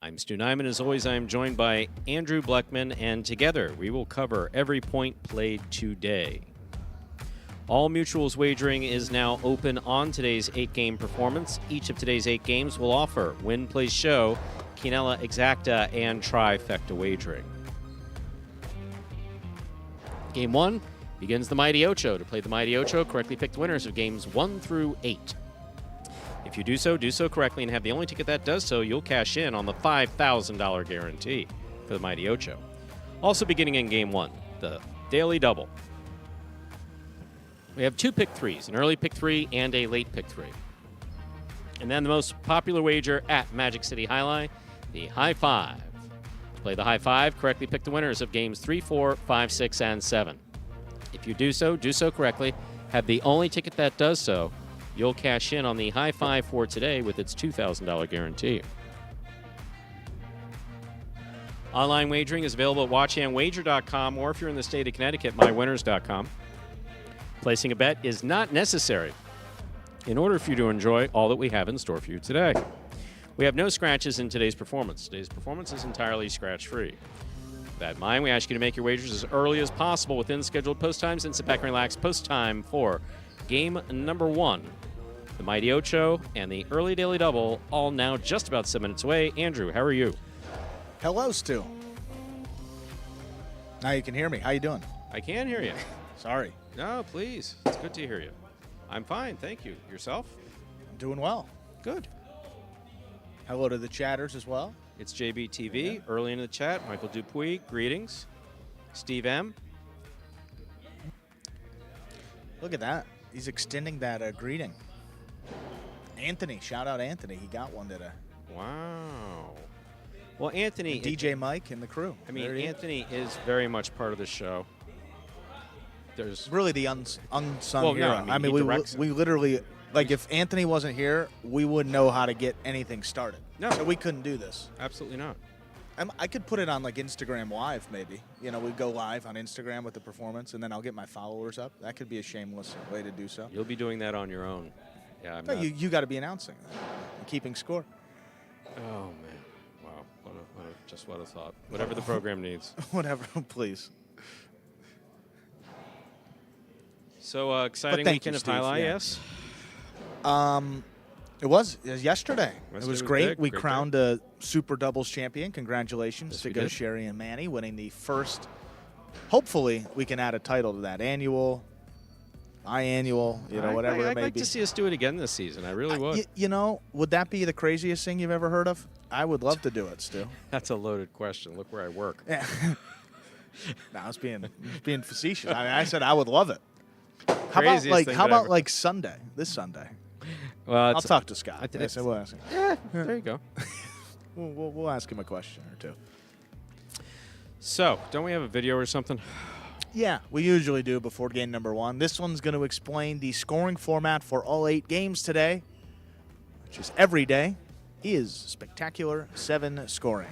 I'm Stu Nyman. As always, I'm joined by Andrew Bleckman, and together we will cover every point played today. All Mutuals wagering is now open on today's 8-game performance. Each of today's 8 games will offer Win, Play, Show, Quinella Exacta, and Trifecta wagering. Game 1 begins the Mighty Ocho. To play the Mighty Ocho, correctly pick the winners of games 1 through 8. If you do so correctly and have the only ticket that does so, you'll cash in on the $5,000 guarantee for the Mighty Ocho. Also beginning in Game 1, the Daily Double. We have 2 pick 3s, an early pick 3 and a late pick 3. And then the most popular wager at Magic City Highlight, the High 5. To play the High 5, correctly pick the winners of games 3, 4, 5, 6, and 7. If you do so correctly, have the only ticket that does so, you'll cash in on the High 5 for today with its $2,000 guarantee. Online wagering is available at watchandwager.com, or if you're in the state of Connecticut, mywinners.com. Placing a bet is not necessary in order for you to enjoy all that we have in store for you today. We have no scratches in today's performance. Today's performance is entirely scratch-free. With that in mind, we ask you to make your wagers as early as possible within scheduled post times and sit back and relax post time for game number 1. The Mighty Ocho and the early Daily Double, all now just about 7 minutes away. Andrew, how are you? Hello, Stu. Now you can hear me. How you doing? I can hear you. Sorry. No, please. It's good to hear you. I'm fine, thank you. Yourself? I'm doing well. Good. Hello to the chatters as well. It's JBTV, early in the chat. Michael Dupuy, greetings. Steve M. Look at that. He's extending that greeting. Anthony, shout out Anthony. He got one today. Wow. Well, Anthony. And DJ Mike and the crew. I mean, Anthony is very much part of the show. There's really the unsung hero. No, I mean we literally, like, if Anthony wasn't here, we wouldn't know how to get anything started. No. So we couldn't do this. Absolutely not. I could put it on, like, Instagram Live, maybe. You know, we'd go live on Instagram with the performance, and then I'll get my followers up. That could be a shameless way to do so. You'll be doing that on your own. Yeah, no, you got to be announcing and keeping score. Oh, man. Wow. What a thought. Whatever the program needs. Whatever, please. So, exciting weekend of highlight, yes? It was yesterday. It was great. Big. We great crowned day. a Super Doubles champion. Congratulations to did. Sherry and Manny winning the first. Hopefully, we can add a title to that. Annual, biannual, whatever it may be. I'd like to see us do it again this season. I really would. Would that be the craziest thing you've ever heard of? I would love to do it, Stu. That's a loaded question. Look where I work. Yeah. No, I was being facetious. I said I would love it. How about Sunday? This Sunday. Well, I'll talk to Scott. We'll ask him. Yeah, there you go. We'll ask him a question or two. So, don't we have a video or something? Yeah, we usually do before game number 1. This one's going to explain the scoring format for all 8 games today, which is every day is Spectacular 7 scoring.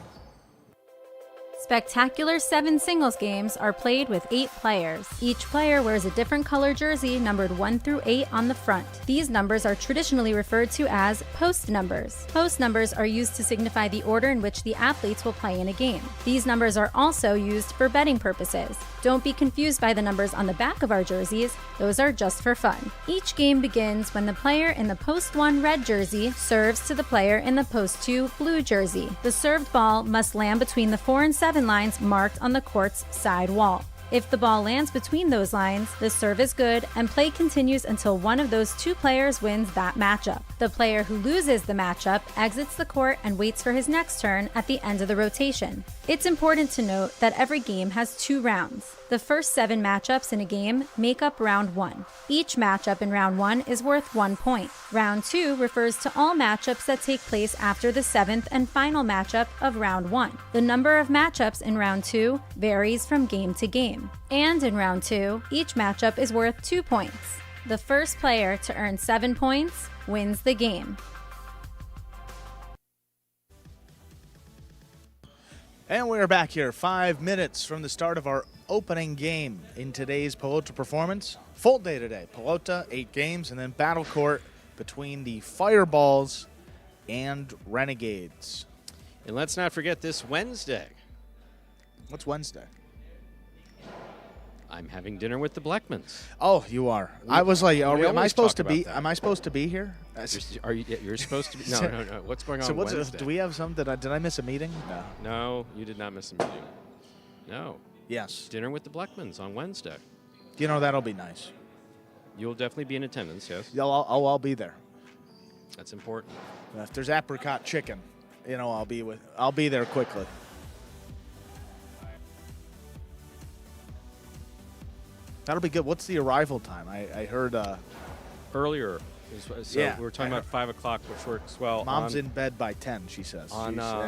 Spectacular 7 singles games are played with 8 players. Each player wears a different color jersey numbered 1 through 8 on the front. These numbers are traditionally referred to as post numbers. Post numbers are used to signify the order in which the athletes will play in a game. These numbers are also used for betting purposes. Don't be confused by the numbers on the back of our jerseys. Those are just for fun. Each game begins when the player in the post 1 red jersey serves to the player in the post 2 blue jersey. The served ball must land between the 4 and 7 lines marked on the court's side wall. If the ball lands between those lines, the serve is good and play continues until one of those 2 players wins that matchup. The player who loses the matchup exits the court and waits for his next turn at the end of the rotation. It's important to note that every game has 2 rounds. The first 7 matchups in a game make up round 1. Each matchup in round 1 is worth 1 point. Round 2 refers to all matchups that take place after the 7th and final matchup of round 1. The number of matchups in round 2 varies from game to game. And in round 2, each matchup is worth 2 points. The first player to earn 7 points wins the game. And we're back here 5 minutes from the start of our opening game in today's Pelota performance. Full day today. Pelota, 8 games, and then battle court between the Fireballs and Renegades. And let's not forget this Wednesday, What's Wednesday? I'm having dinner with the Bleckmans. Oh, you are. I was like, am I always supposed to talk about be? that. Am I supposed to be here? You're supposed to be? No. What's going on So Wednesday? do we have some? Did I miss a meeting? No. No, you did not miss a meeting. No. Yes. Dinner with the Bleckmans on Wednesday. You know, that'll be nice. You'll definitely be in attendance, yes? Yeah, I'll be there. That's important. If there's apricot chicken, you know, I'll be there quickly. That'll be good. What's the arrival time? I heard Earlier, so Yeah, we were talking I about 5 o'clock, which works well. Mom's in bed by 10, she says.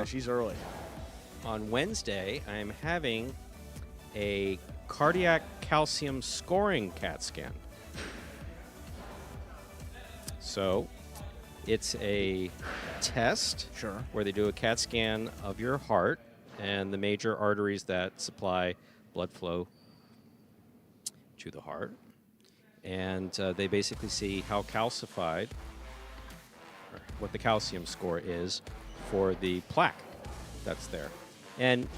She's early. On Wednesday, I'm having a cardiac calcium scoring CAT scan. So it's a test Sure. where they do a CAT scan of your heart and the major arteries that supply blood flow to the heart. And they basically see how calcified, or what the calcium score is for the plaque that's there. And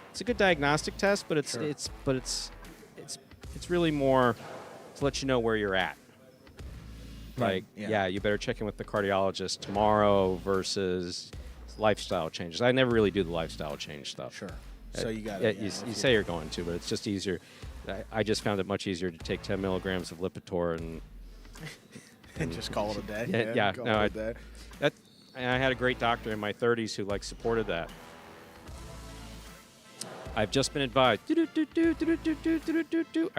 it's a good diagnostic test, but it's really more to let you know where you're at. Like, yeah, you better check in with the cardiologist tomorrow versus lifestyle changes. I never really do the lifestyle change stuff. Sure. So you got it. You say you're going to, but it's just easier. I just found it much easier to take 10 milligrams of Lipitor and just call it a day. Yeah, call no, it a day. I had a great doctor in my 30s who supported that. I've just been advised. I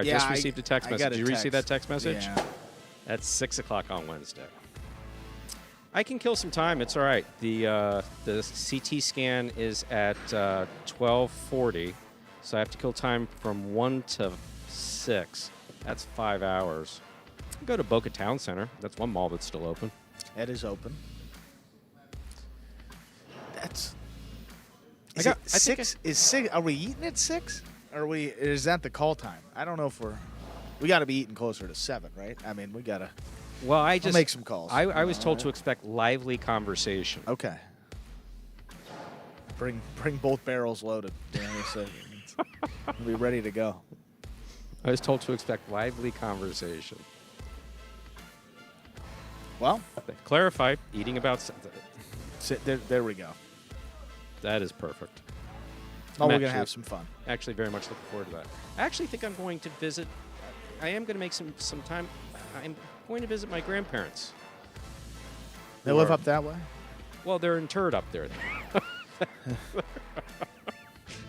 just received a text message. Did you receive that text message? Yeah. At 6 o'clock on Wednesday. I can kill some time. It's all right. The CT scan is at 12:40, so I have to kill time from 1 to 6. That's 5 hours. I go to Boca Town Center. That's one mall that's still open. It is open. That's. I think Six? Is 6? Are we eating at 6? Or is that the call time? I don't know if we got to be eating closer to 7, right? I mean, we got to. Well, I'll make some calls. I was told to expect lively conversation. Okay. Bring both barrels loaded. So we'll be ready to go. I was told to expect lively conversation. Well, Clarified. Eating about. there we go. That is perfect. Oh, we're going to have some fun. Actually, very much looking forward to that. I actually think I'm going to visit. I am going to make some time. I'm going to visit my grandparents. They live up that way? Well, they're interred up there.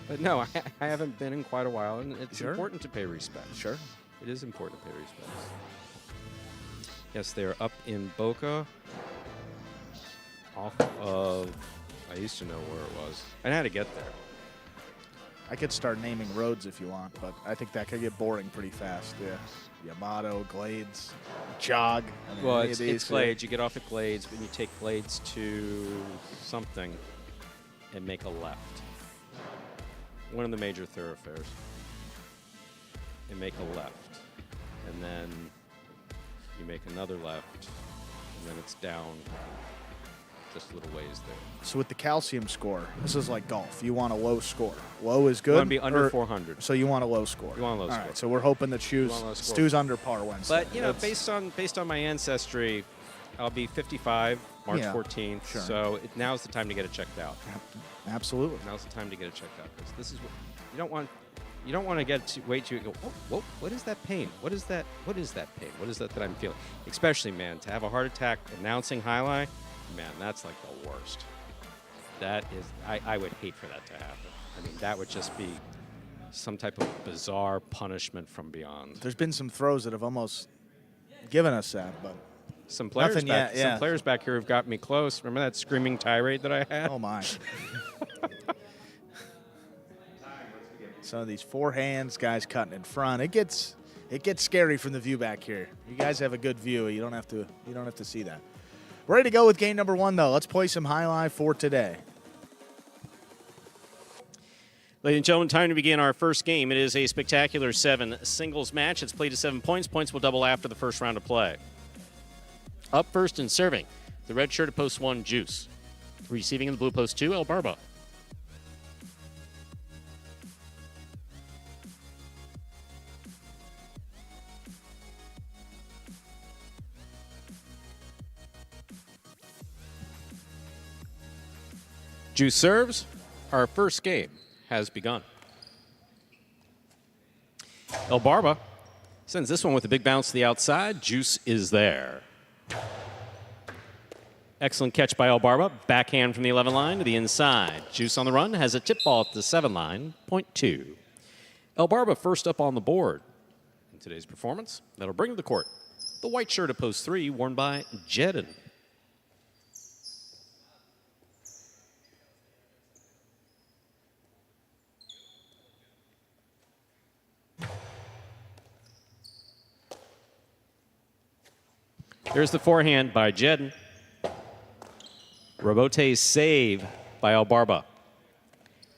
But no, I haven't been in quite a while, and it's important to pay respect. Sure. It is important to pay respect. Yes, they're up in Boca, off of. I used to know where it was. I know how to get there. I could start naming roads if you want, but I think that could get boring pretty fast. Yeah. Yamato, Glades, Jog. I mean, Well, it's Glades. You get off at Glades, and you take Glades to something and make a left. One of the major thoroughfares. And make a left. And then you make another left, and then it's down just a little ways there. So with the calcium score, this is like golf. You want a low score. Low is good. You want to be under 400. So you want a low score. You want a low All score. right, so we're hoping that Stu's under par Wednesday. But, you know, based on my ancestry, I'll be 55 March 14th. Sure. So now's the time to get it checked out. Absolutely. Now's the time to get it checked out. Because this is what you don't want. You don't want to get to wait to go. Whoa! What is that pain? What is that? What is that pain? What is that I'm feeling? Especially, man, to have a heart attack announcing highlight, man, that's like the worst. That is, I would hate for that to happen. I mean, that would just be some type of bizarre punishment from beyond. There's been some throws that have almost given us that, but some players nothing back, yet, yeah. Some players back here have got me close. Remember that screaming tirade that I had? Oh my! Some of these forehands, guys cutting in front. It gets scary from the view back here. You guys have a good view. You don't have to see that. Ready to go with game number 1 though. Let's play some high live for today. Ladies and gentlemen, time to begin our first game. It is a spectacular 7 singles match. It's played to 7 points. Points will double after the first round of play. Up first and serving, the red shirt at post 1, Juice. Receiving in the blue post 2, El Barba. Juice serves. Our first game has begun. El Barba sends this one with a big bounce to the outside. Juice is there. Excellent catch by El Barba. Backhand from the 11 line to the inside. Juice on the run has a tip ball at the 7 line, point 2. El Barba first up on the board in today's performance. That'll bring to the court the white shirt at post 3, worn by Jedden. There's the forehand by Jedden. Robote's save by El Barba.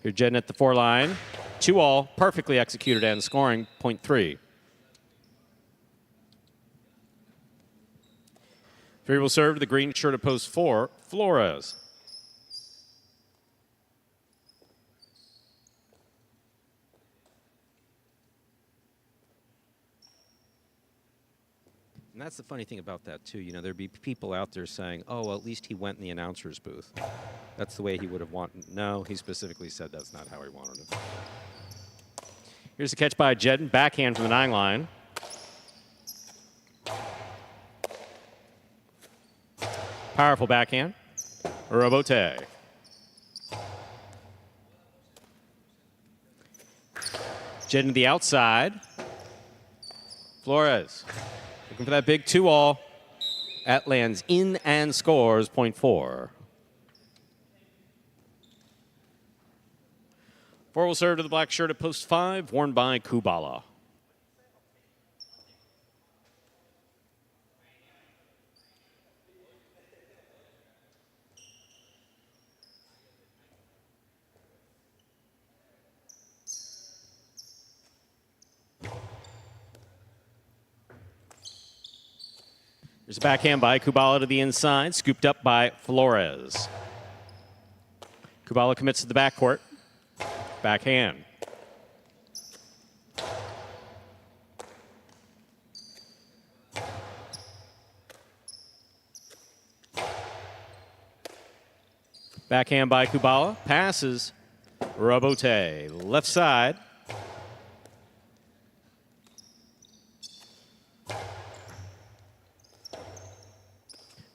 Here Jedden at the 4 line. 2-all, perfectly executed and scoring, point 3. 3 will serve to the green shirt at post 4, Flores. And that's the funny thing about that, too. You know, there'd be people out there saying, oh, well, at least he went in the announcer's booth. That's the way he would have wanted. No, he specifically said that's not how he wanted it. Here's a catch by Jedden. Backhand from the 9 line. Powerful backhand. Robote. Jedden to the outside. Flores. Looking for that big 2-all. That lands in and scores, point 4. 4 will serve to the black shirt at post 5, worn by Kubala. There's a backhand by Kubala to the inside, scooped up by Flores. Kubala commits to the backcourt. Backhand. Backhand by Kubala. Passes. Robote. Left side.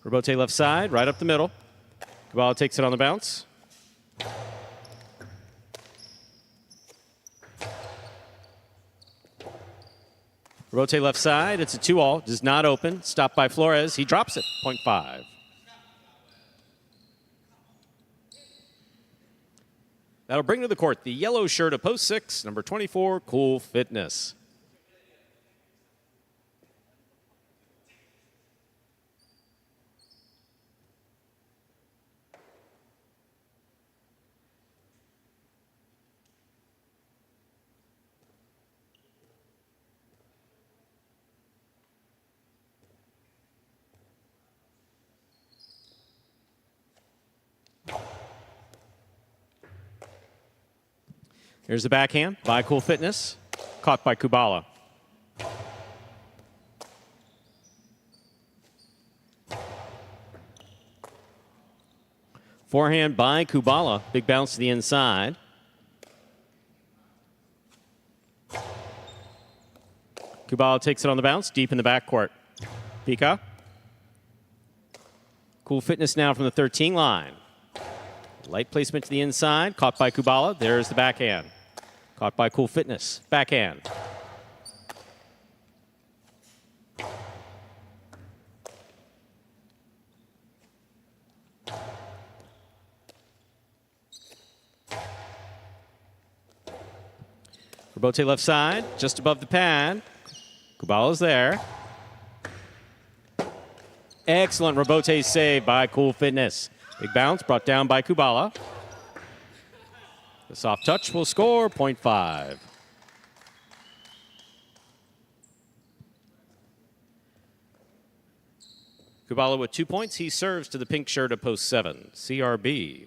Robote left side, right up the middle. Kubala takes it on the bounce. Robote left side, it's a 2-all, does not open. Stopped by Flores, he drops it, point 5. That'll bring to the court the yellow shirt of post 6, number 24, Cool Fitness. Here's the backhand by Cool Fitness, caught by Kubala. Forehand by Kubala, big bounce to the inside. Kubala takes it on the bounce, deep in the backcourt. Pika. Cool Fitness now from the 13 line. Light placement to the inside, caught by Kubala. There's the backhand. Caught by Cool Fitness. Backhand. Robote left side, just above the pad. Kubala's there. Excellent Robote save by Cool Fitness. Big bounce brought down by Kubala. The soft touch will score, point 5. Kubala with 2 points. He serves to the pink shirt of post 7, CRB.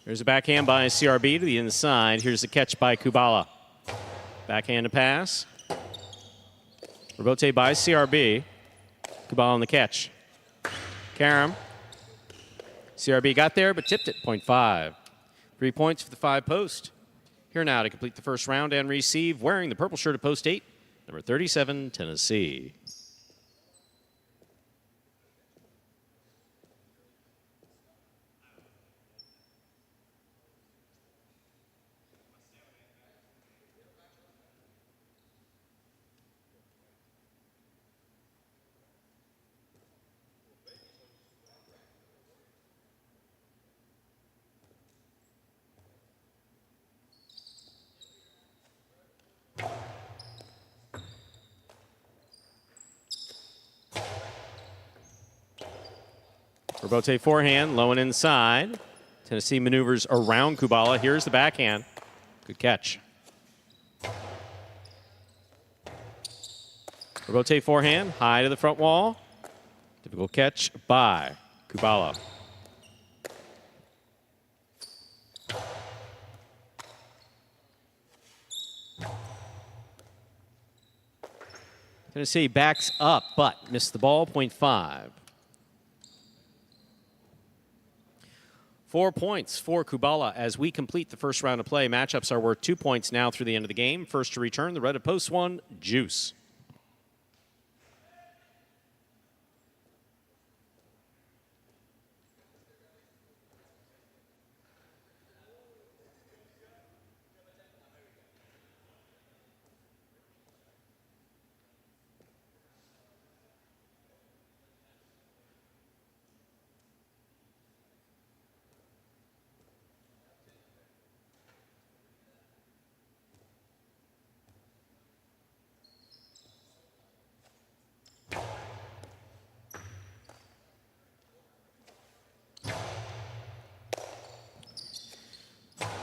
There's a backhand by CRB to the inside. Here's the catch by Kubala. Backhand to pass. Rebote by CRB. Kubala on the catch. Karam. CRB got there, but tipped it. 0.5. 3 points for the 5 post. Here now to complete the first round and receive, wearing the purple shirt of post 8, number 37, Tennessee. Rebote forehand, low and inside. Tennessee maneuvers around Kubala. Here's the backhand. Good catch. Rebote forehand, high to the front wall. Difficult catch by Kubala. Tennessee backs up, but missed the ball, 0.5. 4 points for Kubala as we complete the first round of play. Matchups are worth 2 points now through the end of the game. First to return, the red of post 1, Juice.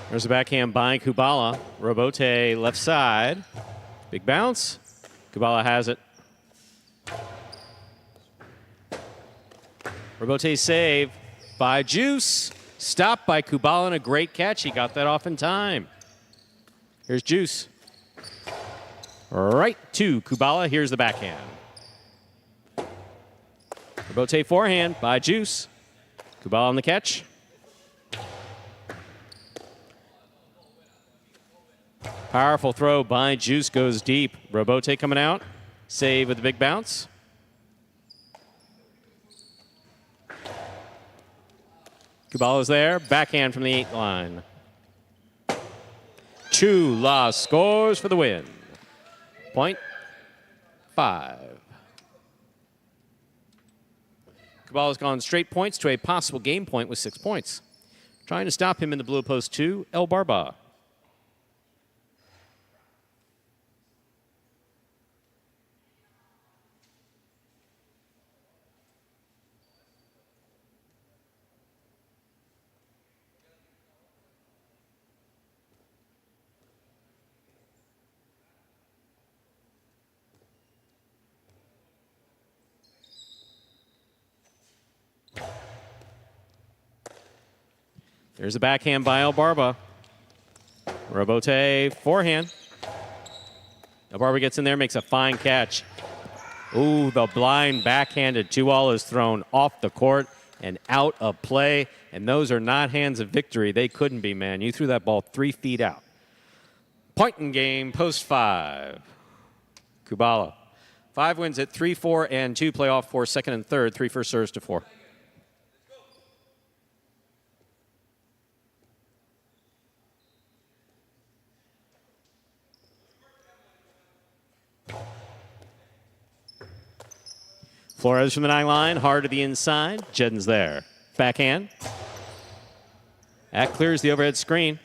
There's a backhand by Kubala. Rebote left side. Big bounce. Kubala has it. Rebote save by Juice. Stopped by Kubala and a great catch. He got that off in time. Here's Juice. Right to Kubala. Here's the backhand. Rebote forehand by Juice. Kubala on the catch. Powerful throw by Juice, goes deep. Rebote coming out. Save with the big bounce. Kubala's there. Backhand from the 8 line. Chula scores for the win. 0.5. Kubala's gone straight points to a possible game point with 6 points. Trying to stop him in the blue post 2, El Barba. There's a backhand by El Barba. Rebote forehand. El Barba gets in there, makes a fine catch. Ooh, the blind backhanded 2-all is thrown off the court and out of play. And those are not hands of victory. They couldn't be, man. You threw that ball 3 feet out. Point in game, post 5. Kubala. 5 wins at 3, 4, and 2. Playoff for second and third. 3 first serves to 4. Flores from the 9 line, hard to the inside. Jedden's there. Backhand. That clears the overhead screen.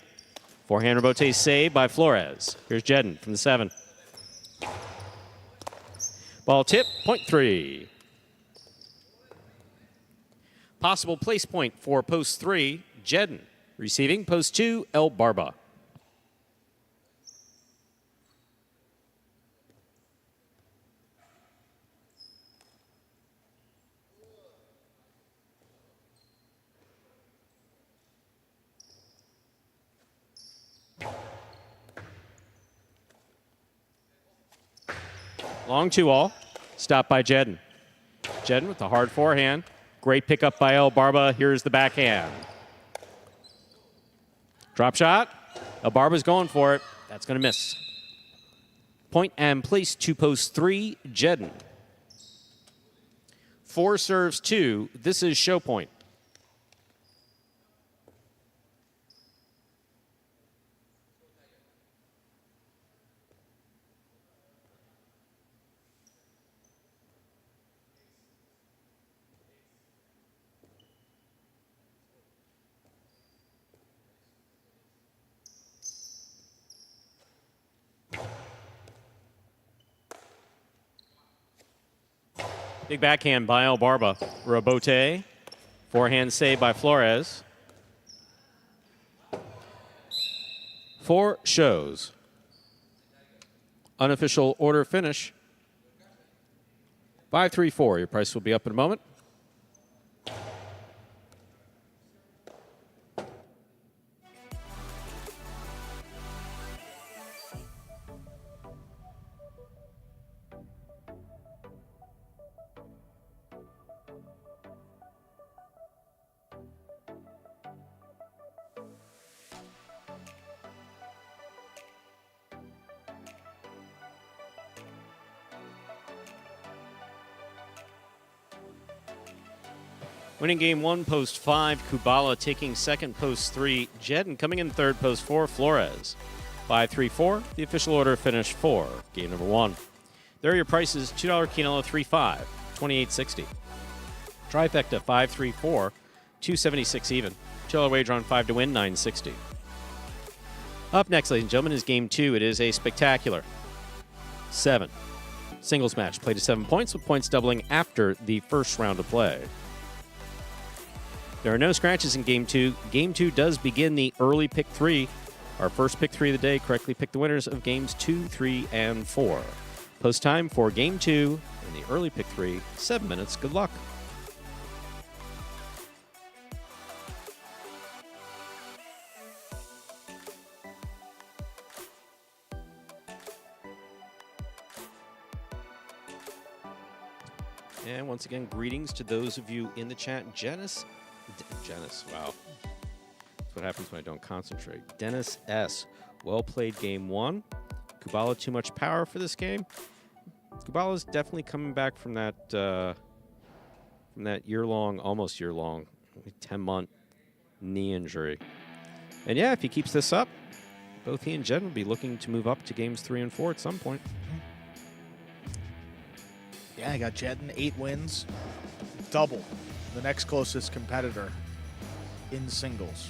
Forehand Rebote saved by Flores. Here's Jedden from the 7. Ball tip, point 3. Possible place point for post 3, Jedden. Receiving post 2, El Barba. Long 2-all. Stopped by Jedden. Jedden with the hard forehand. Great pickup by El Barba. Here's the backhand. Drop shot. El Barba's going for it. That's going to miss. Point and place to post 3, Jedden. 4 serves 2. This is show point. Big backhand by El Barba. Robote. Forehand save by Flores. 4 shows. Unofficial order finish. 5-3-4. Your price will be up in a moment. Winning game 1, post 5, Kubala taking second, post 3, Jedden coming in third, post 4, Flores. 5-3-4, the official order finished 4, game number 1. There are your prices, $2 Quinella 3-5, 28.60. Trifecta 5-3-4, 276 even. $2 wager on 5 to win, 960. Up next, ladies and gentlemen, is game 2. It is a spectacular 7 singles match, played to 7 points, with points doubling after the first round of play. There are no scratches in Game 2. Game 2 does begin the early pick 3. Our first pick 3 of the day correctly picked the winners of Games 2, 3, and 4. Post time for Game 2 in the early pick 3, 7 minutes. Good luck. And once again, greetings to those of you in the chat. Janice, wow. That's what happens when I don't concentrate. Dennis S. Well played game 1. Kubala too much power for this game. Kubala's definitely coming back from that year-long, almost year-long, 10-month knee injury. And yeah, if he keeps this up, both he and Jen will be looking to move up to games 3 and 4 at some point. Yeah, I got Jedden, 8 wins, double the next closest competitor in singles.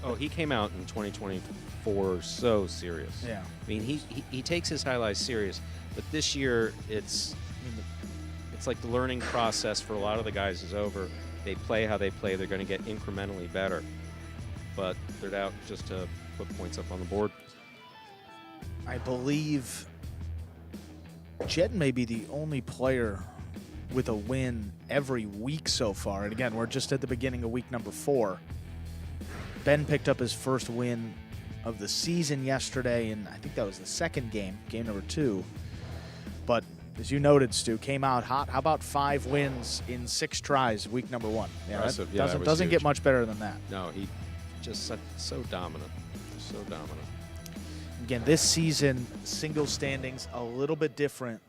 Oh, he came out in 2024 so serious. Yeah. I mean, he takes his highlights serious, but this year it's like the learning process for a lot of the guys is over. They play how they play. They're going to get incrementally better, but they're out just to put points up on the board. I believe Jedden may be the only player with a win every week so far. And again, we're just at the beginning of week number 4. Ben picked up his first win of the season yesterday, and I think that was the second game, game number 2. But as you noted, Stu, came out hot. How about 5 wins in 6 tries week number 1? Yeah, impressive. That doesn't get much better than that. No, he just so dominant. So dominant. Again, this season, single standings a little bit different.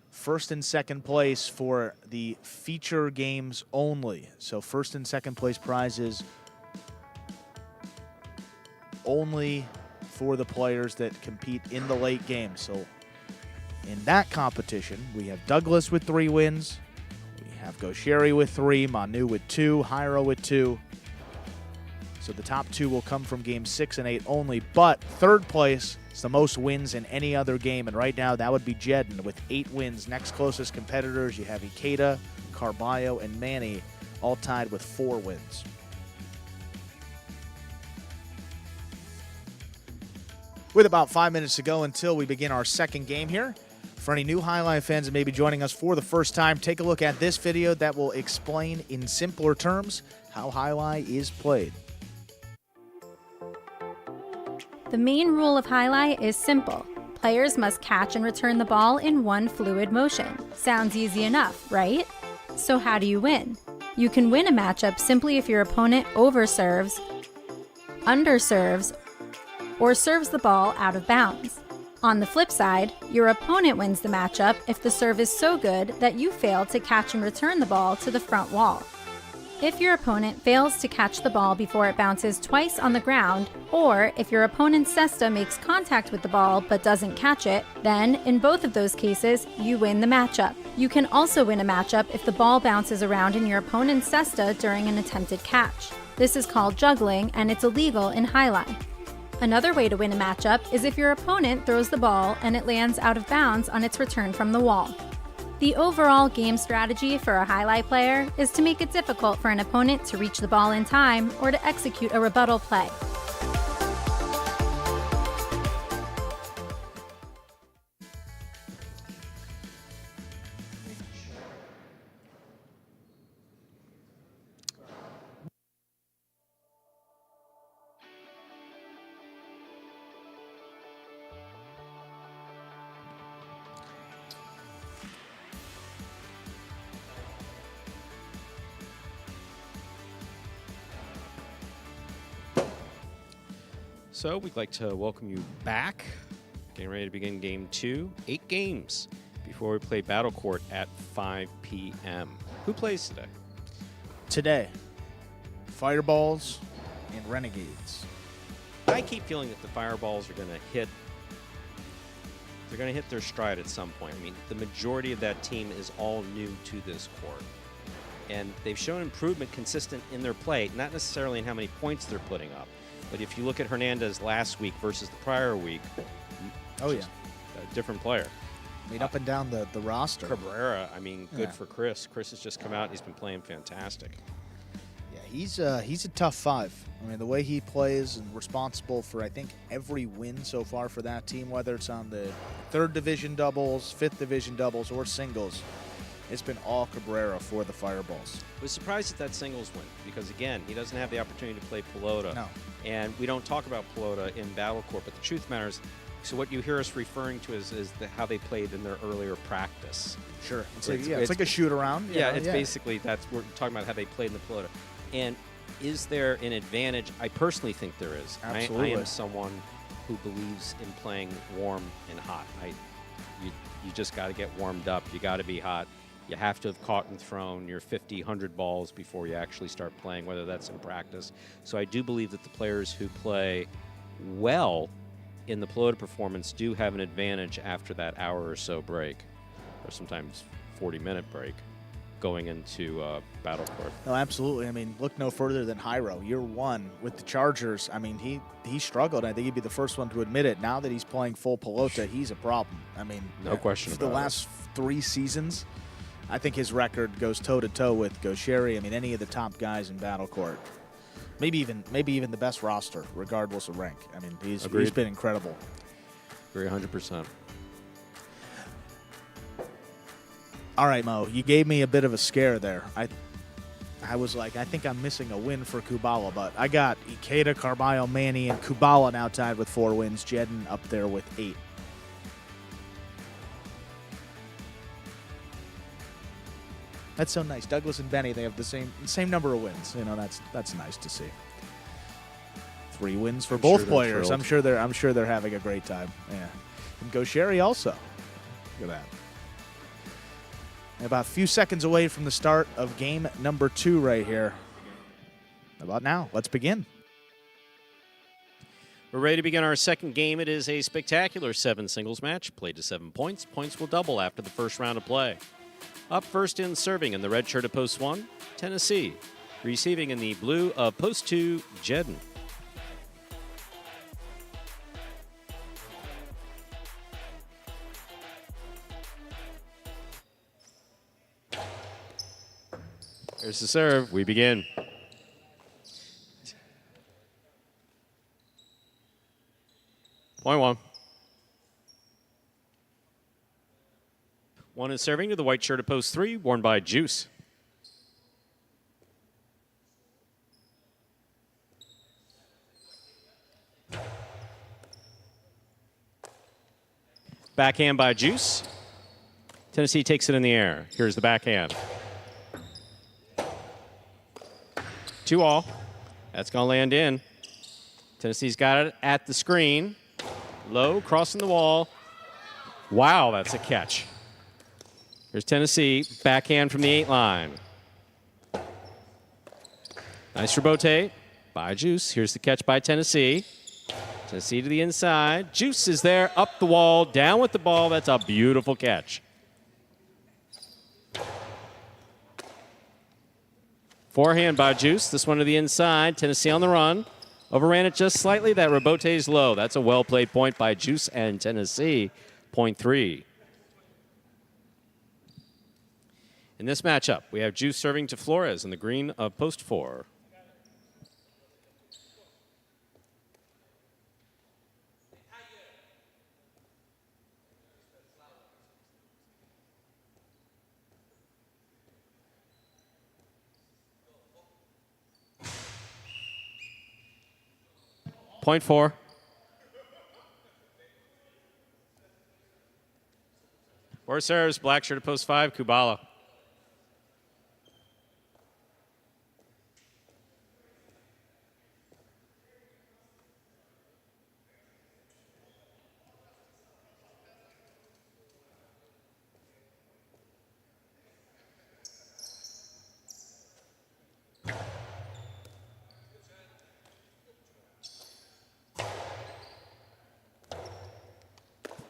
First and second place for the feature games only. So first and second place prizes only for the players that compete in the late game. So in that competition, we have Douglas with 3 wins. We have Gaucheri with 3, Manu with 2, Jairo with 2. So the top 2 will come from games 6 and 8 only. But third place is the most wins in any other game. And right now, that would be Jedden with 8 wins. Next closest competitors, you have Ikeda, Carballo, and Manny, all tied with 4 wins. With about 5 minutes to go until we begin our second game here. For any new Highlight fans that may be joining us for the first time, take a look at this video that will explain in simpler terms how Highlight is played. The main rule of Highlight is simple. Players must catch and return the ball in one fluid motion. Sounds easy enough, right? So how do you win? You can win a matchup simply if your opponent overserves, underserves, or serves the ball out of bounds. On the flip side, your opponent wins the matchup if the serve is so good that you fail to catch and return the ball to the front wall. If your opponent fails to catch the ball before it bounces twice on the ground, or if your opponent's cesta makes contact with the ball but doesn't catch it, then in both of those cases, you win the matchup. You can also win a matchup if the ball bounces around in your opponent's cesta during an attempted catch. This is called juggling, and it's illegal in Highlight. Another way to win a matchup is if your opponent throws the ball and it lands out of bounds on its return from the wall. The overall game strategy for a Highlight player is to make it difficult for an opponent to reach the ball in time or to execute a rebuttal play. So we'd like to welcome you back. Getting ready to begin game 2. 8 games before we play Battle Court at 5 p.m. Who plays today? Today, Fireballs and Renegades. I keep feeling that the Fireballs are going to hit. They're going to hit their stride at some point. I mean, the majority of that team is all new to this court. And they've shown improvement consistent in their play, not necessarily in how many points they're putting up. But if you look at Hernandez last week versus the prior week, oh yeah, a different player. I mean, up and down the roster. Cabrera, I mean, good Yeah. for Chris. Chris has just come out and he's been playing fantastic. Yeah, he's a tough 5. I mean, the way he plays and responsible for, I think, every win so far for that team, whether it's on the 3rd division doubles, 5th division doubles, or singles, it's been all Cabrera for the Fireballs. I was surprised at that singles win because, again, he doesn't have the opportunity to play Pelota. No. And we don't talk about Pelota in Battle Court, but the truth matters. So what you hear us referring to is how they played in their earlier practice. Sure. It's like a shoot-around. Yeah, basically that's we're talking about how they played in the Pelota. And is there an advantage? I personally think there is. Absolutely. I am someone who believes in playing warm and hot. You just got to get warmed up. You got to be hot. You have to have caught and thrown your 50, 100 balls before you actually start playing, whether that's in practice. So I do believe that the players who play well in the Pelota performance do have an advantage after that hour or so break, or sometimes 40-minute break, going into Battle Court. No, absolutely. I mean, look no further than Jairo. Year 1 with the Chargers, I mean, he struggled. I think he'd be the first one to admit it. Now that he's playing full Pelota, he's a problem. I mean, no question about it. The last 3 seasons, I think his record goes toe-to-toe with Gaucheri. I mean, any of the top guys in Battle Court. Maybe even the best roster, regardless of rank. I mean, he's been incredible. Agree 100%. All right, Mo, you gave me a bit of a scare there. I was like, I think I'm missing a win for Kubala, but I got Ikeda, Carballo, Manny, and Kubala now tied with 4 wins. Jedden up there with 8. That's so nice. Douglas and Benny, they have the same number of wins. You know, that's nice to see. 3 wins for both players. I'm sure they're having a great time. Yeah. And Gaucheri also. Look at that. And about a few seconds away from the start of game number 2 right here. About now. Let's begin. We're ready to begin our second game. It is a spectacular 7 singles match, played to 7 points. Points will double after the first round of play. Up first in serving in the red shirt at post 1, Tennessee. Receiving in the blue of post 2, Jedden. Here's the serve. We begin. Point 1. One is serving to the white shirt of post 3, worn by Juice. Backhand by Juice. Tennessee takes it in the air. Here's the backhand. 2-all. That's going to land in. Tennessee's got it at the screen. Low, crossing the wall. Wow, that's a catch. Here's Tennessee, backhand from the 8 line. Nice rebote by Juice. Here's the catch by Tennessee. Tennessee to the inside. Juice is there, up the wall, down with the ball. That's a beautiful catch. Forehand by Juice. This one to the inside. Tennessee on the run. Overran it just slightly. That rebote is low. That's a well-played point by Juice and Tennessee. Point 3. In this matchup, we have Juice serving to Flores in the green of post 4. Point 4. Four serves, black shirt to post 5, Kubala.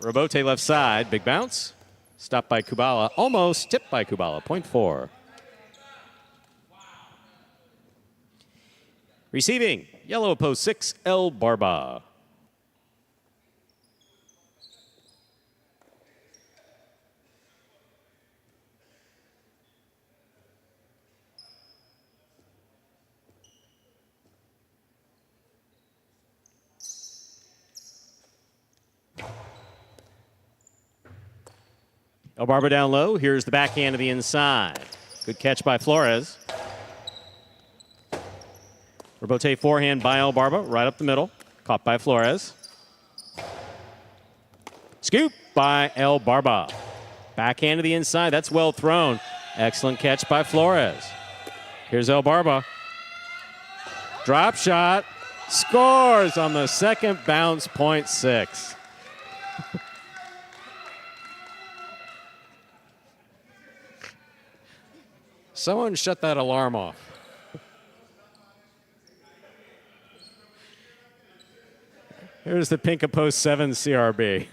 Rebote left side, big bounce. Stopped by Kubala, almost tipped by Kubala, point 4. Receiving, yellow post 6, El Barba. El Barba down low. Here's the backhand to the inside. Good catch by Flores. Rebote forehand by El Barba, right up the middle. Caught by Flores. Scoop by El Barba. Backhand to the inside. That's well thrown. Excellent catch by Flores. Here's El Barba. Drop shot. Scores on the second bounce, point 6. Someone shut that alarm off. Here's the pink of post 7 CRB.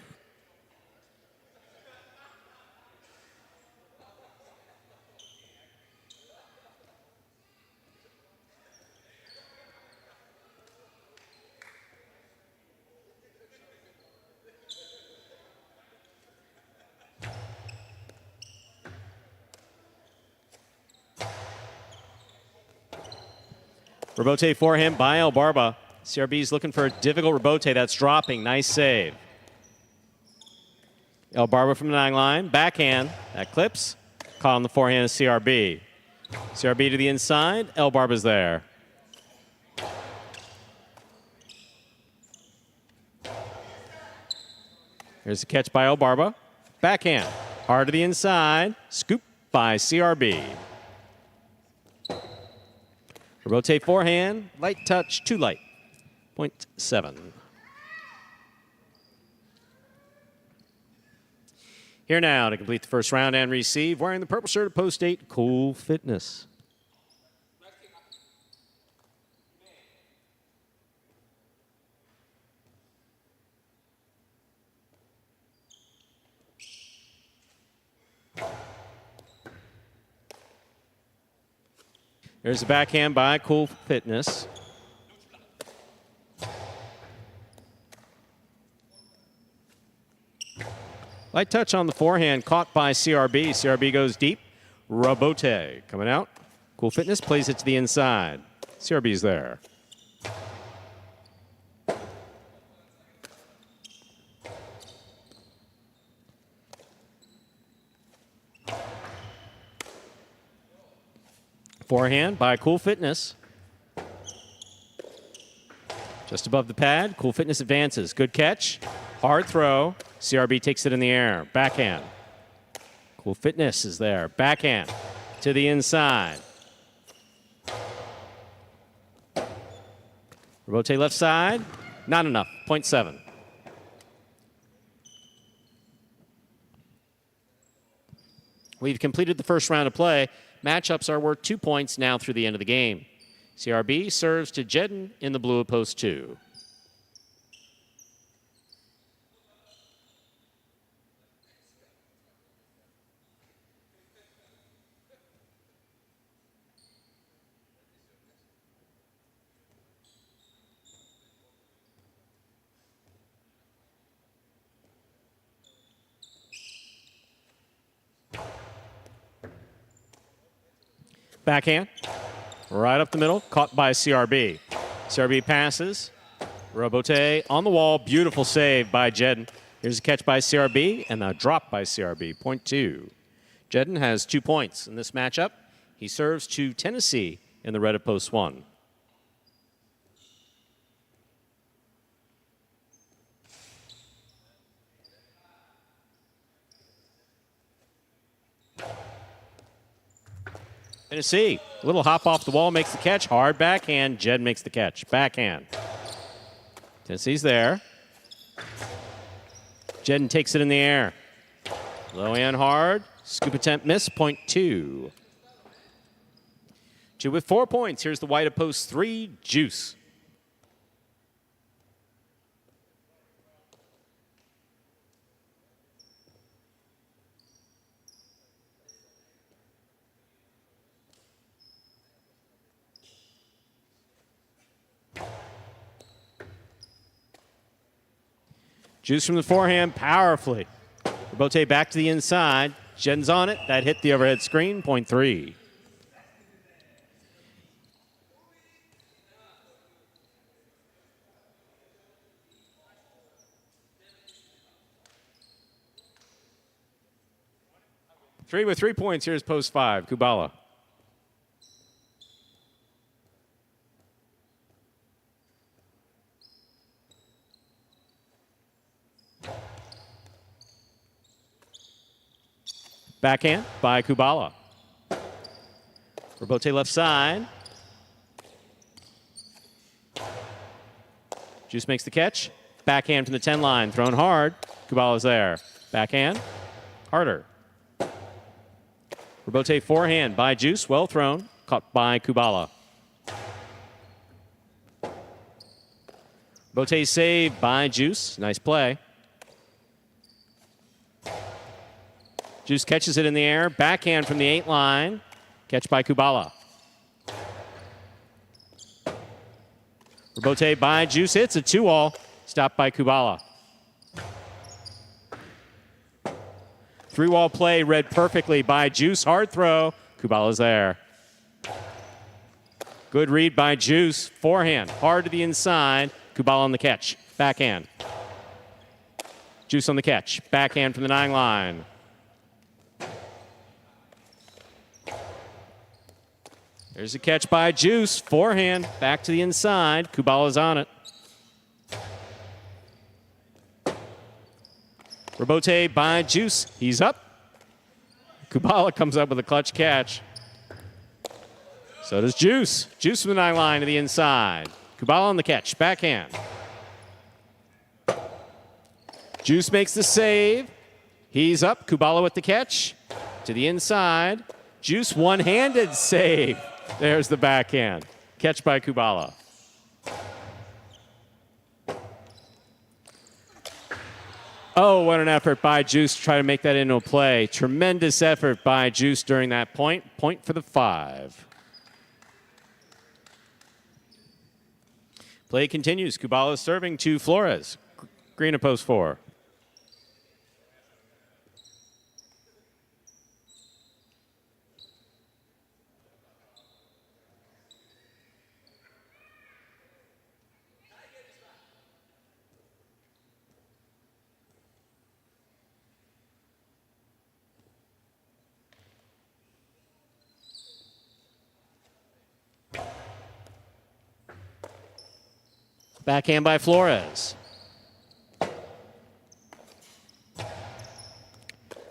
Rebote forehand by El Barba. CRB's looking for a difficult rebote. That's dropping. Nice save. El Barba from the 9 line. Backhand. That clips. Caught on the forehand of CRB. CRB to the inside. El Barba's there. Here's the catch by El Barba. Backhand. Hard to the inside. Scoop by CRB. Rotate forehand, light touch, too light. Point 7. Here now to complete the first round and receive, wearing the purple shirt of post 8, Cool Fitness. There's a backhand by Cool Fitness. Light touch on the forehand, caught by CRB. CRB goes deep. Rabote coming out. Cool Fitness plays it to the inside. CRB's there. Forehand by Cool Fitness. Just above the pad, Cool Fitness advances. Good catch. Hard throw. CRB takes it in the air. Backhand. Cool Fitness is there. Backhand to the inside. Rotate left side. Not enough. 0.7. We've completed the first round of play. Matchups are worth 2 points now through the end of the game. CRB serves to Jedden in the blue at post 2. Backhand, right up the middle, caught by CRB. CRB passes. Robote on the wall, beautiful save by Jedden. Here's a catch by CRB and a drop by CRB, 0.2. Jedden has 2 points in this matchup. He serves to Tennessee in the red at post 1. Tennessee, a little hop off the wall, makes the catch. Hard backhand. Jed makes the catch. Backhand. Tennessee's there. Jedden takes it in the air. Low and hard. Scoop attempt miss, 0.2. 2 with 4 points. Here's the white at post 3, Juice. Juice from the forehand, powerfully. Bote back to the inside. Jedden's on it. That hit the overhead screen, 0.3. Three with 3 points. Here's post 5, Kubala. Backhand by Kubala. Rabote left side. Juice makes the catch. Backhand from the 10 line. Thrown hard. Kubala's there. Backhand. Harder. Rabote forehand by Juice. Well thrown. Caught by Kubala. Rabote save by Juice. Nice play. Juice catches it in the air. Backhand from the 8 line. Catch by Kubala. Rabote by Juice hits a 2-all. Stopped by Kubala. 3-wall play read perfectly by Juice. Hard throw. Kubala's there. Good read by Juice. Forehand. Hard to the inside. Kubala on the catch. Backhand. Juice on the catch. Backhand from the 9 line. There's a catch by Juice. Forehand. Back to the inside. Kubala's on it. Rabote by Juice. He's up. Kubala comes up with a clutch catch. So does Juice. Juice from the 9 line to the inside. Kubala on the catch. Backhand. Juice makes the save. He's up. Kubala with the catch. To the inside. Juice one-handed save. There's the backhand. Catch by Kubala. Oh, what an effort by Juice to try to make that into a play. Tremendous effort by Juice during that point. Point for the 5. Play continues. Kubala serving to Flores. Green at post 4. Backhand by Flores.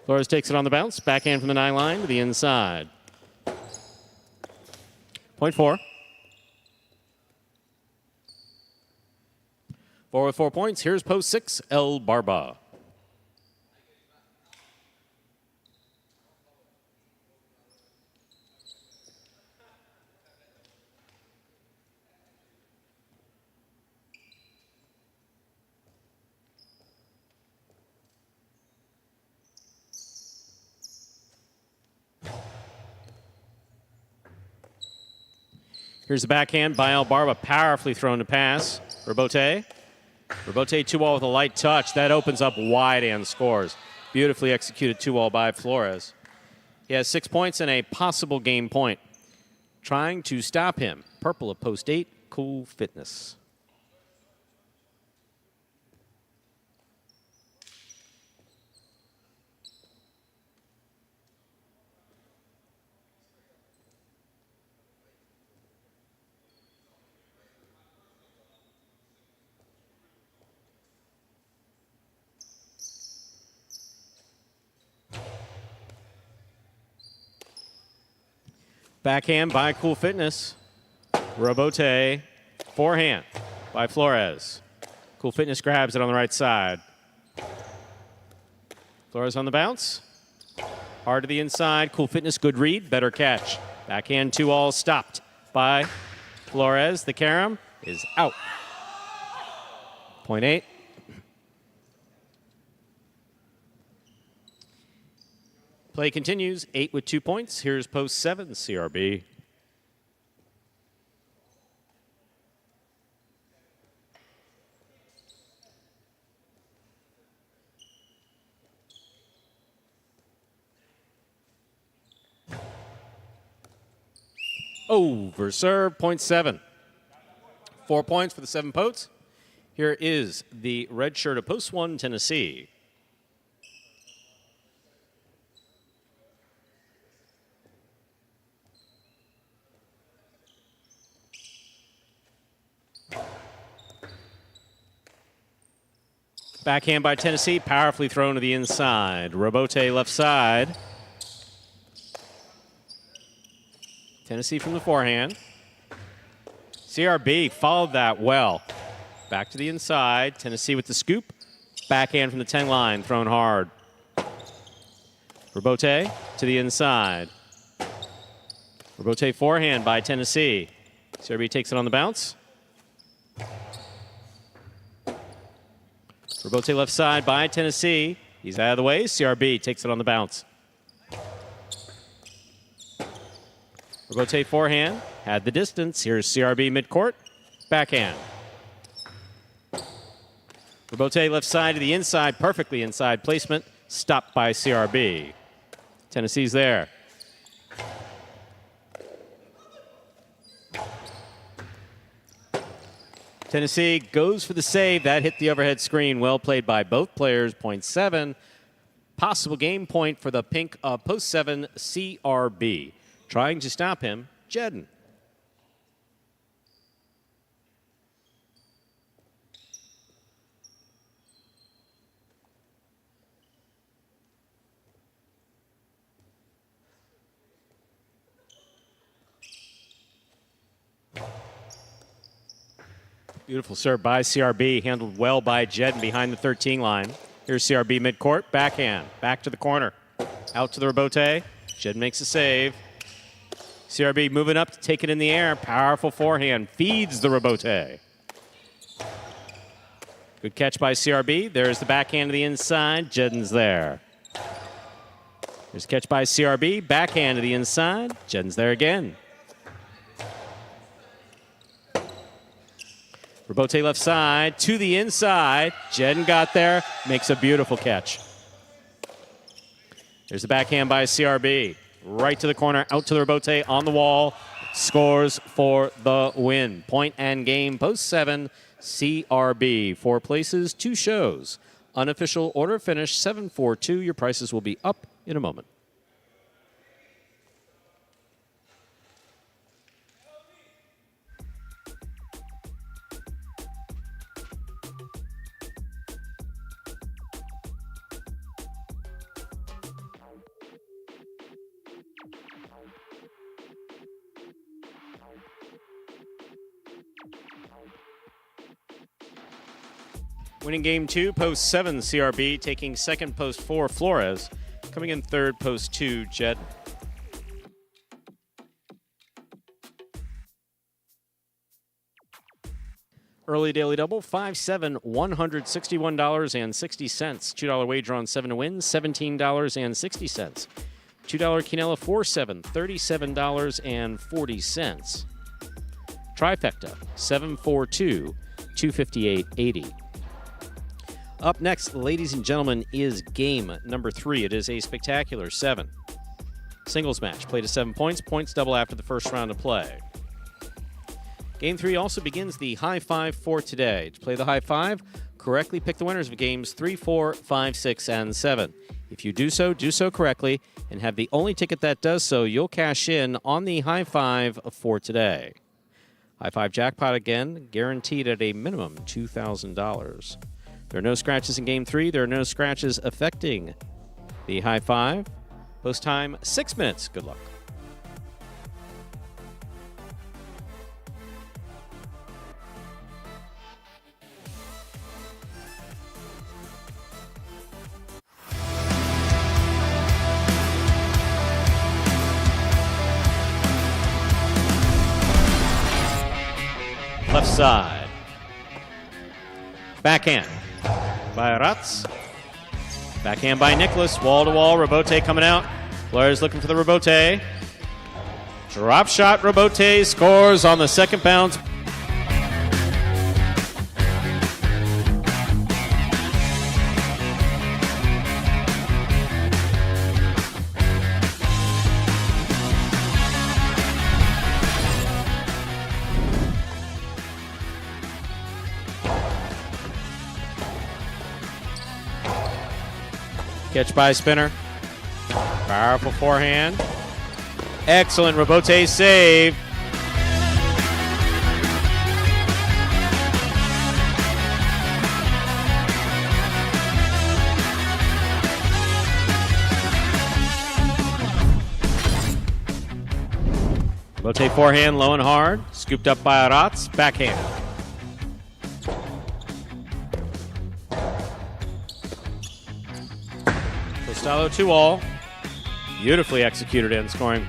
Flores takes it on the bounce. Backhand from the 9 line to the inside. Point 4. 4 with 4 points. Here's post 6, El Barba. Here's the backhand by El Barba, powerfully thrown to pass. Robote. Robote 2-all with a light touch. That opens up wide and scores. Beautifully executed 2-all by Flores. He has 6 points and a possible game point. Trying to stop him. Purple at post 8, Cool Fitness. Backhand by Cool Fitness. Robote. Forehand by Flores. Cool Fitness grabs it on the right side. Flores on the bounce. Hard to the inside. Cool Fitness, good read, better catch. Backhand 2-all stopped by Flores. The carom is out. Point 8. Play continues, 8 with 2 points. Here's post 7, CRB. Over serve, point 7. 4 points for the 7 posts. Here is the red shirt of post 1, Tennessee. Backhand by Tennessee, powerfully thrown to the inside. Robote left side. Tennessee from the forehand. CRB followed that well. Back to the inside. Tennessee with the scoop. Backhand from the 10 line, thrown hard. Robote to the inside. Robote forehand by Tennessee. CRB takes it on the bounce. Robote left side by Tennessee. He's out of the way. CRB takes it on the bounce. Robote forehand. Had the distance. Here's CRB midcourt. Backhand. Robote left side to the inside. Perfectly inside placement. Stopped by CRB. Tennessee's there. Tennessee goes for the save. That hit the overhead screen. Well played by both players. Point 7. Possible game point for the pink post 7 CRB. Trying to stop him, Jedden. Beautiful serve by CRB, handled well by Jedden behind the 13 line. Here's CRB midcourt, backhand, back to the corner. Out to the Robote. Jedden makes a save. CRB moving up to take it in the air. Powerful forehand, feeds the Robote. Good catch by CRB. There's the backhand to the inside. Jedden's there. There's a catch by CRB, backhand to the inside. Jedden's there again. Robote left side to the inside. Jedden got there, makes a beautiful catch. There's the backhand by CRB. Right to the corner, out to the Robote on the wall. Scores for the win. Point and game, post 7, CRB. 4 places, 2 shows. Unofficial order finish 7-4-2. Your prices will be up in a moment. Winning game 2, post 7, CRB. Taking second, post 4, Flores. Coming in third, post 2, Jed. Early daily double, 5-7, $161.60. $2 wager on 7 to win, $17.60. $2 Quinella 4-7, $37.40. Trifecta, 7-4-2, $258.80. Up next, ladies and gentlemen, is game number 3. It is a spectacular 7. Singles match, played to 7 points. Points double after the first round of play. Game 3 also begins the high 5 for today. To play the high 5, correctly pick the winners of games 3, 4, 5, 6, and 7. If you do so correctly, and have the only ticket that does so, you'll cash in on the high 5 for today. High 5 jackpot again, guaranteed at a minimum $2,000. There are no scratches in Game 3. There are no scratches affecting the high 5. Post time, 6 minutes. Good luck. Left side. Backhand by Ratz. Backhand by Nicholas. Wall to wall. Robote coming out. Flores looking for the Robote. Drop shot. Robote scores on the second bounce. Catch by spinner. Powerful forehand. Excellent Robote save. Robote forehand low and hard. Scooped up by Aratz. Backhand. Costello 2-all. Beautifully executed end scoring.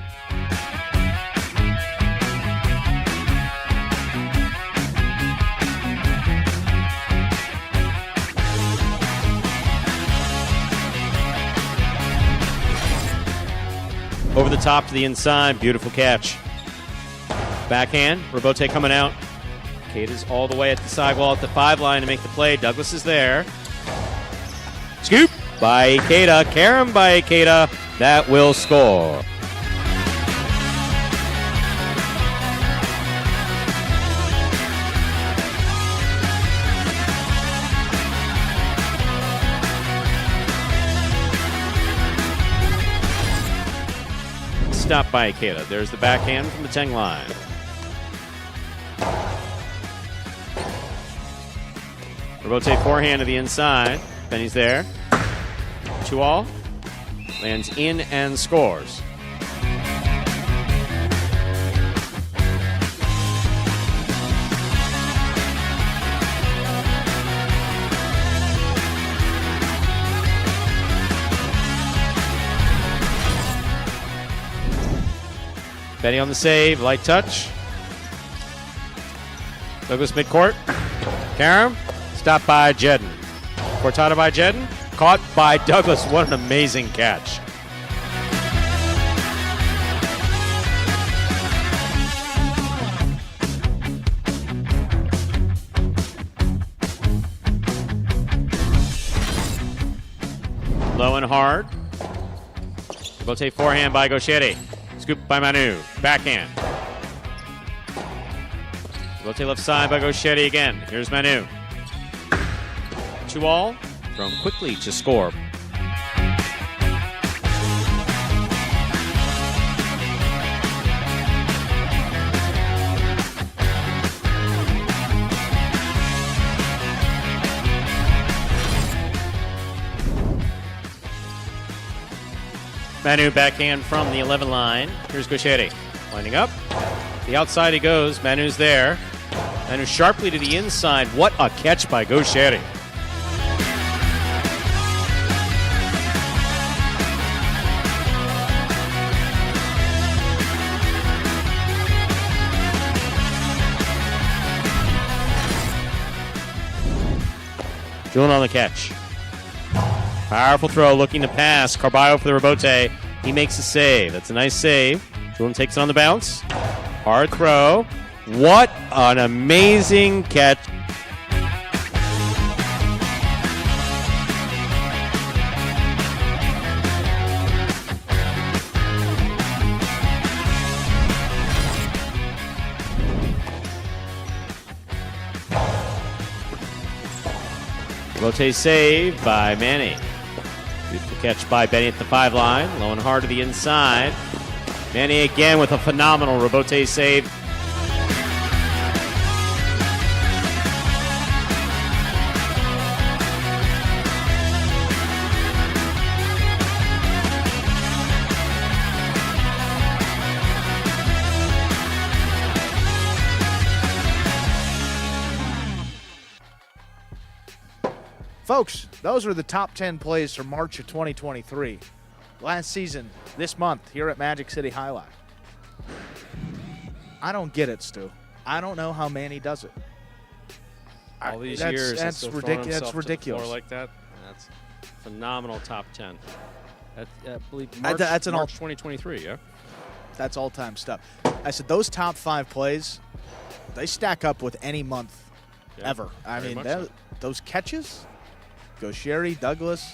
Over the top to the inside. Beautiful catch. Backhand. Robote coming out. Keita's all the way at the sidewall at the 5 line to make the play. Douglas is there. Scoop by Keita. Karam by Keita. That will score. Stop by Keita. There's the backhand from the 10 line. Robote forehand to the inside. Benny's there. 2-all. Lands in and scores. Benny on the save, light touch. Douglas midcourt. Karam, stopped by Jedden. Cortada by Jedden. Caught by Douglas. What an amazing catch. and hard. Rebote forehand by Gaucheri. Scoop by Manu. Backhand. Rebote left side by Gaucheri again. Here's Manu. 2-all. Thrown quickly to score. Manu backhand from the 11 line. Here's Gaucheri. Winding up. The outside he goes. Manu's there. Manu sharply to the inside. What a catch by Gaucheri. Julian on the catch. Powerful throw, looking to pass. Carballo for the rebote. He makes a save. That's a nice save. Julian takes it on the bounce. Hard throw. What an amazing catch. Rebote save by Manny. Beautiful catch by Benny at the 5 line. Low and hard to the inside. Manny again with a phenomenal rebote save. Folks, those are the top 10 plays from March of 2023. Last season, this month, here at Magic City Highlight. I don't get it, Stu. I don't know how Manny does it. All these years, that's ridiculous. That's ridiculous. Like that. That's phenomenal top 10. I believe March March 2023, yeah? That's all-time stuff. I said those top 5 plays, they stack up with any month ever. I mean, those catches, Gaucheri, Douglas,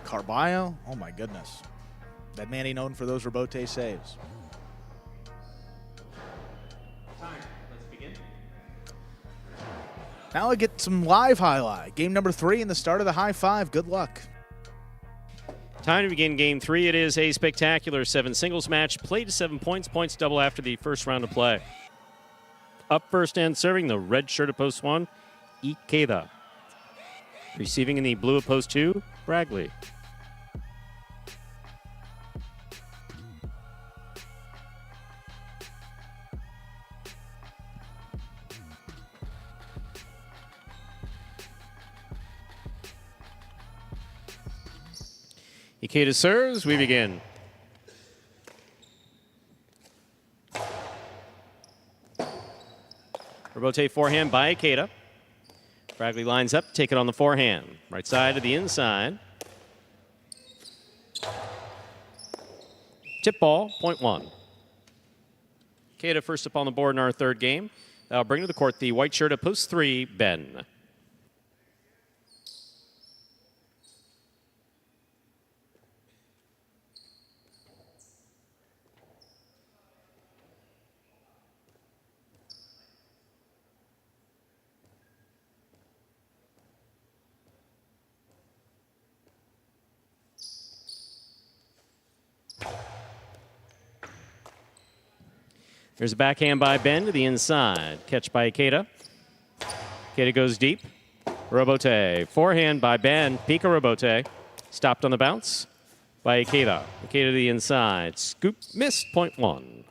Carballo, oh my goodness. That Manny known for those rebote saves. Let's begin. Now I get some live highlight. Game number 3 and the start of the high 5. Good luck. Time to begin game 3. It is a spectacular 7 singles match. Played to 7 points. Points double after the first round of play. Up first and serving the red shirt at post 1, Ikeda. Receiving in the blue at post 2, Bragley. Ikeda serves. We begin. Rebote forehand by Ikeda. Bragley lines up, take it on the forehand. Right side to the inside. Tip ball, point 1. Ikeda first up on the board in our third game. That'll bring to the court the white shirt at post 3, Ben. There's a backhand by Ben to the inside. Catch by Ikeda. Ikeda goes deep. Rebote. Forehand by Ben. Pika rebote. Stopped on the bounce by Ikeda. Ikeda to the inside. Scoop. Missed. Point 1.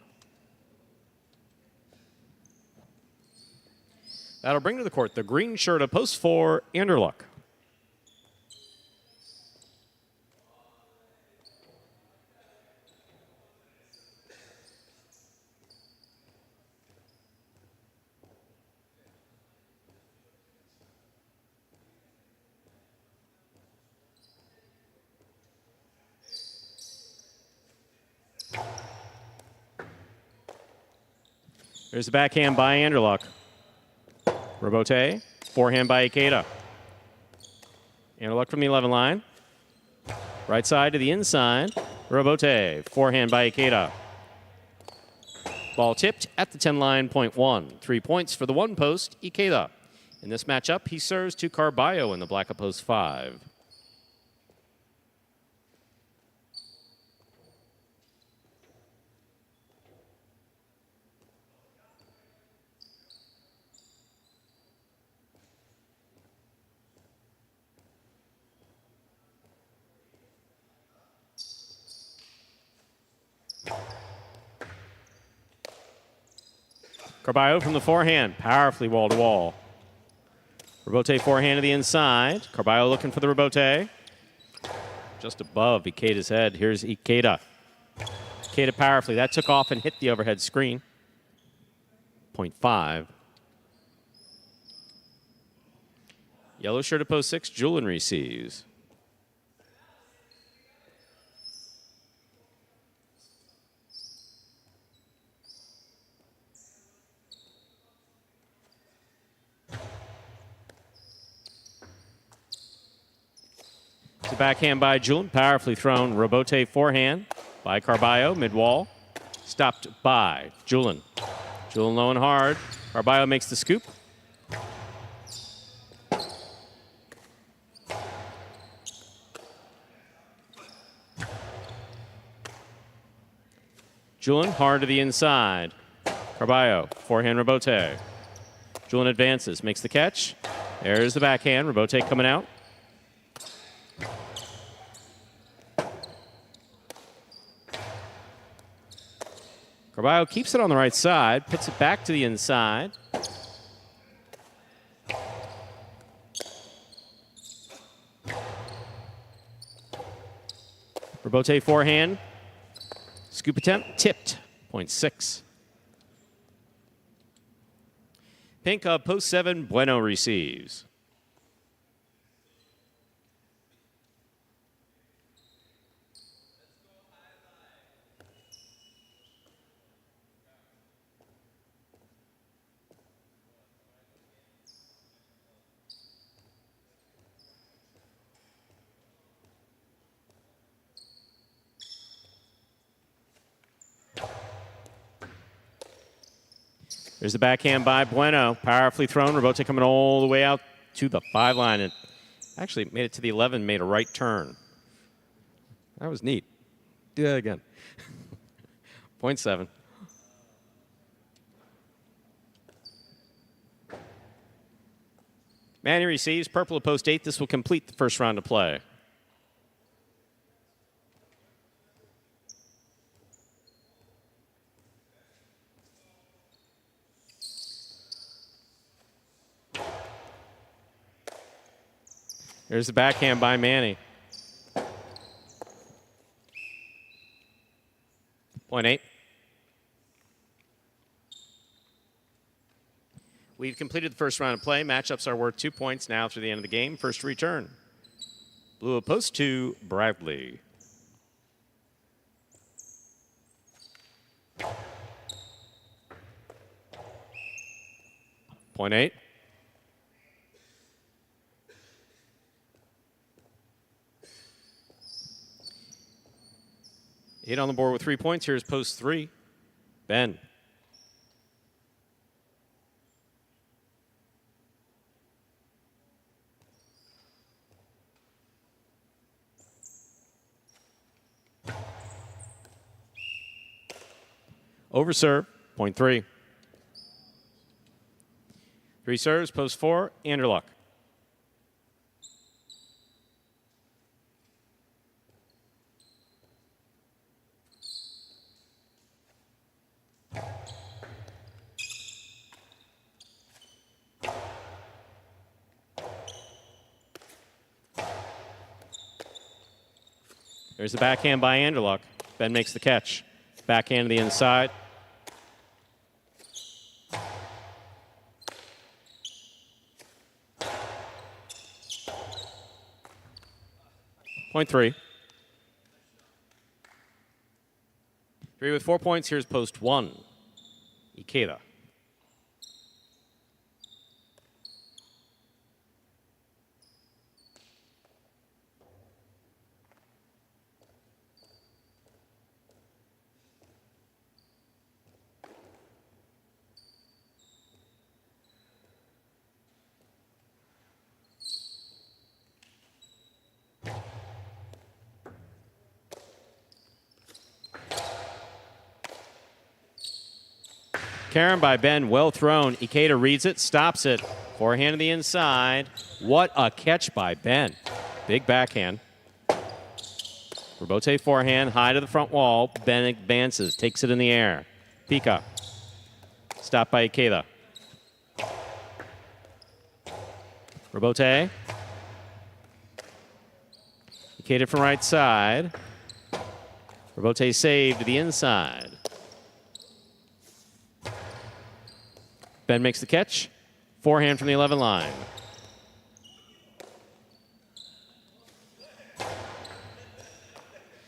That'll bring to the court the green shirt of post 4, Anderluck. There's the backhand by Anderluck. Rebote. Forehand by Ikeda. Anderluck from the 11 line. Right side to the inside. Robote. Forehand by Ikeda. Ball tipped at the 10 line, point 1. 3 points for the one post, Ikeda. In this matchup, he serves to Carballo in the black of post 5. Carballo from the forehand, powerfully wall-to-wall. Robote forehand to the inside. Carballo looking for the Robote. Just above Ikeda's head. Here's Ikeda. Ikeda powerfully. That took off and hit the overhead screen. Point 5. Yellow shirt at post 6. Julian receives. It's a backhand by Julian, powerfully thrown. Robote forehand by Carballo, mid-wall. Stopped by Julian. Julian low and hard. Carballo makes the scoop. Julian hard to the inside. Carballo, forehand Robote. Julian advances, makes the catch. There's the backhand. Robote coming out. Carballo keeps it on the right side, puts it back to the inside. Robote forehand. Scoop attempt, tipped, point 6. Pink of post 7, Bueno receives. There's the backhand by Bueno. Powerfully thrown. Robote coming all the way out to the 5 line. And actually made it to the 11, made a right turn. That was neat. Do that again. Point 7. Manny receives. Purple at post 8. This will complete the first round of play. There's the backhand by Manny. Point 8. We've completed the first round of play. Matchups are worth 2 points now through the end of the game. First return. Blue at post 2, Bradley. Point 8. Hit on the board with 3 points. Here's post 3. Ben. Over serve, point 3. 3 serves, post 4, Anderluck. There's the backhand by Anderluck. Ben makes the catch. Backhand to the inside. Point 3. 3 with 4 points. Here's post 1. Ikeda. Karen by Ben, well thrown. Ikeda reads it, stops it. Forehand to the inside. What a catch by Ben. Big backhand. Robote forehand, high to the front wall. Ben advances, takes it in the air. Pika. Stopped by Ikeda. Robote. Ikeda from right side. Robote saved to the inside. Ben makes the catch. Forehand from the 11 line.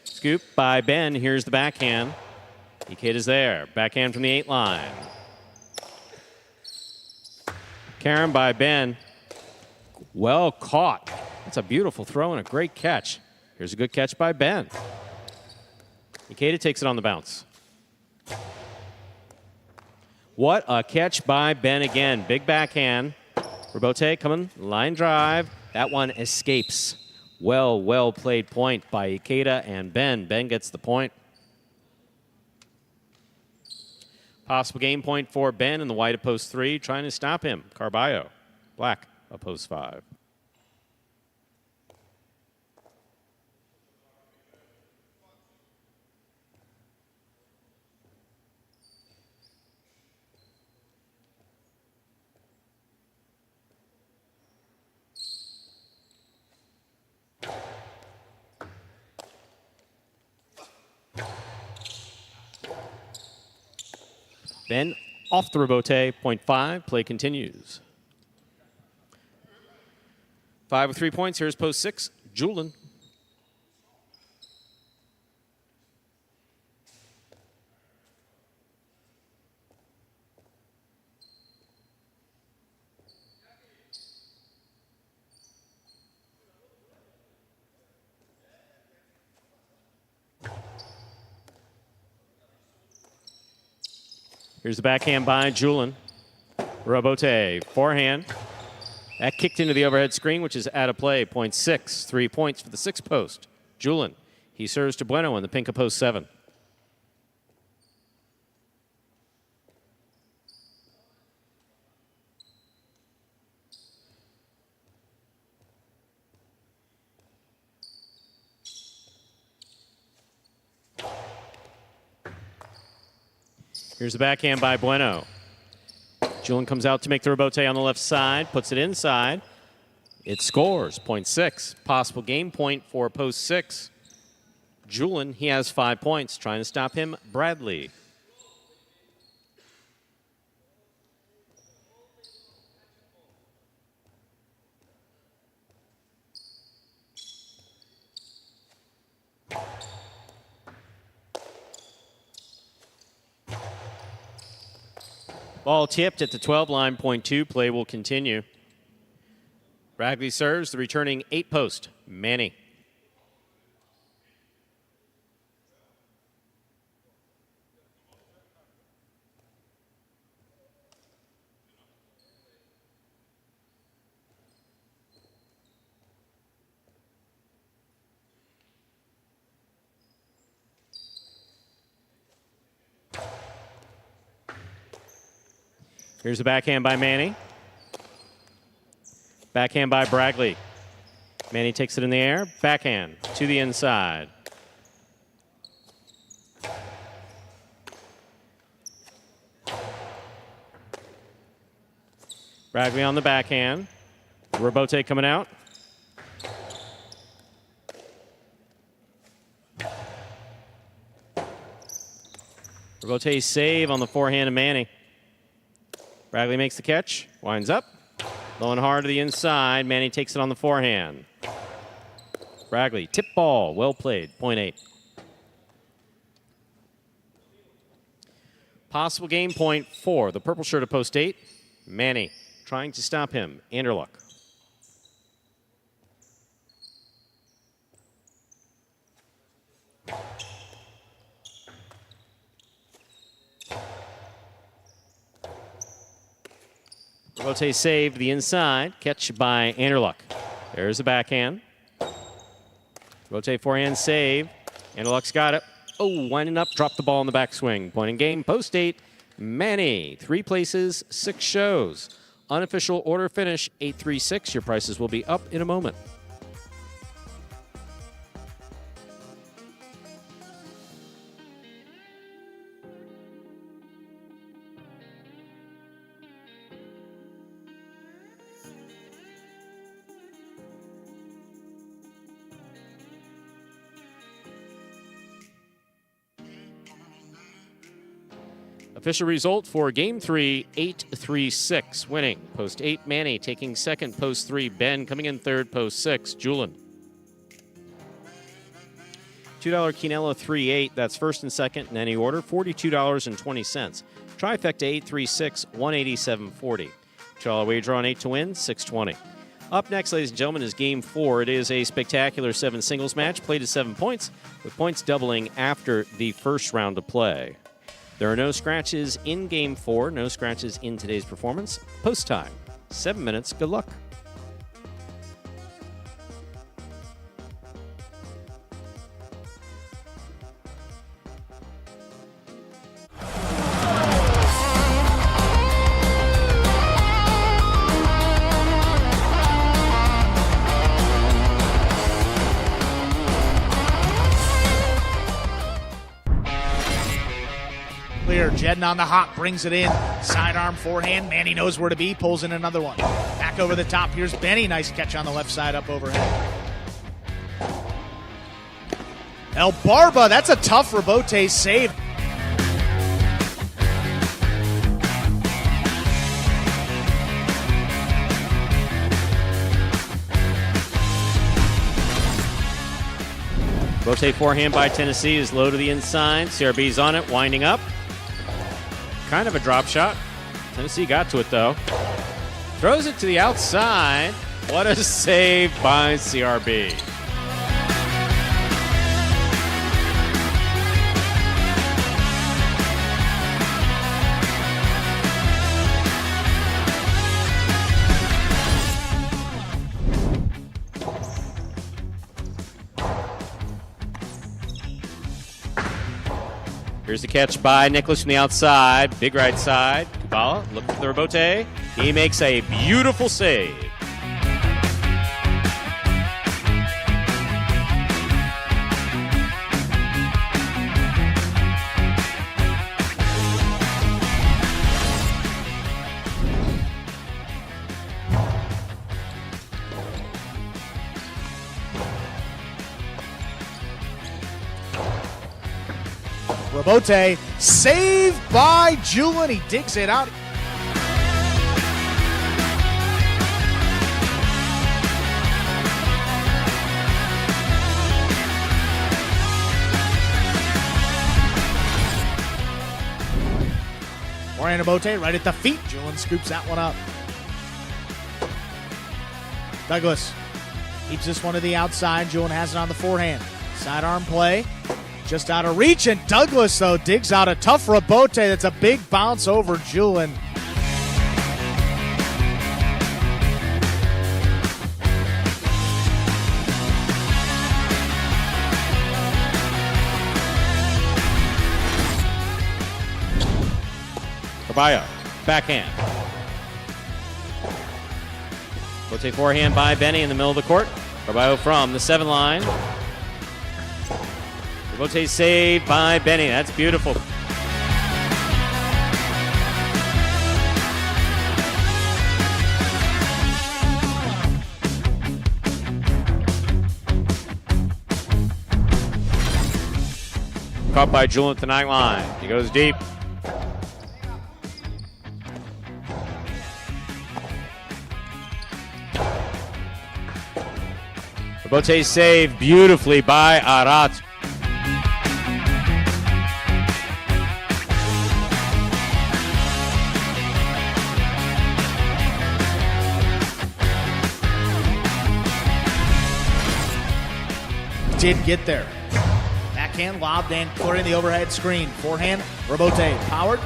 Scoop by Ben. Here's the backhand. Ikeda's there. Backhand from the 8 line. Karen by Ben. Well caught. That's a beautiful throw and a great catch. Here's a good catch by Ben. Ikeda takes it on the bounce. What a catch by Ben again. Big backhand. Robote coming, line drive. That one escapes. Well played point by Ikeda and Ben. Ben gets the point. Possible game point for Ben in the white of post 3. Trying to stop him. Carballo. Black of post 5. Ben off the Robote, point 5. Play continues. 5 with 3 points. Here's post 6. Julian. Here's the backhand by Julian. Robote, forehand. That kicked into the overhead screen, which is out of play. Point 6. 3 points for the 6th post. Julian. He serves to Bueno in the pink of post 7. Here's the backhand by Bueno. Julian comes out to make the Robote on the left side, puts it inside. It scores, point 6. Possible game point for post 6. Julian, he has 5 points. Trying to stop him, Bradley. Ball tipped at the 12 line, point 2. Play will continue. Bradley serves the returning 8 post, Manny. Here's the backhand by Manny. Backhand by Bradley. Manny takes it in the air. Backhand to the inside. Bradley on the backhand. Robote coming out. Robote save on the forehand of Manny. Bradley makes the catch, winds up. Low and hard to the inside. Manny takes it on the forehand. Bradley, tip ball, well played, point 8. Possible game point for the purple shirt of post 8. Manny trying to stop him. Anderluck. Robote saved the inside. Catch by Anderluck. There's the backhand. Robote forehand save. Anderluck's got it. Oh, winding up, dropped the ball in the backswing. Point in game, post 8. Manny, 3 places, 6 shows. Unofficial order finish, 836. Your prices will be up in a moment. Official result for Game 3, 8-3-6. Winning, post 8, Manny. Taking second, post 3, Ben. Coming in third, post 6, Julian. $2 Quinella 3-8. That's first and second in any order, $42.20. Trifecta 836, $187.40. $2 wager on 8 to win, $620. Up next, ladies and gentlemen, is Game 4. It is a spectacular 7 singles match, played at 7 points, with points doubling after the first round of play. There are no scratches in Game 4, no scratches in today's performance. Post time, 7 minutes. Good luck. Clear. Jedden on the hop, brings it in. Sidearm forehand. Manny knows where to be, pulls in another one. Back over the top. Here's Benny. Nice catch on the left side up overhead. El Barba, that's a tough rebote save. Rebote forehand by Tennessee is low to the inside. CRB's on it, winding up. Kind of a drop shot. Tennessee got to it, though. Throws it to the outside. What a save by CRB. Here's the catch by Nicholas from the outside. Big right side. Kubala looking for the rebote. He makes a beautiful save. Rebote, saved by Julian. He digs it out. Moreno Rebote right at the feet. Julian scoops that one up. Douglas keeps this one to the outside. Julian has it on the forehand. Sidearm play. Just out of reach, and Douglas, though, digs out a tough rebote. That's a big bounce over Julian. Carballo, backhand. Rebote forehand by Benny in the middle of the court. Carballo from the 7 line. Rebote saved by Benny. That's beautiful. Caught by Julian at the 9 line. He goes deep. Rebote saved beautifully by Arat. Did get there. Backhand lobbed and clearing the overhead screen. Forehand, Rebote powered.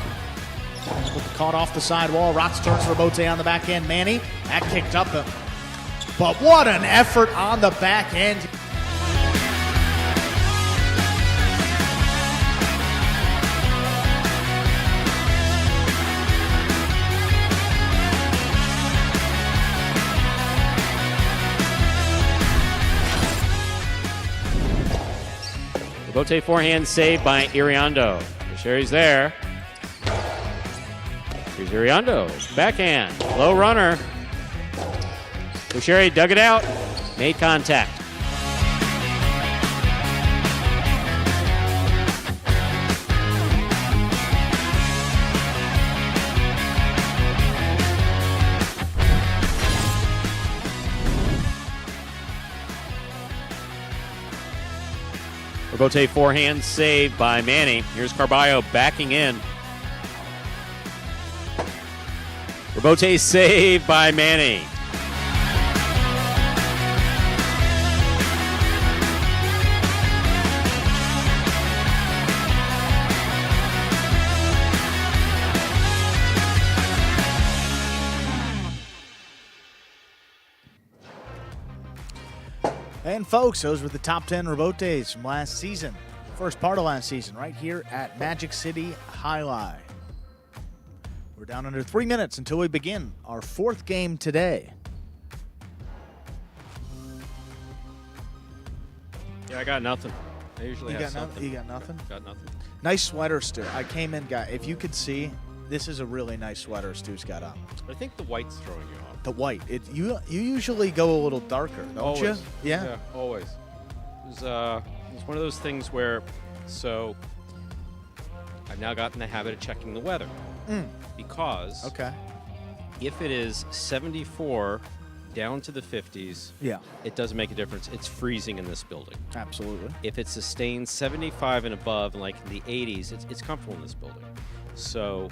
Caught off the sidewall. Rotz turns Rebote on the backhand. Manny, that kicked up. But what an effort on the backhand. Robote forehand saved by Iriondo. Sherry's there. Here's Iriondo. Backhand. Low runner. Sherry dug it out. Made contact. Robote forehand saved by Manny. Here's Carballo backing in. Robote saved by Manny. And folks, those were the top 10 Robotes from last season. First part of last season, right here at Magic City Highlight. We're down under 3 minutes until we begin our fourth game today. Yeah, I got nothing. I usually You have got something. nothing? You got nothing? Got nothing. Nice sweater, Stu. I came in, guy. If you could see, this is a really nice sweater Stu's got on. I think the white's throwing you off. The white. You usually go a little darker, don't you? Always. Yeah. Always. It was one of those things where, so I've now gotten the habit of checking the weather. Because Okay. if it is 74 down to the 50s, Yeah. it doesn't make a difference. It's freezing in this building. Absolutely. If it sustains 75 and above, and like in the 80s, it's comfortable in this building. So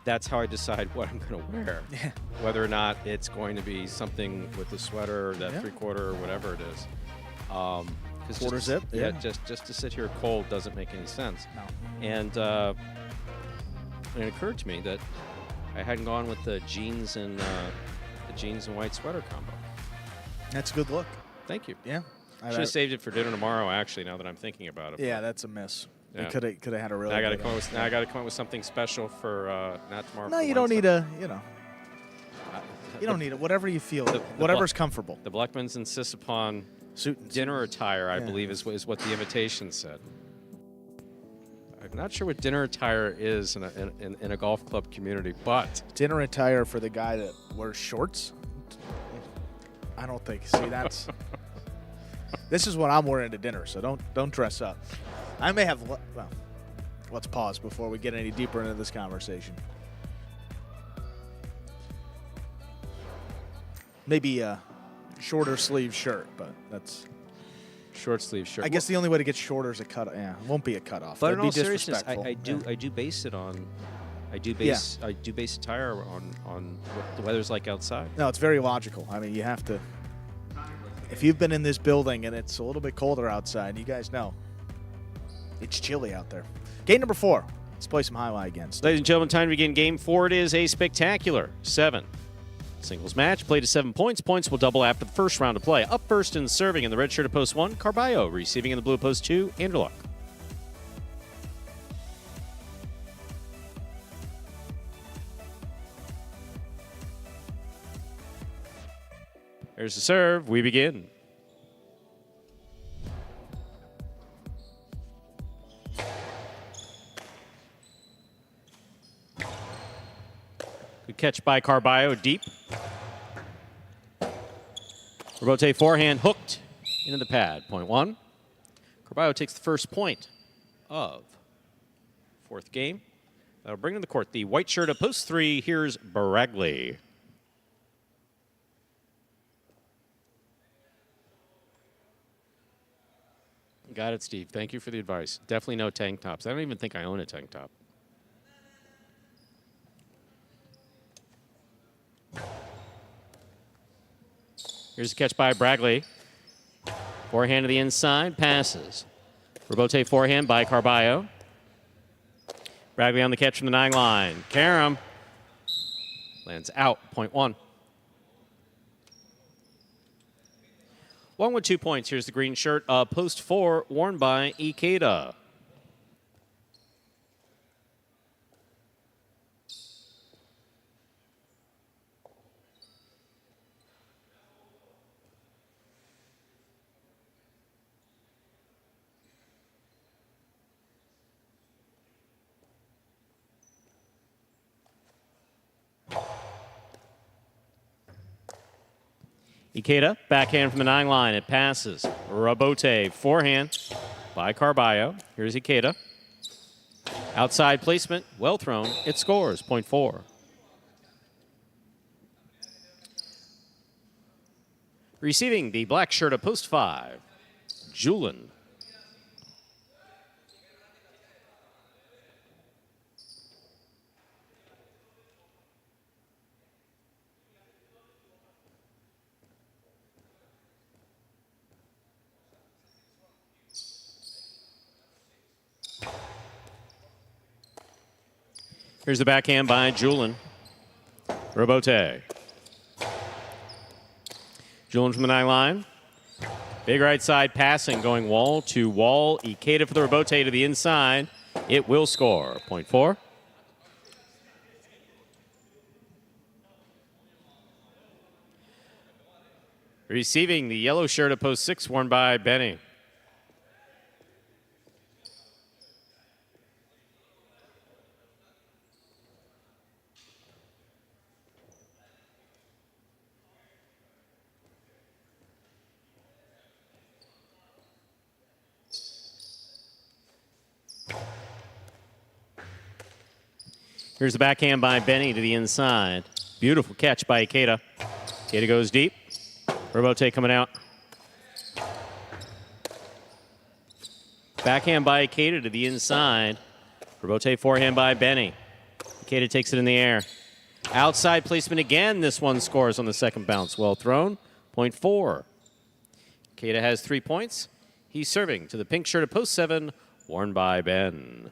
that's how I decide what I'm going to wear. Yeah. Whether or not it's going to be something with the sweater or that Yeah. three-quarter or whatever it is. 'Cause Quarter just- zip, Yeah, yeah. just to sit here cold doesn't make any sense. No. And it occurred to me that I hadn't gone with the jeans and white sweater combo. That's a good look. Thank you. Yeah. Should have saved it for dinner tomorrow. Actually, now that I'm thinking about it. Yeah, that's a miss. Yeah. You could have had a really. Now I got to good come up one. with. Now I got to come up with something special for not tomorrow. No, for you don't need Wednesday. a. You don't need it. Whatever you feel. the Whatever's comfortable. The Blackmans insist upon Suit and dinner attire. I Yeah. believe is what the invitation said. I'm not sure what dinner attire is in a golf club community, but dinner attire for the guy that wears shorts. I don't think. See, that's. This is what I'm wearing to dinner, so don't dress up. I may have. Well, let's pause before we get any deeper into this conversation. Maybe a shorter sleeve shirt, but that's. short sleeve shirt. I guess the only way to get shorter is a cut. Yeah, it won't be a cutoff. But That'd in be all seriousness, disrespectful. I do base it on. I do base attire on what the weather's like outside. No, it's very logical. I mean, you have to. If you've been in this building and it's a little bit colder outside, you guys know it's chilly out there. Game number 4. Let's play some highlight again. Ladies and gentlemen, time to begin game 4. It is a spectacular 7 singles match. Played to 7 points. Points will double after the first round of play. Up first and serving in the red shirt at post 1, Carballo. Receiving in the blue at post 2, Anderluck. There's the serve. We begin. Good catch by Carballo, deep. Robote forehand hooked into the pad. Point 1. Carballo takes the first point of fourth game. That'll bring to the court the white shirt at post 3. Here's Baregley. Got it, Steve. Thank you for the advice. Definitely no tank tops. I don't even think I own a tank top. Here's a catch by Baregley. Forehand to the inside, passes. Robote forehand by Carballo. Baregley on the catch from the 9 line. Karam lands out, point 1. 1 with 2 points. Here's the green shirt, post 4, worn by Ikeda. Ikeda, backhand from the 9 line. It passes. Rabote, forehand by Carballo. Here's Ikeda. Outside placement, well thrown. It scores, point 4. Receiving the black shirt of post 5, Julin. Here's the backhand by Julin. Rabote. Julin from the 9 line. Big right side passing, going wall to wall. Ikeda for the Rabote to the inside. It will score. Point 4. Receiving the yellow shirt of post 6, worn by Benny. Here's the backhand by Benny to the inside. Beautiful catch by Ikeda. Ikeda goes deep. Rabote coming out. Backhand by Ikeda to the inside. Rabote forehand by Benny. Ikeda takes it in the air. Outside placement again. This one scores on the second bounce. Well thrown. Point 4. Ikeda has 3 points. He's serving to the pink shirt of post 7, worn by Ben.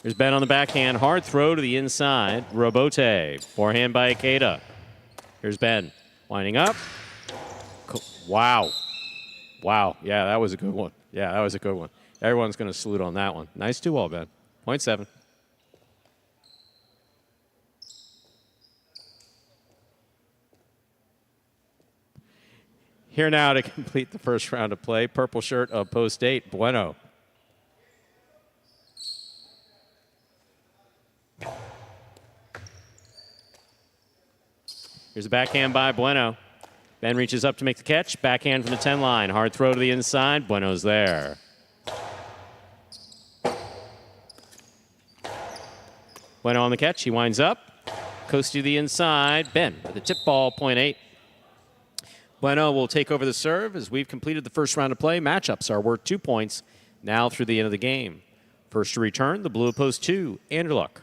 Here's Ben on the backhand. Hard throw to the inside. Rabote. Forehand by Ikeda. Here's Ben. Winding up. Wow. Wow. Yeah, that was a good one. Yeah, that was a good one. Everyone's going to salute on that one. Nice 2-all, Ben. Point 7. Here now to complete the first round of play. Purple shirt of post 8, Bueno. Here's a backhand by Bueno. Ben reaches up to make the catch. Backhand from the 10 line. Hard throw to the inside. Bueno's there. Bueno on the catch. He winds up. Coast to the inside. Ben with a tip ball, point 8. Bueno will take over the serve as we've completed the first round of play. Matchups are worth 2 points now through the end of the game. First to return, the blue post 2, Anderluck.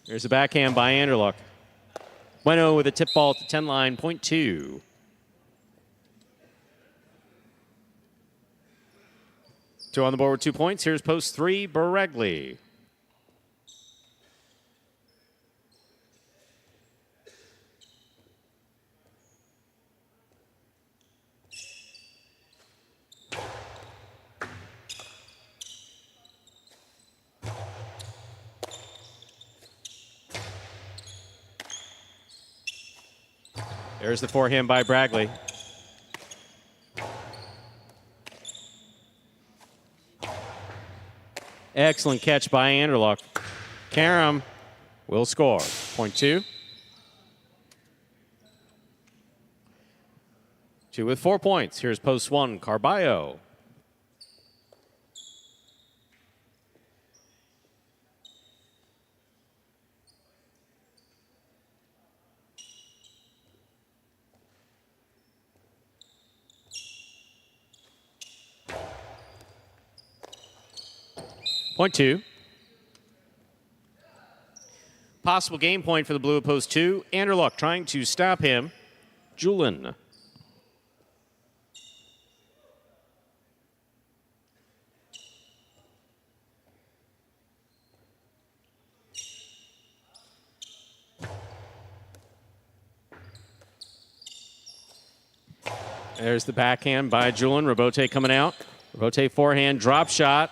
There's a backhand by Anderluck. Bueno with a tip ball at the 10 line, point 2. Two on the board with 2 points. Here's post 3, Baregli. There's the forehand by Baregli. Excellent catch by Anderluck. Karam will score. Point 2. 2 with 4 points. Here's post 1, Carballo. Point 2. Possible game point for the blue at post 2. Anderluck trying to stop him. Julin. There's the backhand by Julian. Robote coming out. Robote forehand, drop shot.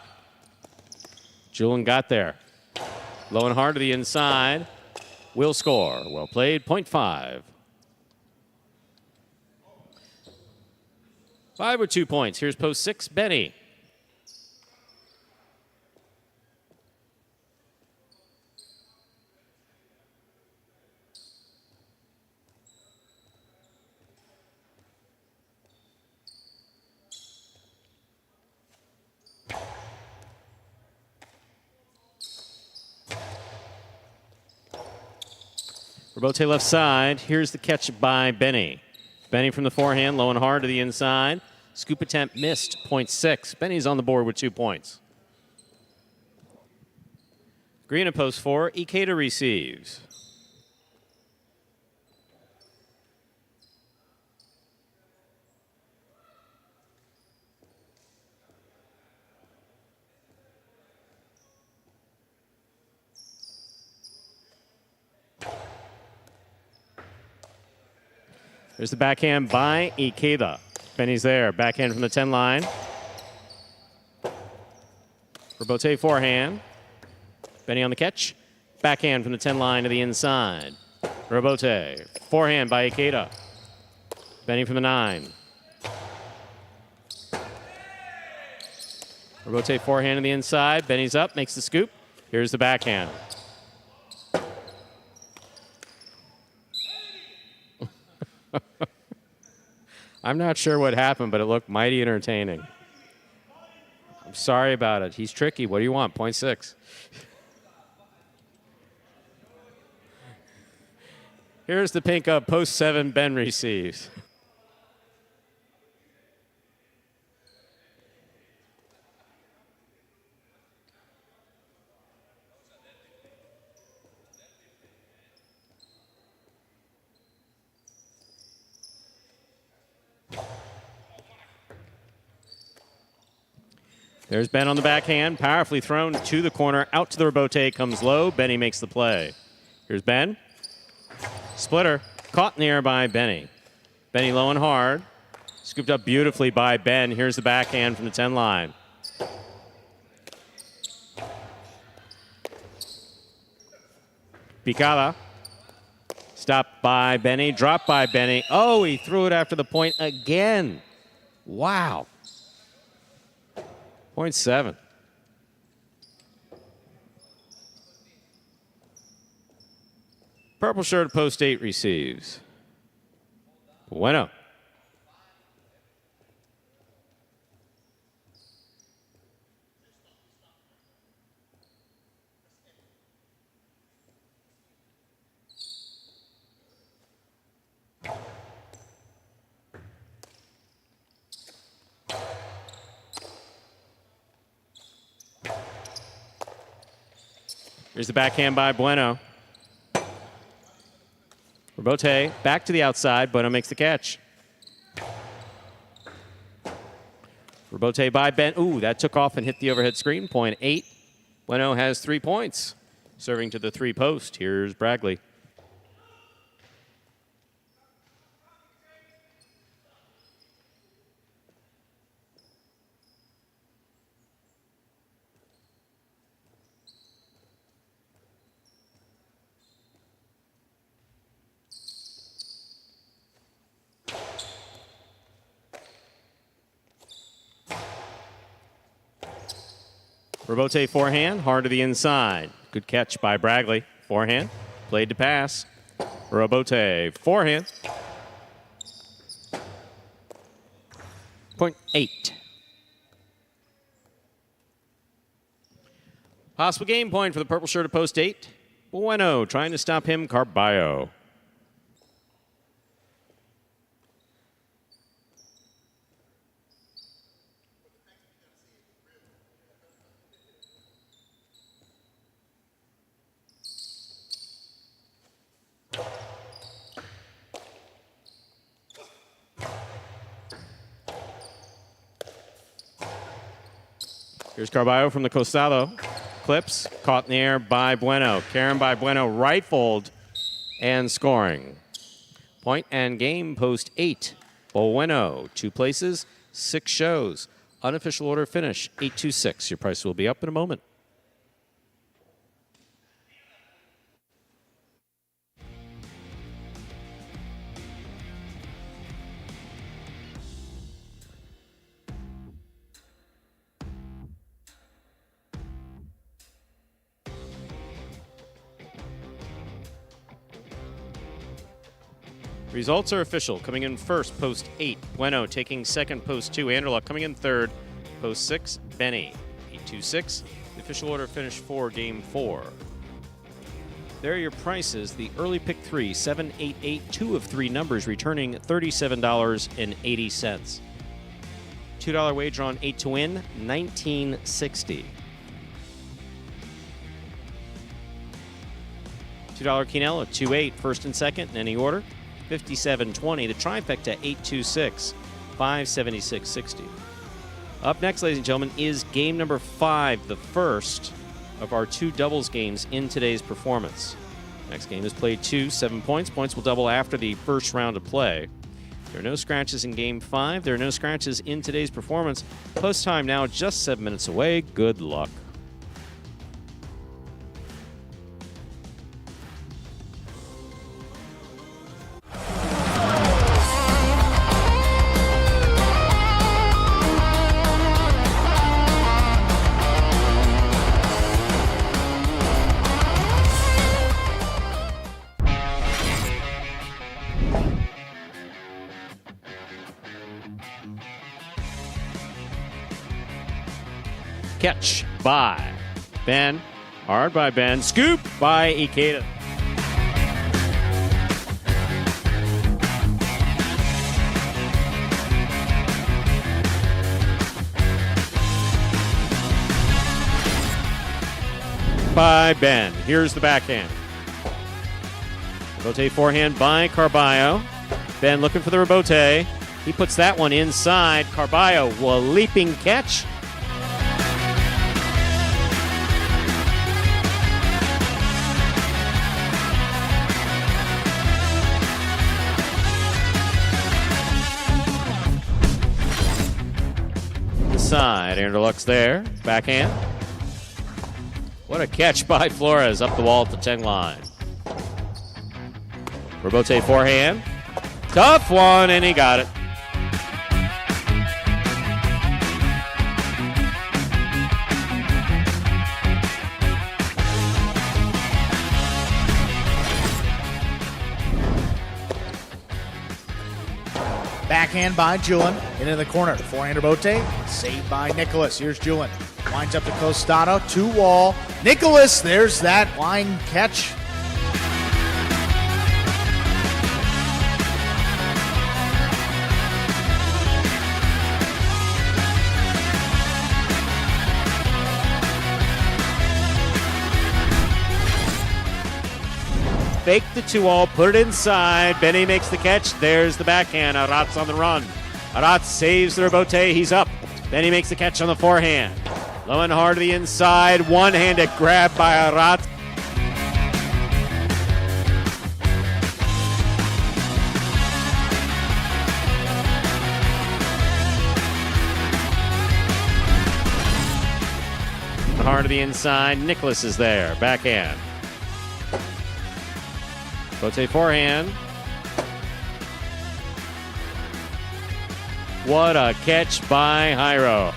Julian got there. Low and hard to the inside. Will score. Well played, 0.5. 5 with 2 points. Here's post 6, Benny. Robote left side. Here's the catch by Benny. Benny from the forehand, low and hard to the inside. Scoop attempt missed, 0.6. Benny's on the board with 2 points. Green at post 4. Ikeda receives. There's the backhand by Ikeda. Benny's there. Backhand from the 10 line. Robote forehand. Benny on the catch. Backhand from the 10 line to the inside. Robote. Forehand by Ikeda. Benny from the 9. Robote forehand to the inside. Benny's up. Makes the scoop. Here's the backhand. I'm not sure what happened, but it looked mighty entertaining. I'm sorry about it. He's tricky. What do you want? 0.6. Here's the pink up. Post 7, Ben receives. There's Ben on the backhand, powerfully thrown to the corner, out to the Robote, comes low. Benny makes the play. Here's Ben. Splitter, caught in the air by Benny. Benny low and hard. Scooped up beautifully by Ben. Here's the backhand from the 10 line. Picada. Stopped by Benny, dropped by Benny. Oh, he threw it after the point again. Wow. 0.7. Purple shirt post 8 receives. Bueno. Here's the backhand by Bueno. Robote back to the outside. Bueno makes the catch. Robote by Ben. Ooh, that took off and hit the overhead screen. 0.8. Bueno has 3 points. Serving to the 3 post. Here's Bragley. Robote forehand, hard to the inside. Good catch by Bragley. Forehand, played to pass. Robote forehand. 0.8. Possible game point for the purple shirt at post 8. Bueno trying to stop him, Carballo. Here's Carballo from the Costado. Clips, caught in the air by Bueno. Karen by Bueno, rifled and scoring. Point and game, post 8. Bueno, 2 places, 6 shows. Unofficial order finish, 826. Your price will be up in a moment. Results are official. Coming in first, post 8, Bueno. Taking second, post 2, Anderluck. Coming in third, post 6, Benny. 826. The official order finish for game 4. There are your prices. The early pick 3, 788, 2 of 3 numbers, returning $37.80. $2 wager on 8 to win, $19.60. $2 Quinella, 2-8, first and second in any order. $57.20. The trifecta, 826, $576.60. Up next, ladies and gentlemen, is game number 5, the first of our 2 doubles games in today's performance. Next game is played 2, 7 points. Points will double after the first round of play. There are no scratches in game 5. There are no scratches in today's performance. Post time now just 7 minutes away. Good luck. Catch by Ben. Hard by Ben. Scoop by Ikeda. By Ben. Here's the backhand. Rebote forehand by Carballo. Ben looking for the rebote. He puts that one inside. Carballo, a leaping catch. Side, Anderluck's there. Backhand. What a catch by Flores up the wall at the 10 line. Rebote forehand. Tough one, and he got it. Backhand by Julian. Into the corner. Forehand rebote. Saved by Nicholas. Here's Julian. Winds up to Costado. 2 wall. Nicholas. There's that line catch. Fake the 2-all, put it inside. Benny makes the catch. There's the backhand. Arat's on the run. Arat saves the rebote. He's up. Benny makes the catch on the forehand. Low and hard to the inside. One-handed grab by Arat. Hard to the inside. Nicholas is there. Backhand. Bote forehand. What a catch by Jairo.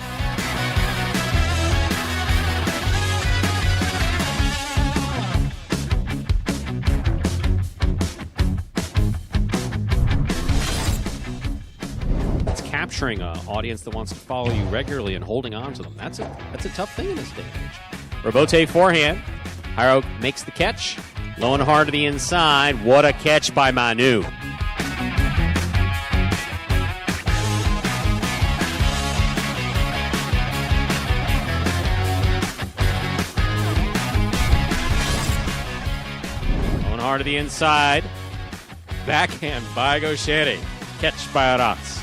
It's capturing an audience that wants to follow you regularly and holding on to them. That's a tough thing in this day and age. Rebote forehand. Jairo makes the catch. Low and hard to the inside. What a catch by Manu. Low and hard to the inside. Backhand by Gaucheri. Catch by Aratz.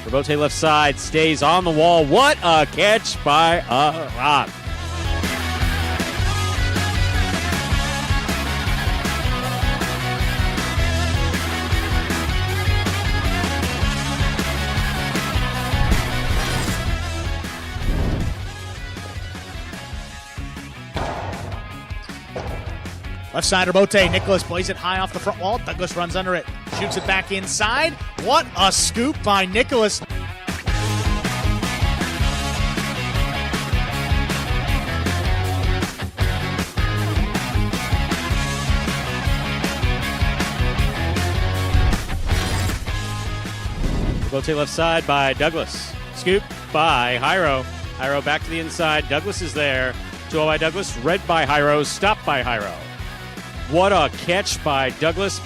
Rebote left side. Stays on the wall. What a catch by Aratz. Left side, Rebote. Nicholas plays it high off the front wall. Douglas runs under it. Shoots it back inside. What a scoop by Nicholas. Rebote left side by Douglas. Scoop by Jairo. Jairo back to the inside. Douglas is there. 2-0 by Douglas. Read by Jairo. Stopped by Jairo. What a catch by Douglas.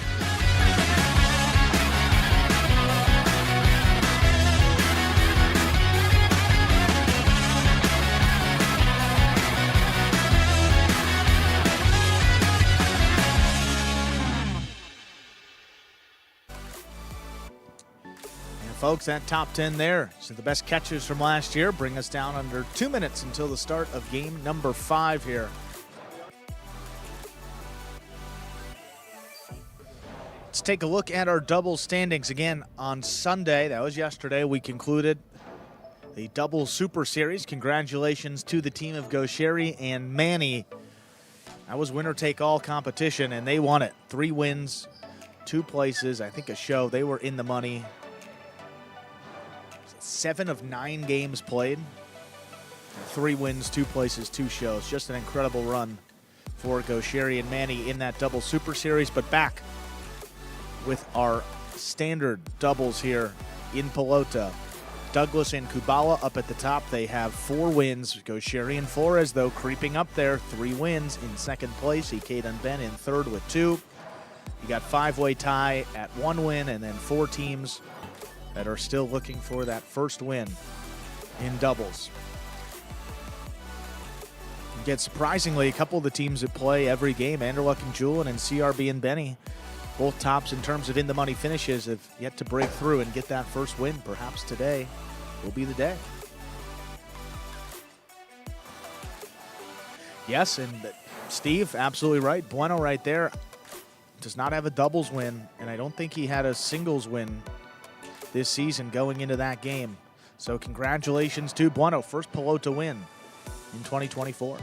Folks, that top 10 there. So the best catches from last year bring us down under 2 minutes until the start of game number 5 here. Let's take a look at our double standings again on Sunday. That was yesterday. We concluded the double super series. Congratulations to the team of Gaucheri and Manny. That was winner take all competition and they won it. 3 wins, 2 places, I think a show. They were in the money. 7 of 9 games played. 3 wins, 2 places, 2 shows. Just an incredible run for Gaucheri and Manny in that double super series. But back with our standard doubles here in Pelota. Douglas and Kubala up at the top. They have 4 wins. Gaucheri and Flores, though, creeping up there. 3 wins in second place. Ikeda and Ben in third with 2. You got 5-way tie at 1 win, and then 4 teams that are still looking for that first win in doubles. Yet surprisingly, a couple of the teams that play every game, Anderluck and Julian and CRB and Benny, both tops in terms of in-the-money finishes, have yet to break through and get that first win. Perhaps today will be the day. Yes, and Steve, absolutely right. Bueno right there does not have a doubles win, and I don't think he had a singles win this season going into that game. So congratulations to Bueno, first Pelota win in 2024.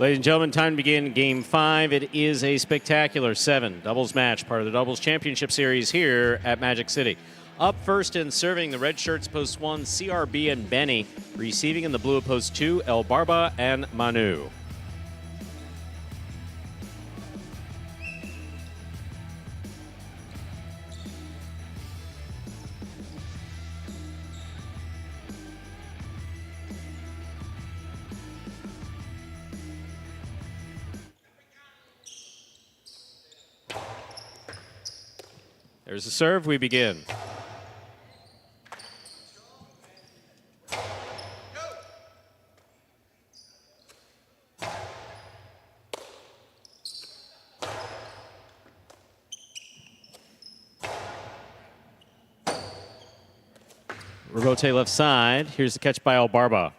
Ladies and gentlemen, time to begin Game 5. It is a spectacular 7 doubles match, part of the Doubles Championship Series here at Magic City. Up first and serving, the red shirts post 1, CRB and Benny. Receiving in the blue post 2, El Barba and Manu. There's the serve. We begin. Rebote left side. Here's the catch by El Barba.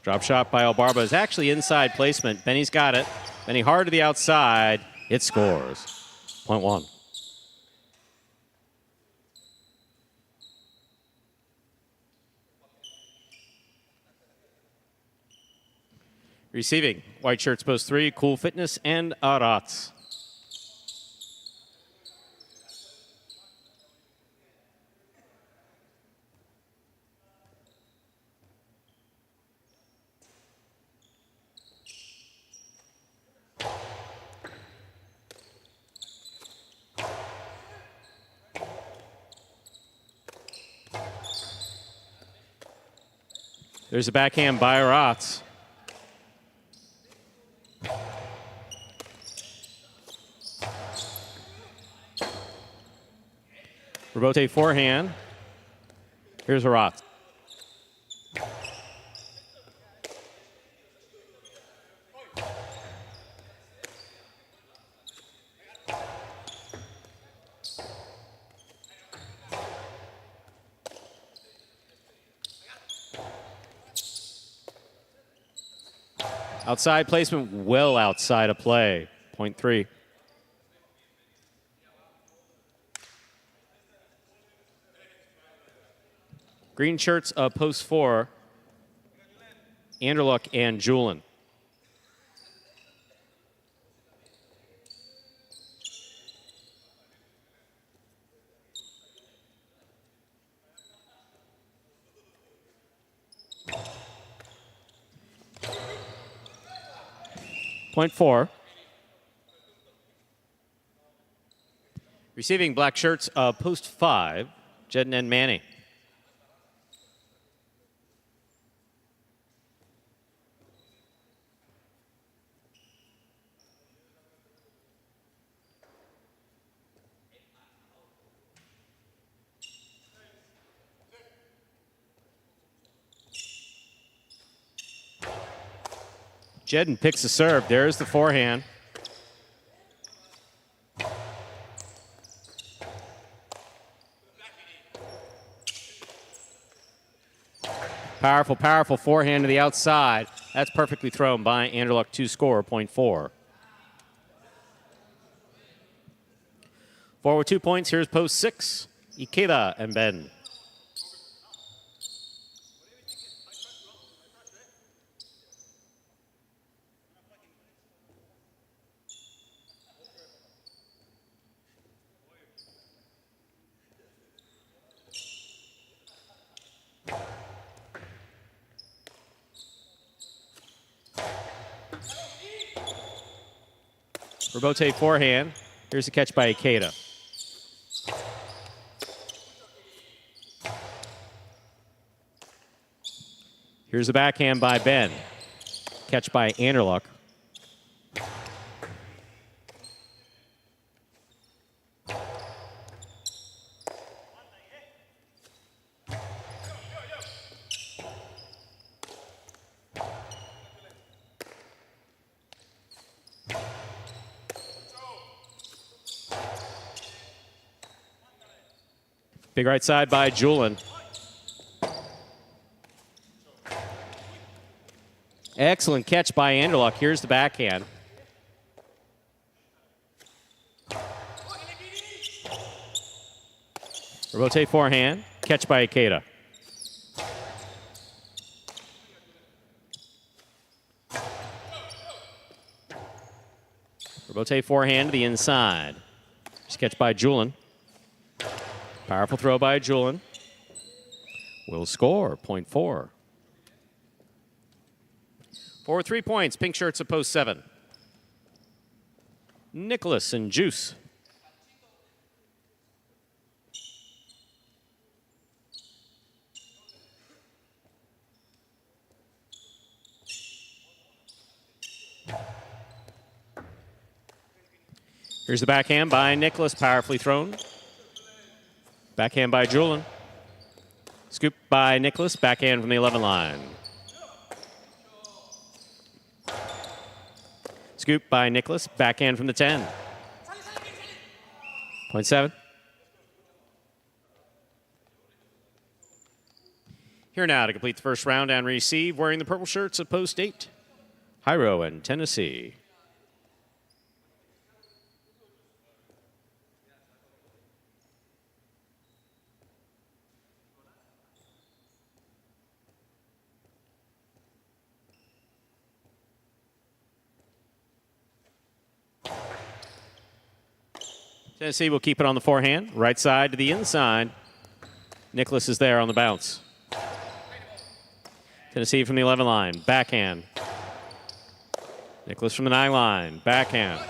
Drop shot by El Barba is actually inside placement. Benny's got it. Benny hard to the outside. It scores. Point 1. Receiving, white shirts post 3, Cool Fitness and Arats. There's a backhand by Arats. Rebote forehand. Here's Arats. Outside placement, well outside of play. Point 3. Green shirts of post 4, Anderluck and Julin. Point 4. Receiving black shirts of post 5, Jedden and Manny. Jedden picks a serve. There's the forehand. Powerful, powerful forehand to the outside. That's perfectly thrown by Anderluck to score, point 4. 4 with 2 points. Here's post 6, Ikeda and Ben. Robote forehand. Here's the catch by Ikeda. Here's the backhand by Ben. Catch by Anderluck. Big right side by Julin. Excellent catch by Anderluck. Here's the backhand. Robote forehand. Catch by Ikeda. Robote forehand to the inside. Just catch by Julin. Powerful throw by Julin. Will score, point 4. 4 3 points, pink shirts of post 7. Nicholas and Juice. Here's the backhand by Nicholas, powerfully thrown. Backhand by Julin. Scoop by Nicholas, backhand from the 11 line. Scoop by Nicholas, backhand from the 10. Point 7. Here now to complete the first round and receive, wearing the purple shirts of post 8, Jairo and Tennessee. Tennessee will keep it on the forehand. Right side to the inside. Nicholas is there on the bounce. Tennessee from the 11 line. Backhand. Nicholas from the 9 line. Backhand.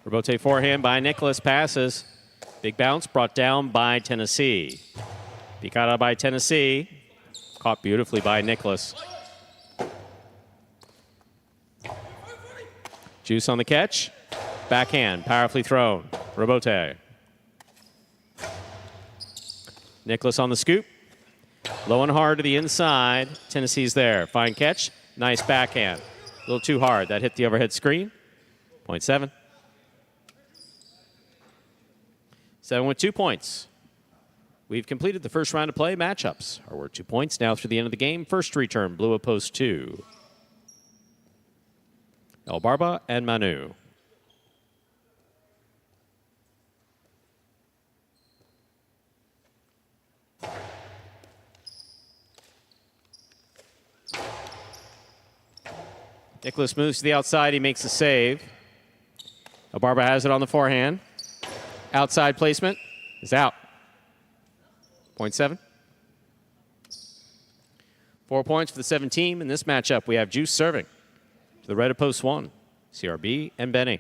Robote forehand by Nicholas. Passes. Big bounce brought down by Tennessee. Picada by Tennessee. Caught beautifully by Nicholas. Juice on the catch. Backhand, powerfully thrown. Robote. Nicholas on the scoop. Low and hard to the inside. Tennessee's there. Fine catch. Nice backhand. A little too hard. That hit the overhead screen. Point 7. 7 with 2 points. We've completed the first round of play matchups. Our worth 2 points now through the end of the game. First return, blue of post 2. El Barba and Manu. Nicholas moves to the outside. He makes a save. Abarba has it on the forehand. Outside placement is out. Point 7. 4 points for the 7 team. In this matchup, we have Juice serving to the red of post 1. CRB and Benny.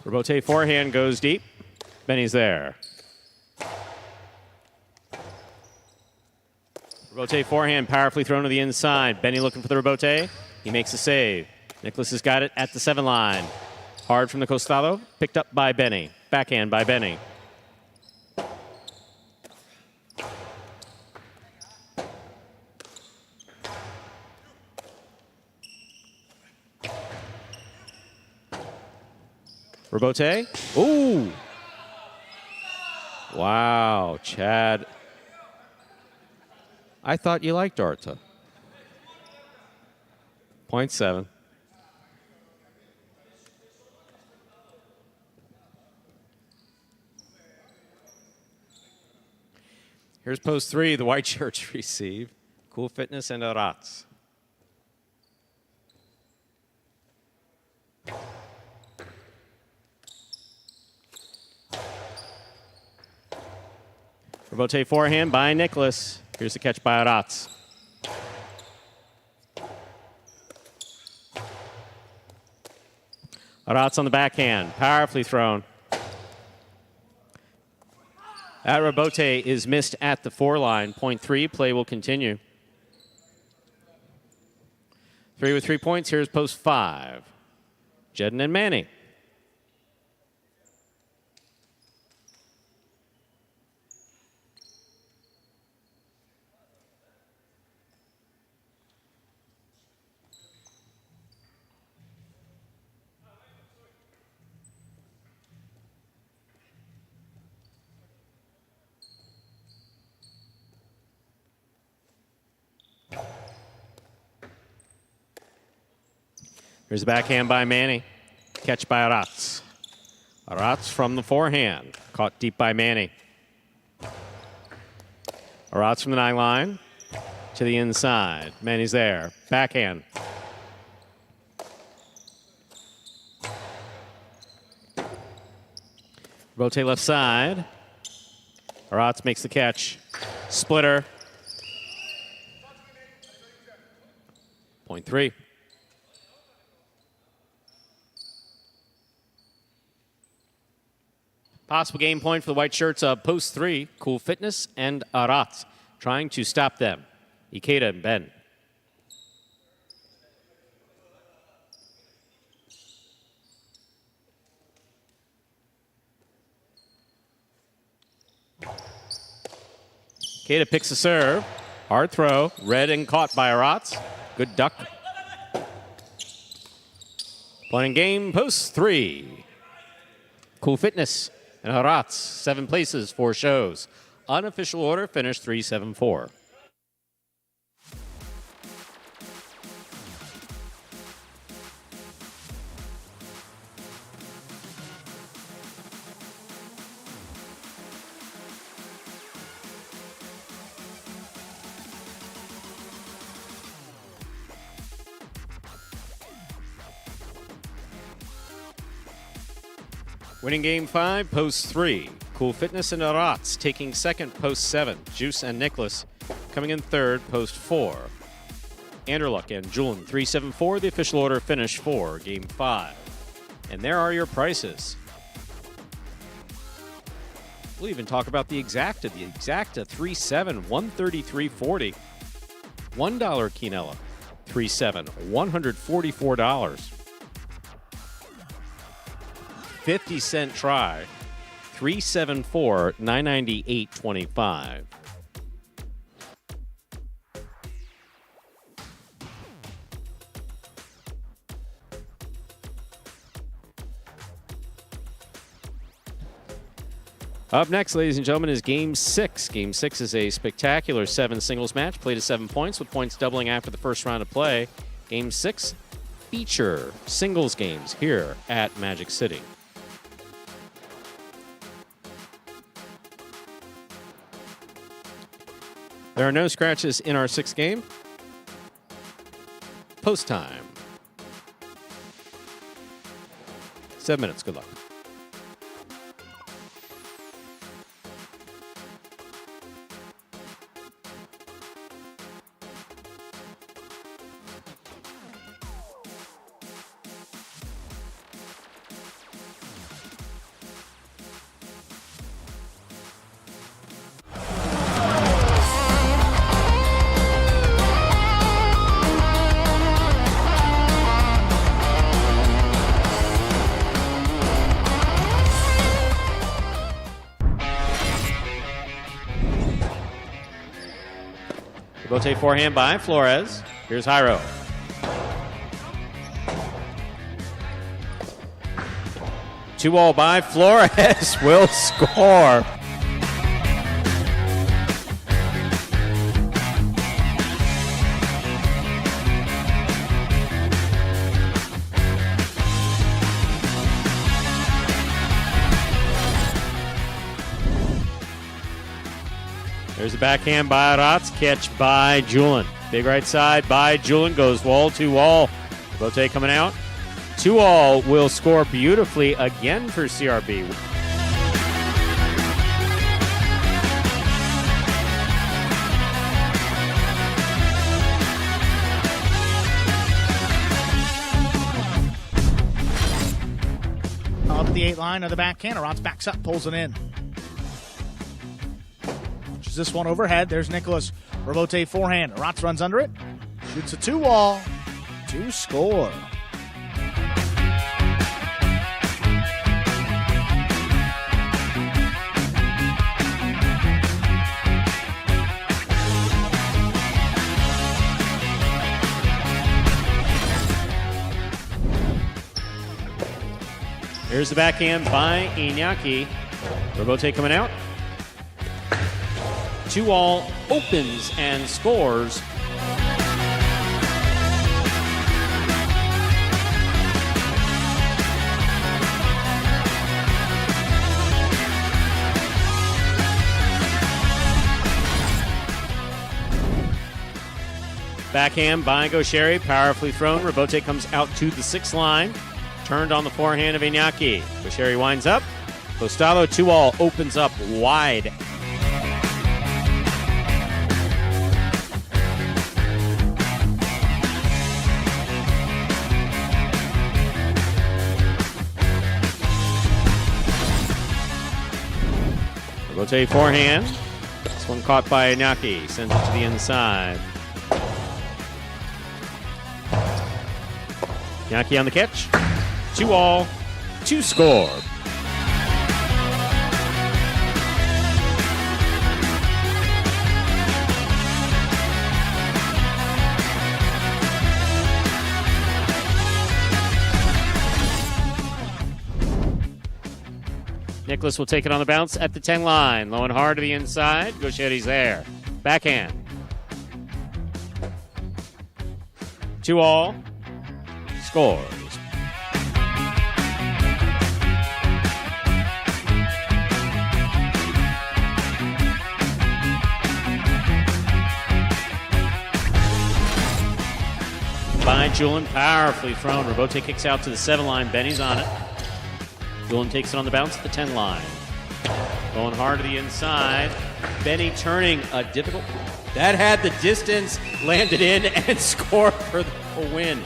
Robote forehand goes deep. Benny's there. Robote forehand powerfully thrown to the inside. Benny looking for the rebote. He makes a save. Nicholas has got it at the 7 line. Hard from the costado. Picked up by Benny. Backhand by Benny. Rebote. Ooh. Wow, Chad. I thought you liked Arta. Point 7. Here's post 3. The white shirts receive. Cool Fitness and Arats. Rebote forehand by Nicholas. Here's the catch by Arats. Arats on the backhand. Powerfully thrown. That rebote is missed at the 4 line. Point 3. Play will continue. 3 with 3 points. Here's post 5. Jedden and Manny. Here's the backhand by Manny. Catch by Arats. Arats from the forehand. Caught deep by Manny. Arats from the 9 line to the inside. Manny's there. Backhand. Rotate left side. Arats makes the catch. Splitter. Point 3. Possible game point for the white shirts of post 3, Cool Fitness and Arats, trying to stop them. Ikeda and Ben. Ikeda picks a serve. Hard throw. Read and caught by Arats. Good duck. Playing game post 3. Cool Fitness and Arats, 7 places, 4 shows. Unofficial order finished 3-7-4. Winning game 5, post 3. Cool Fitness and Arats taking second, post 7. Juice and Nicholas coming in third, post 4. Anderluck and Julian, 3-7-4. The official order finish for game 5. And there are your prices. We'll even talk about the Exacta. The Exacta 3-7, $133.40. $1 Quinella, 3-7, $144. 50-cent try, 3-7-4, $998.25. Up next, ladies and gentlemen, is Game 6. Game 6 is a spectacular 7 singles match, played to 7 points, with points doubling after the first round of play. Game 6 feature singles games here at Magic City. There are no scratches in our 6th game. Post time. 7 minutes. Good luck. Bote forehand by Flores. Here's Jairo. Two all by Flores will score. There's a backhand by Ratz, catch by Julin. Big right side by Julin, goes wall to wall. Bote coming out. 2-all will score beautifully again for CRB. Up the 8 line of the backhand. Ratz backs up, pulls it in. This one overhead. There's Nicholas. Rebote forehand. Ratz runs under it. Shoots a 2-wall to score. Here's the backhand by Iñaki. Rebote coming out. 2-all opens and scores. Backhand by Gaucheri, powerfully thrown. Rebote comes out to the 6th line. Turned on the forehand of Iñaki. Gaucheri winds up. Costalo 2-all opens up wide. Rebote forehand. This one caught by Iñaki. Sends it to the inside. Iñaki on the catch. 2-all to score. Nicholas will take it on the bounce at the 10 line. Low and hard to the inside. Gaucheri's there. Backhand. 2-all. Scores. By Julin, powerfully thrown. Rebote kicks out to the 7 line. Benny's on it. Julin takes it on the bounce at the 10 line. Going hard to the inside. Benny turning a difficult... That had the distance, landed in, and scored for the win.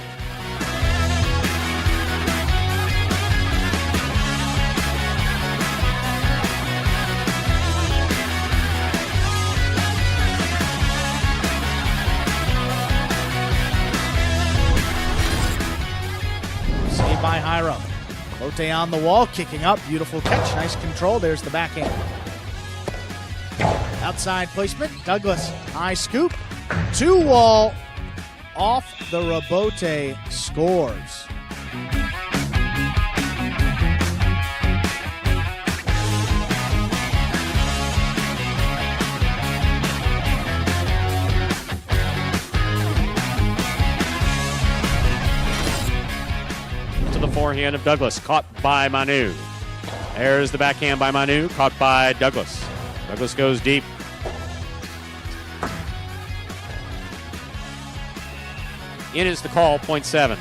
Saved by Jairo. Bote on the wall, kicking up. Beautiful catch. Nice control. There's the backhand. Outside placement. Douglas. High scoop. 2-wall. Off the rebote. Scores. forehand of Douglas, caught by Manu. There's the backhand by Manu, caught by Douglas. Douglas goes deep. In is the call, point 7.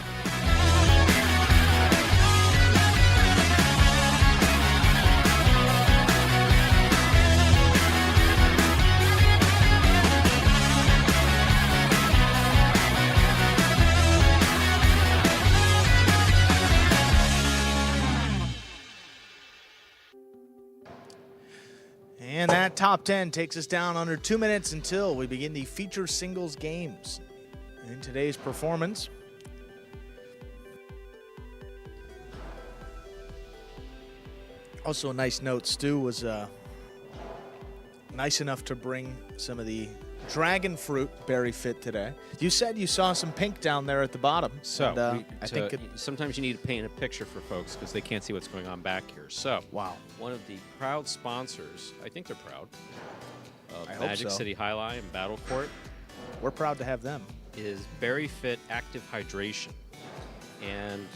And that top 10 takes us down under 2 minutes until we begin the feature singles games. In today's performance, also a nice note, Stu was nice enough to bring some of the dragon fruit berry fit today. You said you saw some pink down there at the bottom. So and, I think sometimes you need to paint a picture for folks because they can't see what's going on back here. So wow, one of the proud sponsors, I think they're proud, of I hope Magic so. City Highlight and Battle Court We're proud to have them. is Berry Fit Active Hydration. And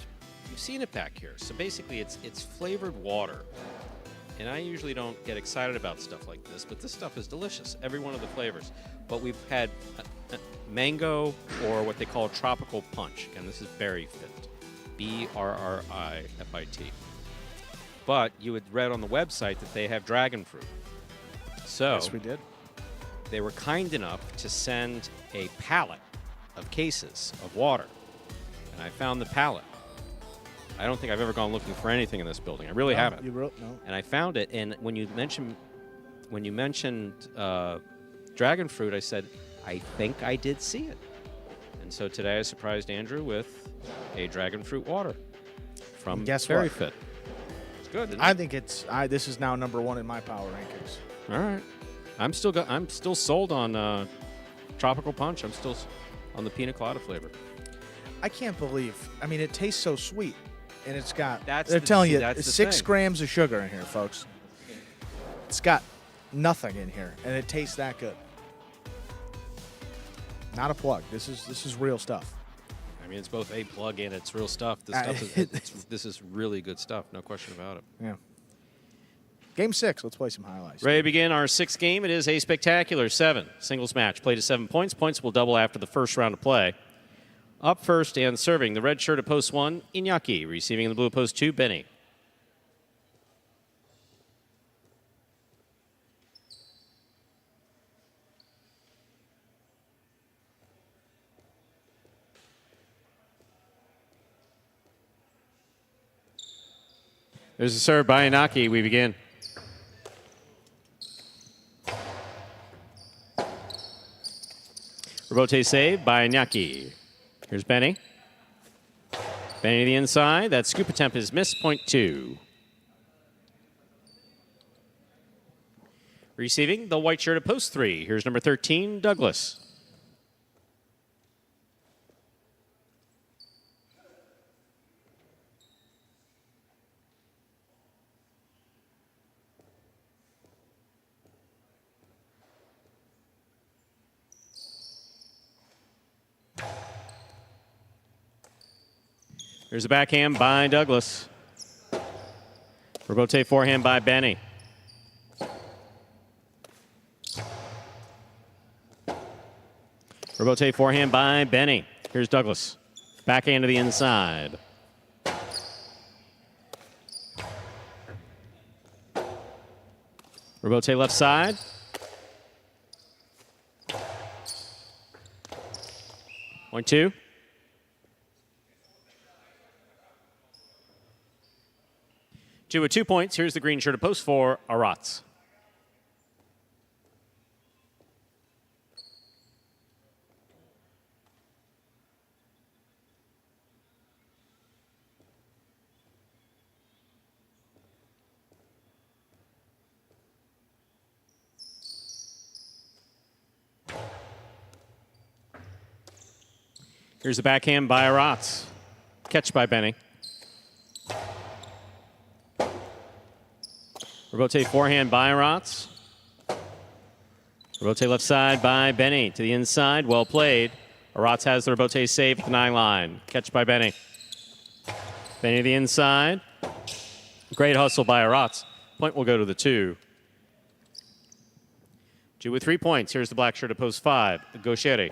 you've seen it back here. So basically it's flavored water. And I usually don't get excited about stuff like this, but this stuff is delicious, every one of the flavors. But we've had mango or what they call tropical punch. And this is Berry Fit, BRRIFIT. But you had read on the website that they have dragon fruit. So Yes, we did. they were kind enough to send a pallet of cases of water. And I found the pallet. I don't think I've ever gone looking for anything in this building. I really haven't. You wrote no. And I found it, and when you mentioned dragon fruit, I said, I think I did see it. And so today I surprised Andrew with a dragon fruit water from Guess Berry what? Fit. It's good, isn't it? I think this is now number 1 in my power rankings. All right. I'm still sold on tropical punch. I'm still on the pina colada flavor. I can't believe. I mean, it tastes so sweet, and it's got. That's they're the- telling you that's the 6 thing. grams of sugar in here, folks. It's got nothing in here, and it tastes that good. Not a plug. This is real stuff. I mean, it's both a plug and it's real stuff. This this is really good stuff. No question about it. Yeah. Game 6. Let's play some highlights. Ready to begin our 6th game. It is a spectacular 7 singles match. Played to 7 points. Points will double after the first round of play. Up first and serving, the red shirt at post 1, Iñaki. Receiving in the blue at post 2, Benny. There's a serve by Iñaki. We begin. Rebote save by Iñaki. Here's Benny. Benny to the inside. That scoop attempt is missed, point 2. Receiving the white shirt at post 3. Here's number 13, Douglas. There's a backhand by Douglas. Rebote forehand by Benny. Rebote forehand by Benny. Here's Douglas. Backhand to the inside. Rebote left side. Point 2. Two with 2 points. Here's the green shirt at post 4, Arats. Here's the backhand by Arats. Catch by Benny. Rebote forehand by Arats. Rebote left side by Benny to the inside. Well played. Arats has the rebote save at the 9 line. Catch by Benny. Benny to the inside. Great hustle by Aratz. Point will go to the 2. 2 with 3 points. Here's the black shirt at post 5. Gaucheri.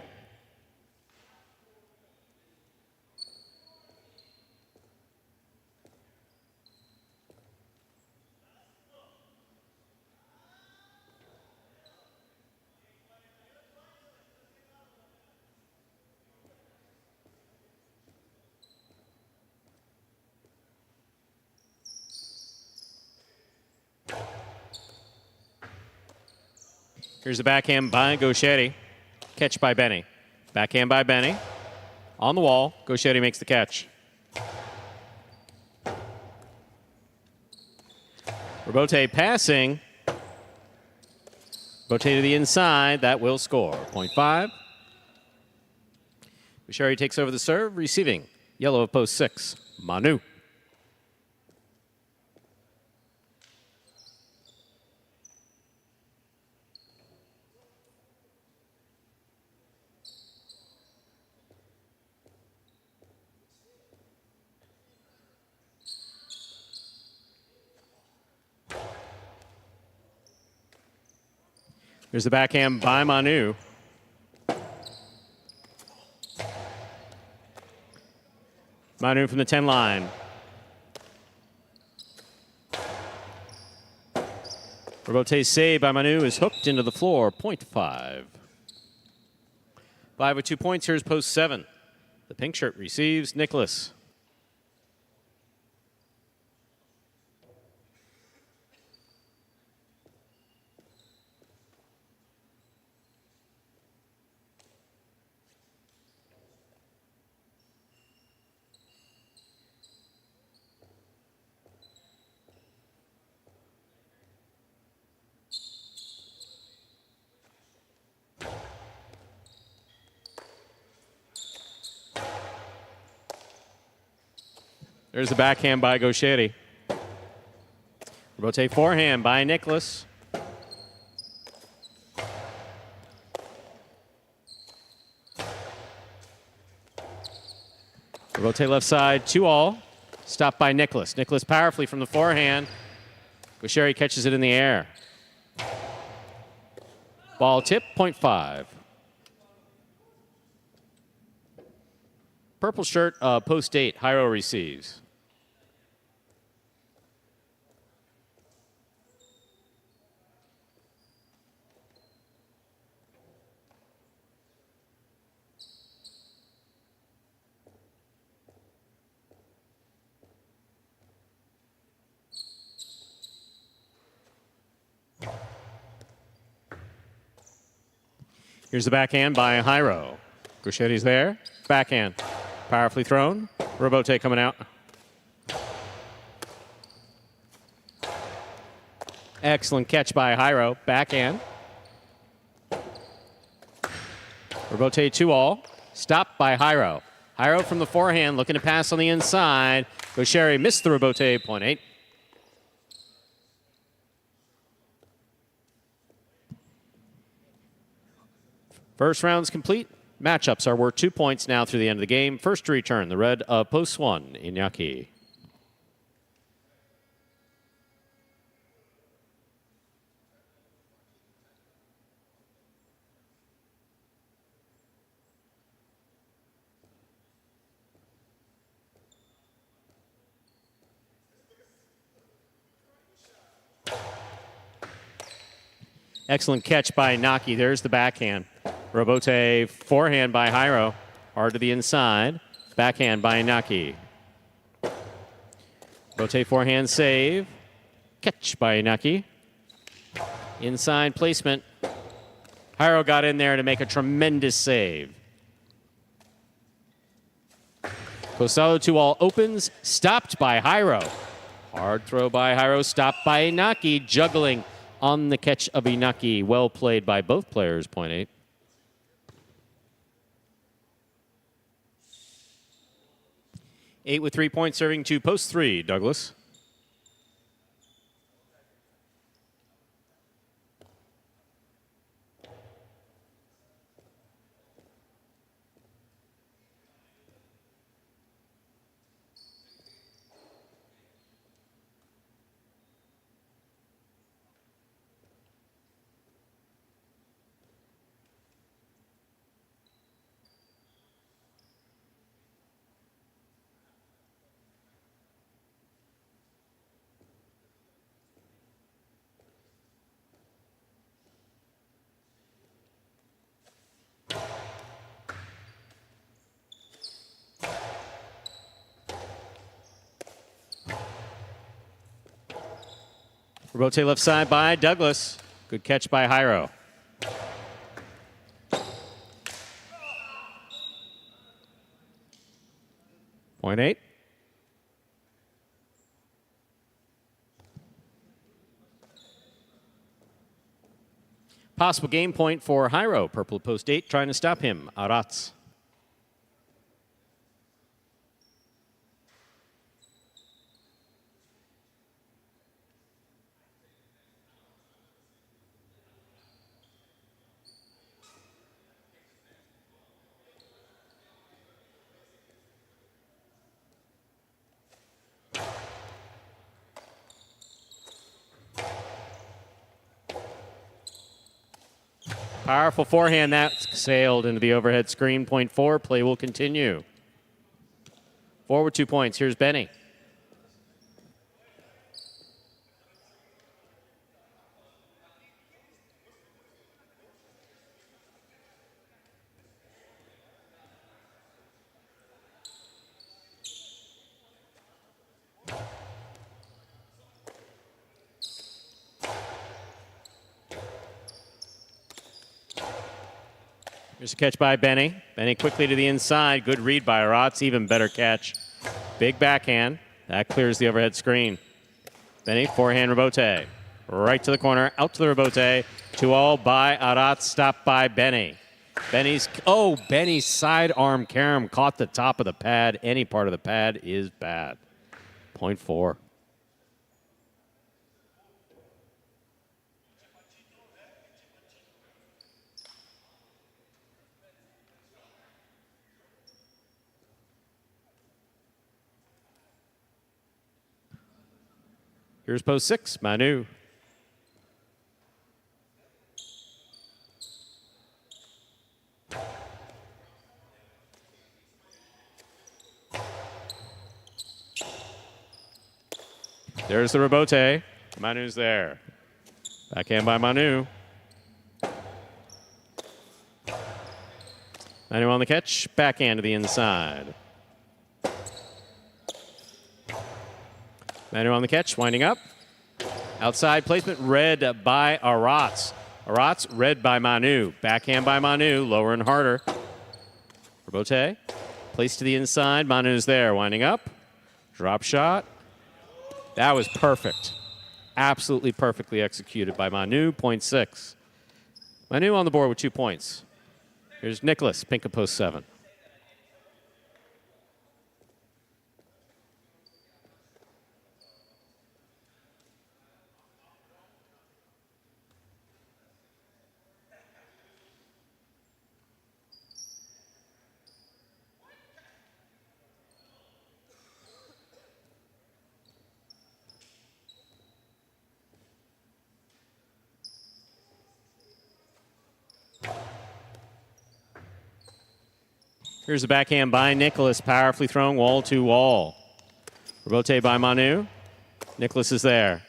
Here's the backhand by Gaucheri. Catch by Benny. Backhand by Benny. On the wall, Gaucheri makes the catch. Robote passing. Robote to the inside. That will score. Point 5. Gaucheri takes over the serve, receiving. Yellow of post 6. Manu. Here's the backhand by Manu. Manu from the 10 line. Robote's save by Manu is hooked into the floor. Point 5. 5 with 2 points. Here's post 7. The pink shirt receives Nicholas. There's the backhand by Gaucheri. Robote forehand by Nicholas. Robote left side, 2-all. Stopped by Nicholas. Nicholas powerfully from the forehand. Gaucheri catches it in the air. Ball tip, point 5. Purple shirt, post 8. Hyro receives. Here's the backhand by Hyro. Gaucheri's there. Backhand. Powerfully thrown. Robote coming out. Excellent catch by Hyro. Backhand. Robote 2-all. Stopped by Hyro. Hyro from the forehand looking to pass on the inside. Gaucheri missed the Robote. Point 8. First round's complete. Matchups are worth 2 points now through the end of the game. First to return, the red of post 1, Iñaki. Excellent catch by Naki. There's the backhand. Robote forehand by Hyro. Hard to the inside. Backhand by Naki. Robote forehand save. Catch by Naki. Inside placement. Hyro got in there to make a tremendous save. Posado 2-all opens. Stopped by Hyro. Hard throw by Hyro. Stopped by Inaki. Juggling on the catch of Inaki. Well played by both players. Point 8. Eight with 3 points serving to post 3, Douglas. Rebote left side by Douglas. Good catch by Jairo. Point 8. Possible game point for Jairo. Purple post 8 trying to stop him. Arats. Powerful forehand. That sailed into the overhead screen. Point 4. Play will continue. Forward 2 points. Here's Benny. Here's a catch by Benny. Benny quickly to the inside. Good read by Arats. Even better catch. Big backhand. That clears the overhead screen. Benny, forehand rebote. Right to the corner. Out to the rebote. 2-all by Arats. Stopped by Benny. Benny's sidearm carom caught the top of the pad. Any part of the pad is bad. Point 4. Here's post 6, Manu. There's the rebote. Manu's there. Backhand by Manu. Manu on the catch. Backhand to the inside. Manu on the catch, winding up. Outside placement, read by Arats. Arats, read by Manu. Backhand by Manu, lower and harder. Rebote, placed to the inside. Manu's there, winding up. Drop shot. That was perfect. Absolutely perfectly executed by Manu, point 6. Manu on the board with 2 points. Here's Nicholas, pink of post 7. Here's the backhand by Nicholas, powerfully thrown wall to wall. Rebote by Manu. Nicholas is there.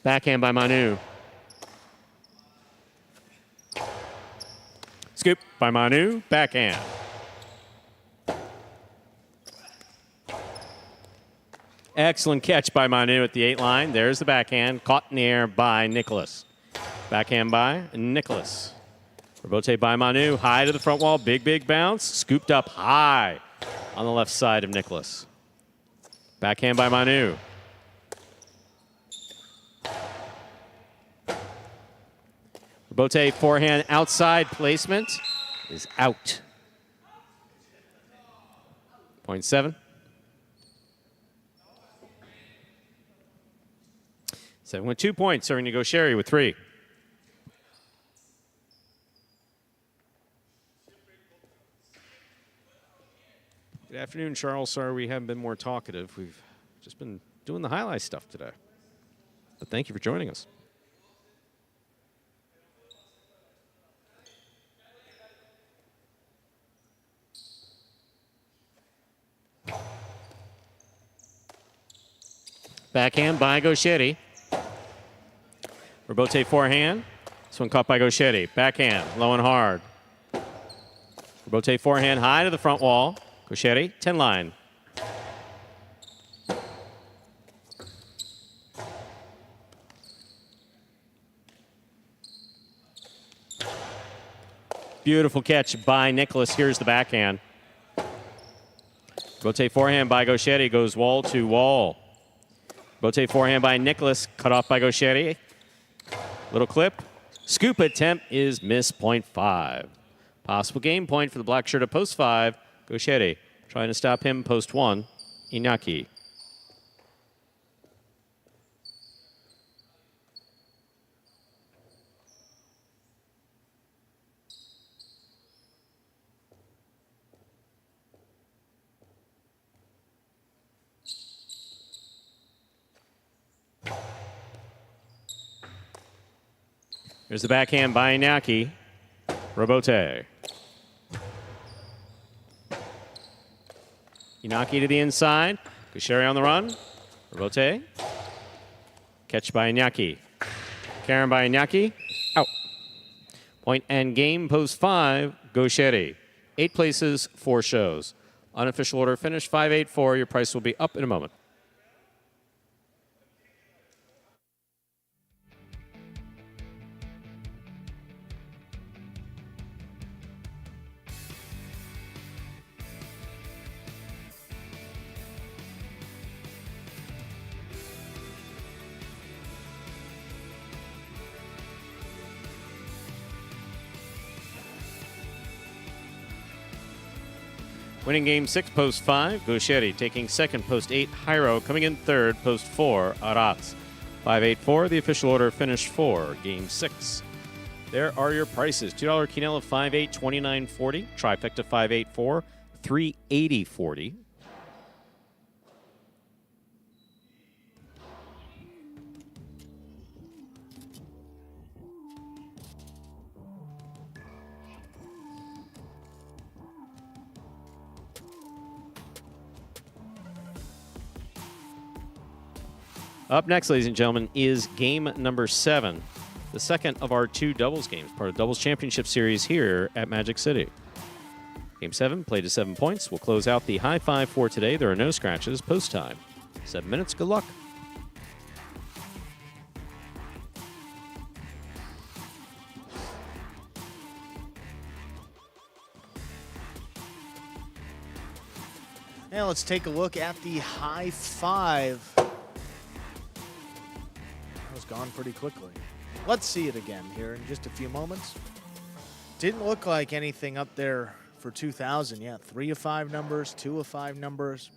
Backhand by Manu. Scoop by Manu, backhand. Excellent catch by Manu at the 8 line. There's the backhand, caught in the air by Nicholas. Backhand by Nicholas. Rebote by Manu, high to the front wall, big bounce, scooped up high on the left side of Nicholas. Backhand by Manu. Rebote forehand outside placement is out. Point 7. 7 with 2 points, serving to go Sherry with 3. Good afternoon, Charles. Sorry we haven't been more talkative. We've just been doing the highlight stuff today. But thank you for joining us. Backhand by Gauchetti. Rebote forehand. This one caught by Gauchetti. Backhand, low and hard. Rebote forehand high to the front wall. Gauchetti, 10 line. Beautiful catch by Nicholas. Here's the backhand. Rotate forehand by Gauchetti. Goes wall to wall. Rotate forehand by Nicholas. Cut off by Gauchetti. Little clip. Scoop attempt is miss, point 5. Possible game point for the black shirt at post 5. Gauchetti trying to stop him, post 1. Inaki. Here's the backhand by Inaki. Robote. Inaki to the inside. Gauchetti on the run. Robote. Catch by Inaki. Karen by Inaki. Out. Point and game, post 5. Gauchetti. 8 places, 4 shows. Unofficial order finish 5-8-4. Your price will be up in a moment. Winning game 6, post 5, Gauchetti. Taking second, post 8, Jairo. Coming in third, post 4, Aratz. 5-8-4, the official order finish 4, game 6. There are your prices. $2 quinella, 5-8, 29.40. Trifecta, 5-8-4, 380.40. Up next, ladies and gentlemen, is game number 7, the second of our 2 doubles games, part of Doubles Championship Series here at Magic City. Game 7, played to 7 points. We'll close out the high 5 for today. There are no scratches. Post time. 7 minutes. Good luck. Now let's take a look at the high 5. Gone pretty quickly. Let's see it again here in just a few moments. Didn't look like anything up there for 2,000 yet. 3 of 5 numbers, 2 of 5 numbers.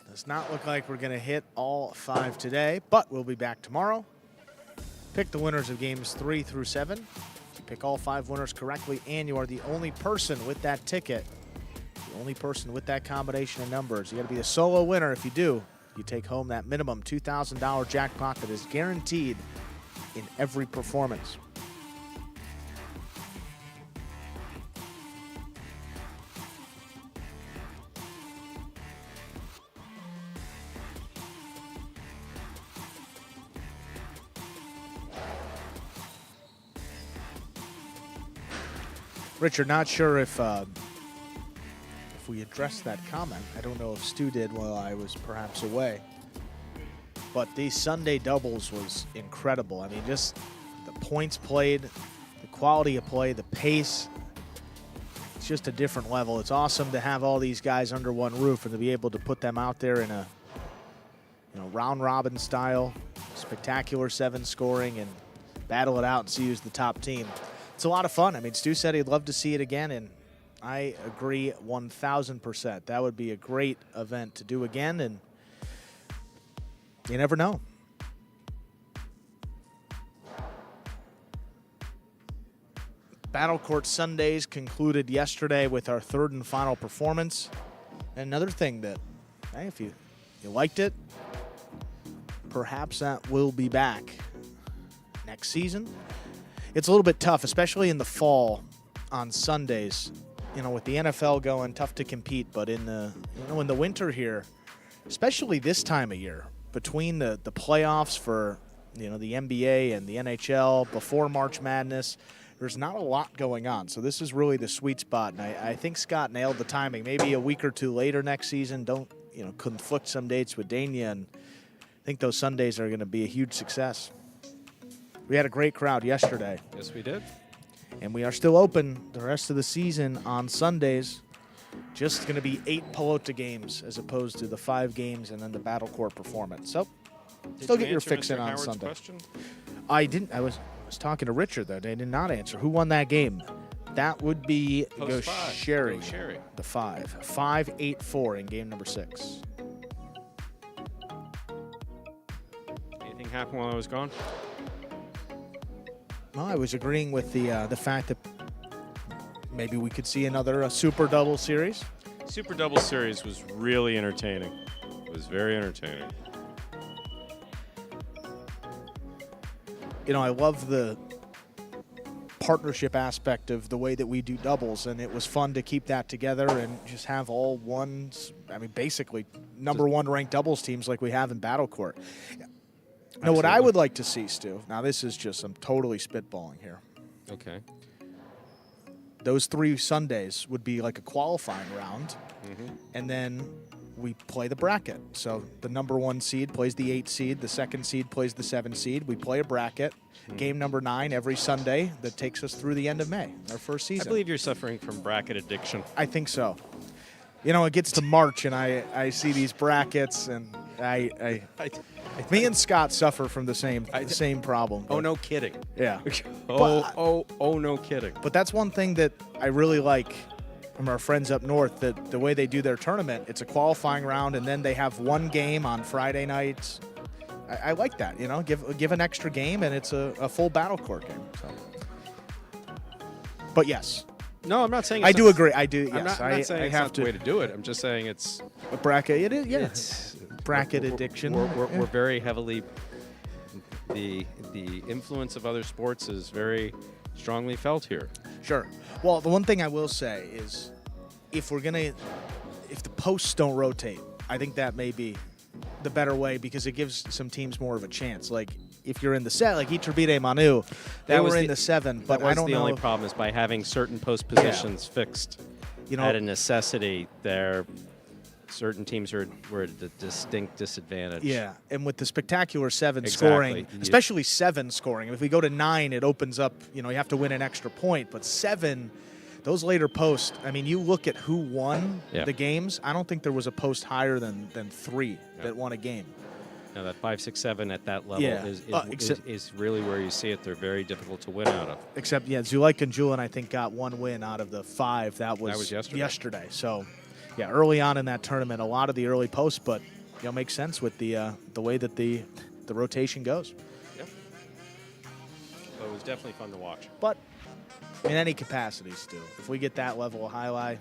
Does not look like we're going to hit all 5 today, but we'll be back tomorrow. Pick the winners of games 3 through 7. You pick all 5 winners correctly, and you are the only person with that ticket, the only person with that combination of numbers. You got to be a solo winner. If you do, you take home that minimum $2,000 jackpot that is guaranteed in every performance. Richard, not sure if we addressed that comment. I don't know if Stu did while I was perhaps away. But the Sunday doubles was incredible. I mean, just the points played, the quality of play, the pace. It's just a different level. It's awesome to have all these guys under one roof and to be able to put them out there in a round-robin style, spectacular 7 scoring, and battle it out and see who's the top team. It's a lot of fun. I mean, Stu said he'd love to see it again, and I agree 1,000%. That would be a great event to do again, and you never know. Battle Court Sundays concluded yesterday with our 3rd and final performance. And another thing that, hey, if you liked it, perhaps that will be back next season. It's a little bit tough, especially in the fall on Sundays. With the NFL going, tough to compete, but in the winter here, especially this time of year, between the playoffs for the NBA and the NHL, before March Madness, there's not a lot going on. So this is really the sweet spot, and I think Scott nailed the timing. Maybe a week or 2 later next season, don't conflict some dates with Dania, and I think those Sundays are going to be a huge success. We had a great crowd yesterday. Yes, we did. And we are still open the rest of the season on Sundays. Just going to be 8 Pelota games as opposed to the 5 games and then the Battle Court performance. So still get your fix in on Sunday. Question? I didn't. I was talking to Richard, though. They did not answer. Who won that game? That would be Sherry, the 5. 5-8-4 in game number 6. Anything happened while I was gone? Well, I was agreeing with the fact that maybe we could see another super double series. Super Double Series was really entertaining. It was very entertaining. You know, I love the partnership aspect of the way that we do doubles, and it was fun to keep that together and just have all ones. I mean, basically number 1 ranked doubles teams like we have in Battle Court. Now, what I would like to see, Stu, now this is just, I'm totally spitballing here. Okay. Those 3 Sundays would be like a qualifying round, and then we play the bracket. So the number 1 seed plays the 8 seed, the 2nd seed plays the 7 seed. We play a bracket. Game number 9 every Sunday that takes us through the end of May, our first season. I believe you're suffering from bracket addiction. I think so. You know, it gets to March, and I see these brackets, and me and Scott suffer from the same problem. Oh, no kidding. Yeah. No kidding. But that's one thing that I really like from our friends up north, that the way they do their tournament, it's a qualifying round, and then they have 1 game on Friday nights. I like that, you know, give an extra game, and it's a full Battle Court game. So. But yes. No, I'm not saying. I do agree. I do. Yes, I'm not saying it's have not the way to do it. I'm just saying it's a bracket. It is. Yeah, it's bracket addiction. We're very heavily. The influence of other sports is very strongly felt here. Sure. Well, the one thing I will say is, if the posts don't rotate, I think that may be the better way, because it gives some teams more of a chance. Like if you're in the set, like Iturbide Manu, they were in the 7, but I don't know. The only problem is by having certain post positions fixed. You know, at a necessity, there certain teams were at a distinct disadvantage. Yeah, and with the spectacular 7 scoring, especially 7 scoring. If we go to 9, it opens up. You know, you have to win an extra point, but 7. Those later posts, I mean, you look at who won the games, I don't think there was a post higher than 3 that won a game. Now, that 5, 6, 7 at that level is really where you see it. They're very difficult to win out of. Except, Zuleika and Julin, I think, got 1 win out of the 5. That was yesterday. So, yeah, early on in that tournament, a lot of the early posts, but, you know, makes sense with the way that the rotation goes. Yep. So it was definitely fun to watch. But in any capacity, Stu, if we get that level of highlight,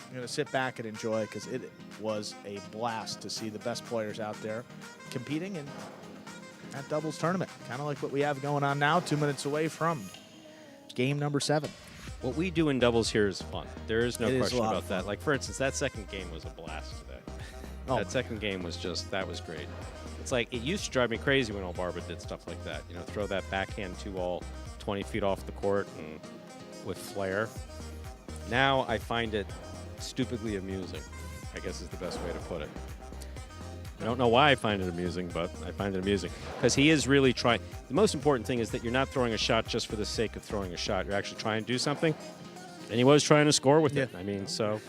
I'm going to sit back and enjoy it, because it was a blast to see the best players out there competing in that doubles tournament. Kind of like what we have going on now, 2 minutes away from game number 7. What we do in doubles here is fun. There is no question about that. Like, for instance, that second game was a blast today. That second game was that was great. It's like, it used to drive me crazy when Barbara did stuff like that. You know, throw that backhand 2-all 20 feet off the court and with flair. Now I find it stupidly amusing, I guess is the best way to put it. I don't know why I find it amusing, but I find it amusing because he is really trying. The most important thing is that you're not throwing a shot just for the sake of throwing a shot. You're actually trying to do something, and he was trying to score with it. I mean, so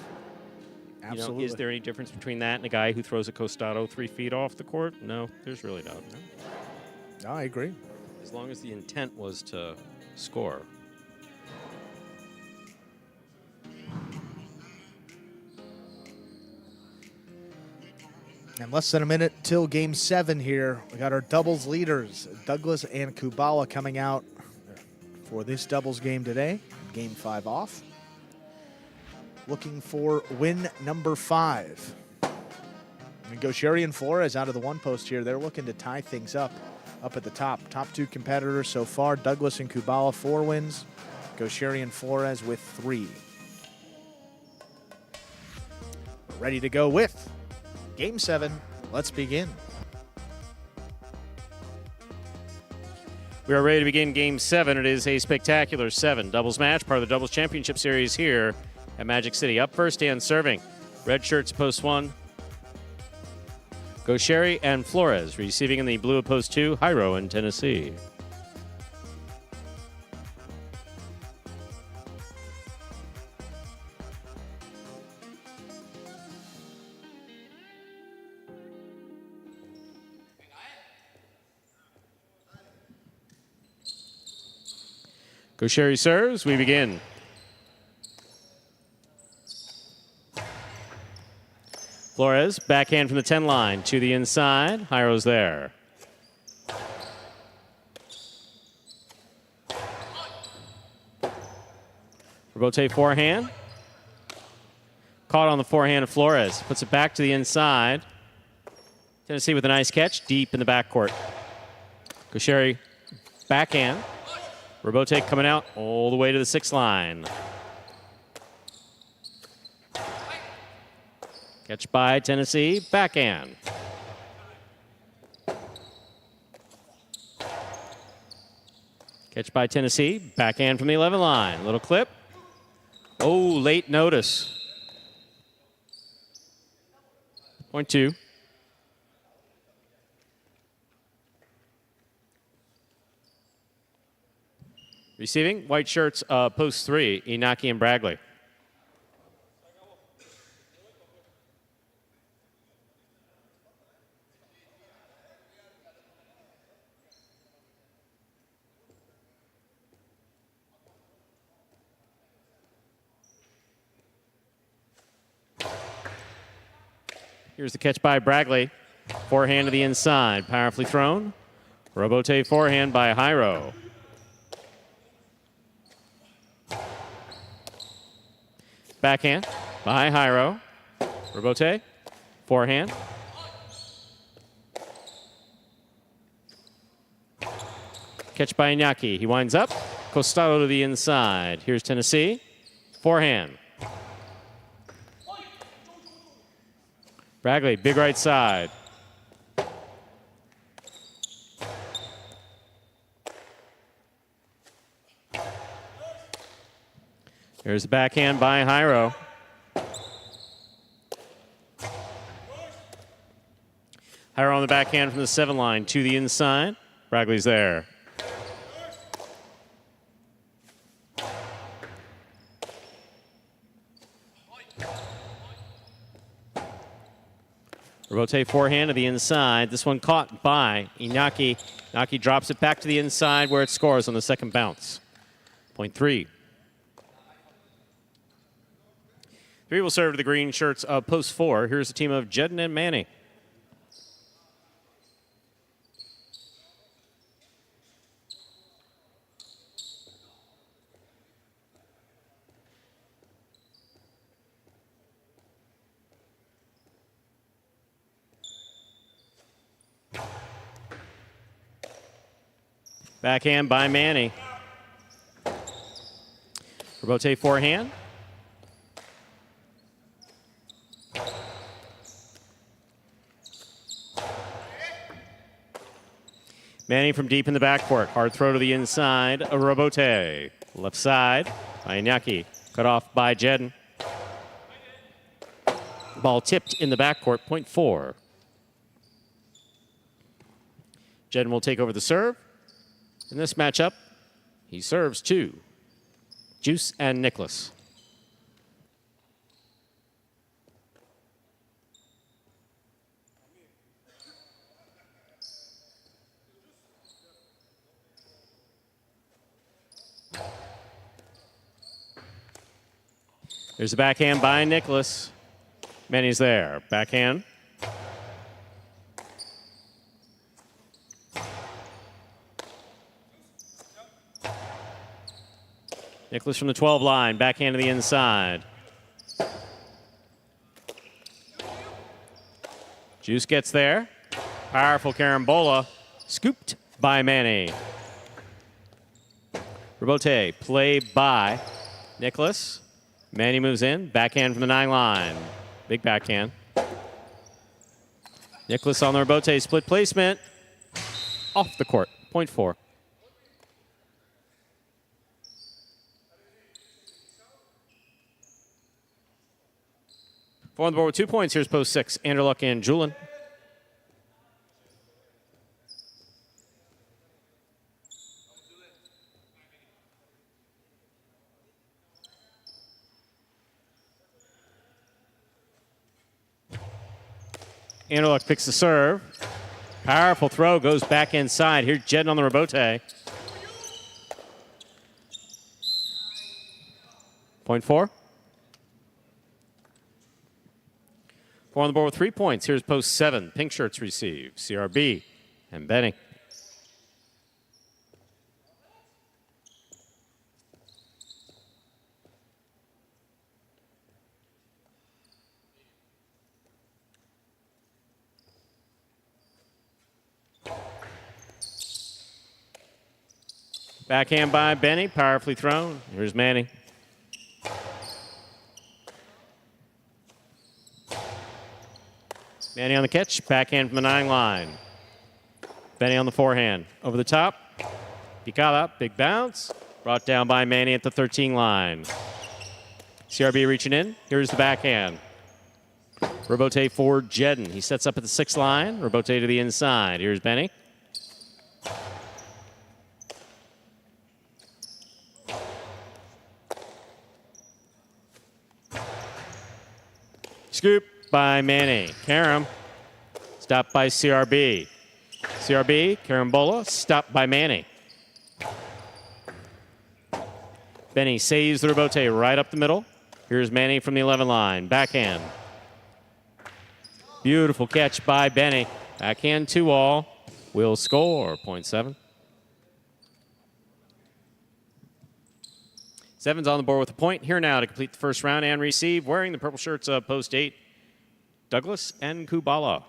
absolutely. You know, is there any difference between that and a guy who throws a costado 3 feet off the court? No, there's really not. No, I agree. As long as the intent was to score. And less than a minute till game 7 here. We got our doubles leaders, Douglas and Kubala, coming out for this doubles game today. Game 5 off. Looking for win number 5. And Gaucheri and Flores out of the 1 post here. They're looking to tie things up at the top. Top 2 competitors so far, Douglas and Kubala, 4 wins. Gaucheri and Flores with 3. We're ready to go with Game 7. Let's begin. We are ready to begin Game 7. It is a spectacular 7 doubles match, part of the Doubles Championship Series here at Magic City. Up first and serving, red shirts post 1, Gaucheri and Flores. Receiving in the blue of post 2, Jairo in Tennessee. Gaucheri serves. We begin. Flores, backhand from the 10 line to the inside. Jairo's there. Rebote forehand. Caught on the forehand of Flores. Puts it back to the inside. Tennessee with a nice catch deep in the backcourt. Gaucheri backhand. Rebote coming out all the way to the 6 line. Catch by Tennessee, backhand. Catch by Tennessee, backhand from the 11 line. Little clip. Oh, late notice. Point 2. Receiving, white shirts, post 3, Inaki and Bragley. Here's the catch by Bragley. Forehand to the inside, powerfully thrown. Rebote forehand by Jairo. Backhand by Jairo. Rebote, forehand. Catch by Inaki. He winds up. Costado to the inside. Here's Tennessee. Forehand. Bragley, big right side. Here's the backhand by Jairo. Jairo on the backhand from the 7 line to the inside. Bragley's there. Rebote forehand to the inside. This one caught by Inaki. Inaki drops it back to the inside where it scores on the second bounce. Point 3. 3 will serve to the green shirts of post 4. Here's the team of Jedden and Manny. Backhand by Manny. Rebote forehand. Manny from deep in the backcourt. Hard throw to the inside. A Rebote. Left side by Inaki. Cut off by Jedden. Ball tipped in the backcourt. Point 4. Jedden will take over the serve. In this matchup, he serves 2. Juice and Nicholas. There's a backhand by Nicholas. Manny's there. Backhand. Nicholas from the 12 line, backhand to the inside. Juice gets there. Powerful carambola. Scooped by Manny. Rebote, play by Nicholas. Manny moves in, backhand from the 9 line. Big backhand. Nicholas on the Rebote, split placement. Off the court, point 4. On the board with 2 points. Here's post 6. Anderluck and Julin. Anderluck picks the serve. Powerful throw goes back inside. Here's Jedden on the Rebote. Point 4. 4 on the board with 3 points. Here's post 7. Pink shirts receive. CRB and Benny. Backhand by Benny, powerfully thrown. Here's Manny. Manny on the catch, backhand from the 9 line. Benny on the forehand. Over the top. Picada, big bounce. Brought down by Manny at the 13 line. CRB reaching in. Here's the backhand. Robote for Jedden. He sets up at the 6 line. Robote to the inside. Here's Benny. Scoop by Manny. Karam stopped by CRB. CRB, Carambola, stopped by Manny. Benny saves the rebote right up the middle. Here's Manny from the 11 line. Backhand. Beautiful catch by Benny. Backhand 2-all. Will score. Point 7. 7's on the board with a point. Here now to complete the first round and receive, wearing the purple shirts of post 8, Douglas and Kubala.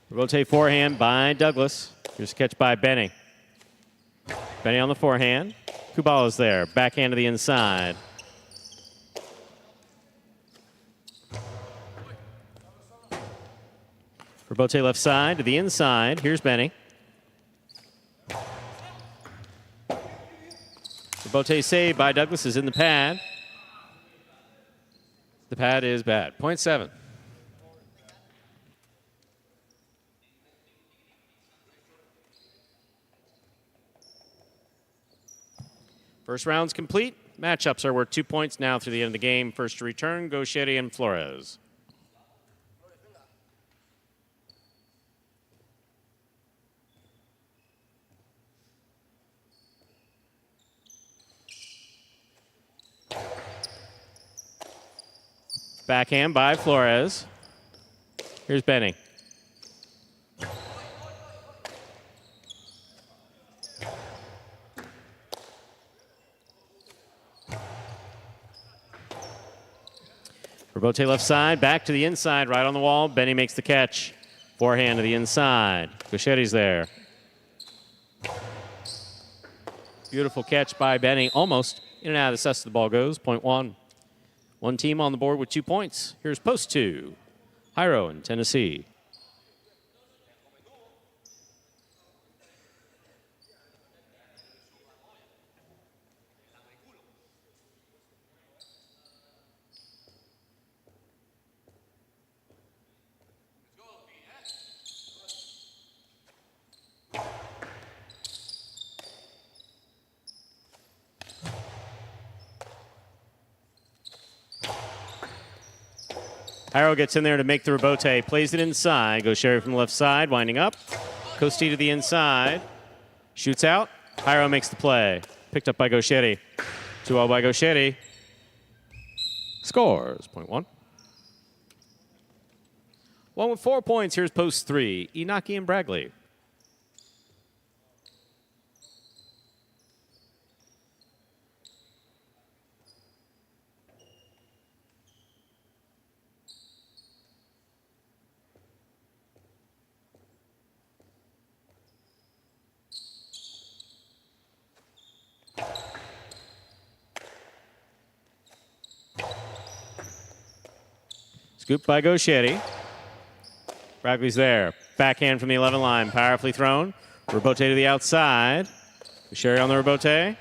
Rotate forehand by Douglas. Here's a catch by Benny. Benny on the forehand. Kubala's there. Backhand to the inside. Robote left side to the inside. Here's Benny. Robote saved by Douglas is in the pad. The pad is bad. Point 7. First round's complete. Matchups are worth 2 points now through the end of the game. First to return, Gauchetti and Flores. Backhand by Flores. Here's Benny. Robote left side, back to the inside, right on the wall. Benny makes the catch. Forehand to the inside. Gauchetti's there. Beautiful catch by Benny. Almost in and out of the cess the ball goes. Point 1. One team on the board with 2 points. Here's post 2. Jairo in Tennessee. Jairo gets in there to make the rebote, plays it inside, goes Sherry from the left side, winding up. Costi to the inside, shoots out. Jairo makes the play. Picked up by Gauchetti. 2-0 by Gauchetti. Scores. Point 1. One with 4 points. Here's post 3. Inaki and Bragley. Scoop by Gauchetti. Bragley's there. Backhand from the 11 line. Powerfully thrown. Rebote to the outside. Gauchetti on the rebote.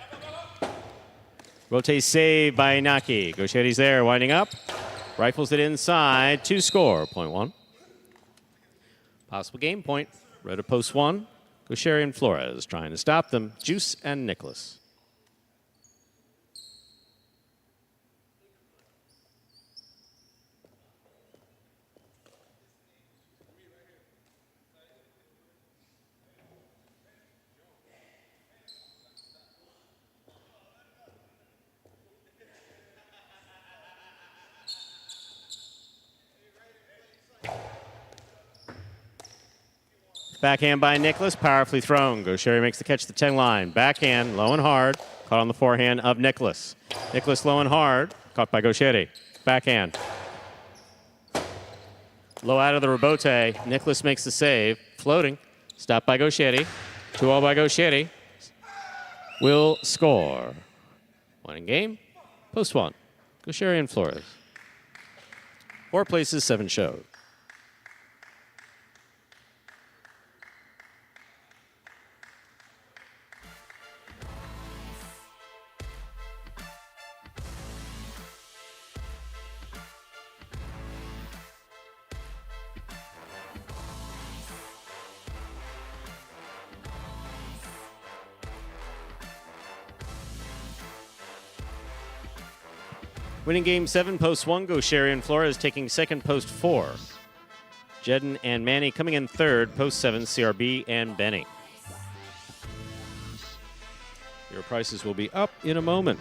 Rebote saved by Inaki. Gauchetti's there, winding up. Rifles it inside to score. Point 1. Possible game point. Red of post 1. Gaucheri and Flores trying to stop them. Juice and Nicholas. Backhand by Nicholas, powerfully thrown. Gaucheri makes the catch at the 10 line. Backhand, low and hard, caught on the forehand of Nicholas. Nicholas low and hard, caught by Gaucheri. Backhand. Low out of the rebote. Nicholas makes the save. Floating. Stopped by Gaucheri. 2-all by Gaucheri. Will score. One in game. Post one. Gaucheri and Flores. 4 places, 7 shows. Winning game 7, post 1, Gaucheri and Flores taking second, post 4. Jedden and Manny coming in third, post 7, CRB and Benny. Your prices will be up in a moment.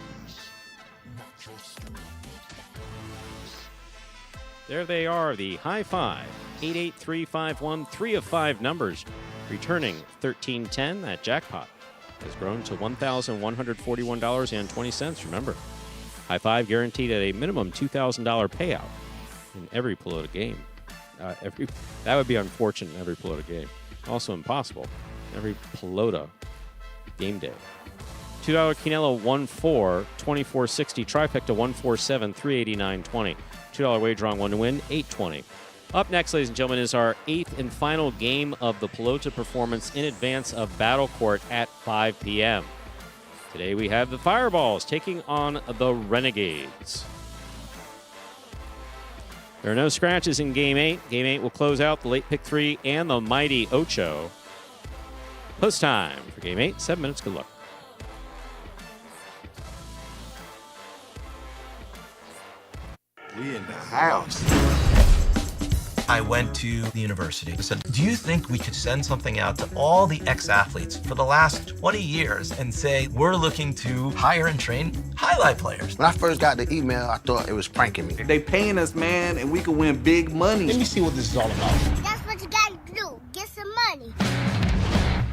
There they are, the high five. 88351, 3 of 5 numbers. Returning 1310, that jackpot has grown to $1,141.20. Remember, high five guaranteed at a minimum $2,000 payout in every Pelota game. That would be unfortunate in every Pelota game. Also impossible every Pelota game day. $2 Quinella 1-4, 2460 trifecta 147, 389.20. $2 wager on one to win, 820. Up next, ladies and gentlemen, is our 8th and final game of the Pelota performance in advance of Battle Court at 5 p.m. Today we have the Fireballs taking on the Renegades. There are no scratches in Game 8. Game 8 will close out the late pick 3 and the mighty Ocho. Post time for Game 8. 7 minutes. Good luck. We in the house. I went to the university. I said, do you think we could send something out to all the ex-athletes for the last 20 years and say, we're looking to hire and train highlight players? When I first got the email, I thought it was pranking me. They paying us, man, and we can win big money. Let me see what this is all about. That's what you gotta do. Get some money.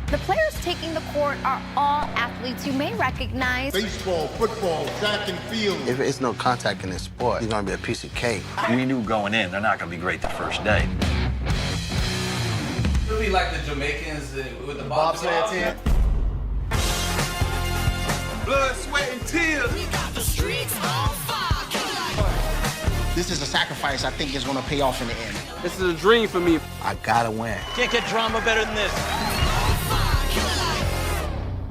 The players taking the court are all athletes you may recognize. Baseball, football, track and field. If it's no contact in this sport, it's gonna be a piece of cake. We knew going in, they're not gonna be great the first day. It'll be like the Jamaicans with the bobsled team. Blood, sweat, and tears. We got the streets on fire. This is a sacrifice I think is gonna pay off in the end. This is a dream for me. I gotta win. Can't get drama better than this.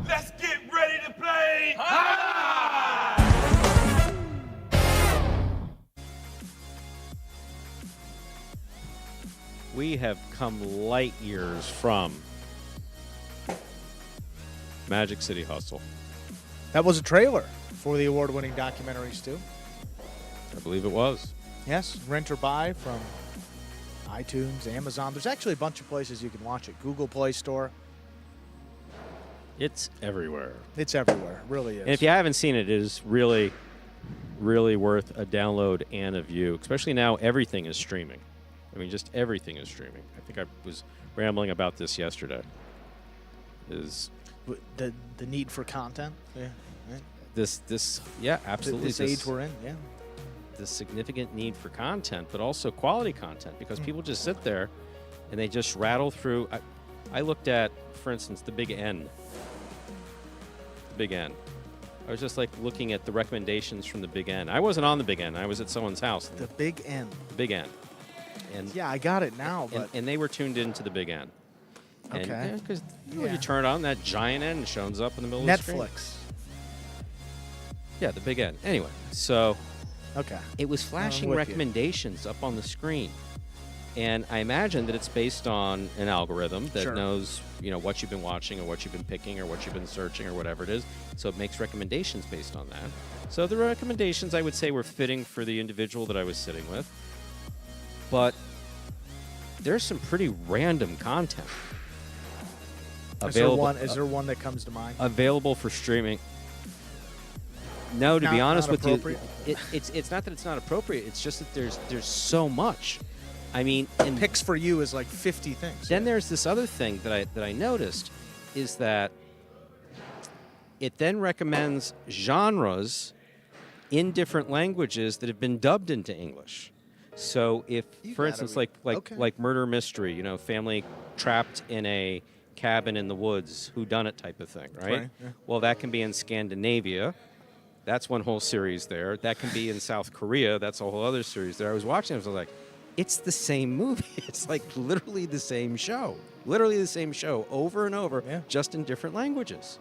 Let's get ready to play. We have come light years from Magic City Hustle. That was a trailer for the award-winning documentary, Stu. I believe it was. Yes, rent or buy from iTunes, Amazon. There's actually a bunch of places you can watch it. Google Play Store. It's everywhere. It's everywhere. It really is. And if you haven't seen it, it is really, really worth a download and a view, especially now everything is streaming. I mean, just everything is streaming. I think I was rambling about this yesterday. The need for content. Yeah. Right. Yeah, absolutely. This age we're in, yeah. The significant need for content, but also quality content, because people just sit there and they just rattle through. I looked at, for instance, the Big N. The Big N. I was just like looking at the recommendations from the Big N. I wasn't on the Big N. I was at someone's house. The Big N. The Big N. And yeah, I got it now. But and they were tuned into the Big N. Okay. Because you turn it on, that giant N shows up in the middle of the screen. Netflix. Yeah, the Big N. Anyway, so okay, it was flashing with recommendations up on the screen. And I imagine that it's based on an algorithm that Sure. knows, what you've been watching or what you've been picking or what you've been searching or whatever it is. So it makes recommendations based on that. So the recommendations, I would say, were fitting for the individual that I was sitting with. But there's some pretty random content. Is there one that comes to mind? Available for streaming. No, to be honest with you, it's not that it's not appropriate. It's just that there's so much. I mean, and Picks for you is like 50 things. then there's this other thing that I noticed is that it then recommends genres in different languages that have been dubbed into English. So if, for instance, like murder mystery, family trapped in a cabin in the woods, whodunit type of thing, right? Yeah. Well, that can be in Scandinavia. That's one whole series there. That can be in South Korea. That's a whole other series there. I was watching it. I was like, it's the same movie. It's like literally the same show. Literally the same show over and over, just in different languages.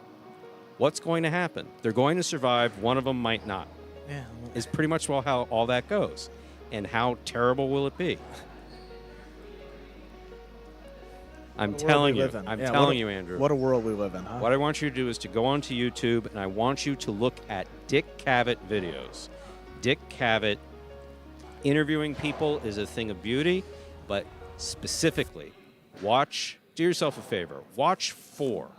What's going to happen? They're going to survive. One of them might not. Yeah. Is pretty much how all that goes. And how terrible will it be? I'm telling you, Andrew. What a world we live in, huh? What I want you to do is to go onto YouTube, and I want you to look at Dick Cavett videos. Dick Cavett interviewing people is a thing of beauty, but specifically, do yourself a favor, watch four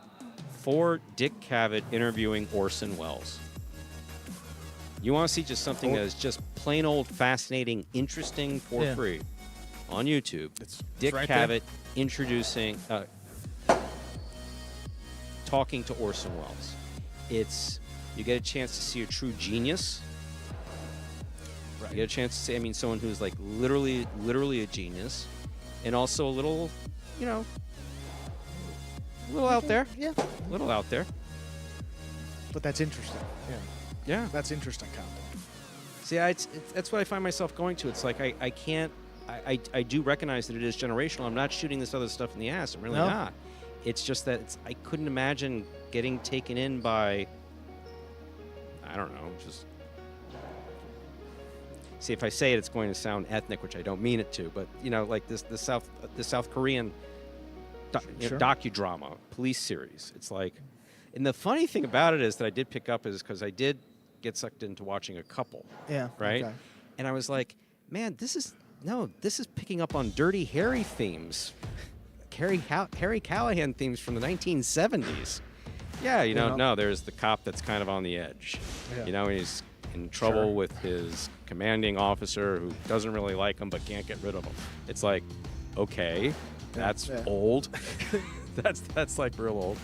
Dick Cavett interviewing Orson Welles. You want to see just something that is just plain old fascinating, interesting for free on YouTube. It's Dick right Cavett introducing, talking to Orson Welles. You get a chance to see a true genius. Right. You get a chance to see, someone who's like literally a genius, and also a little, a little out there. Yeah. A little out there. But that's interesting. Yeah. Yeah. That's interesting content. See, that's what I find myself going to. It's like I can't. I do recognize that it is generational. I'm not shooting this other stuff in the ass. I'm really not. It's just that I couldn't imagine getting taken in by, I don't know, just. See, if I say it, it's going to sound ethnic, which I don't mean it to. But like the South Korean docudrama police series. It's like, and the funny thing about it is that I did pick up is because I did get sucked into watching a couple. Yeah. Right. Okay. And I was like, man, this is picking up on Dirty Harry themes, Harry Callahan themes from the 1970s. Yeah, no, there's the cop that's kind of on the edge. Yeah. He's in trouble with his commanding officer who doesn't really like him but can't get rid of him. It's like, okay, that's old. that's like real old.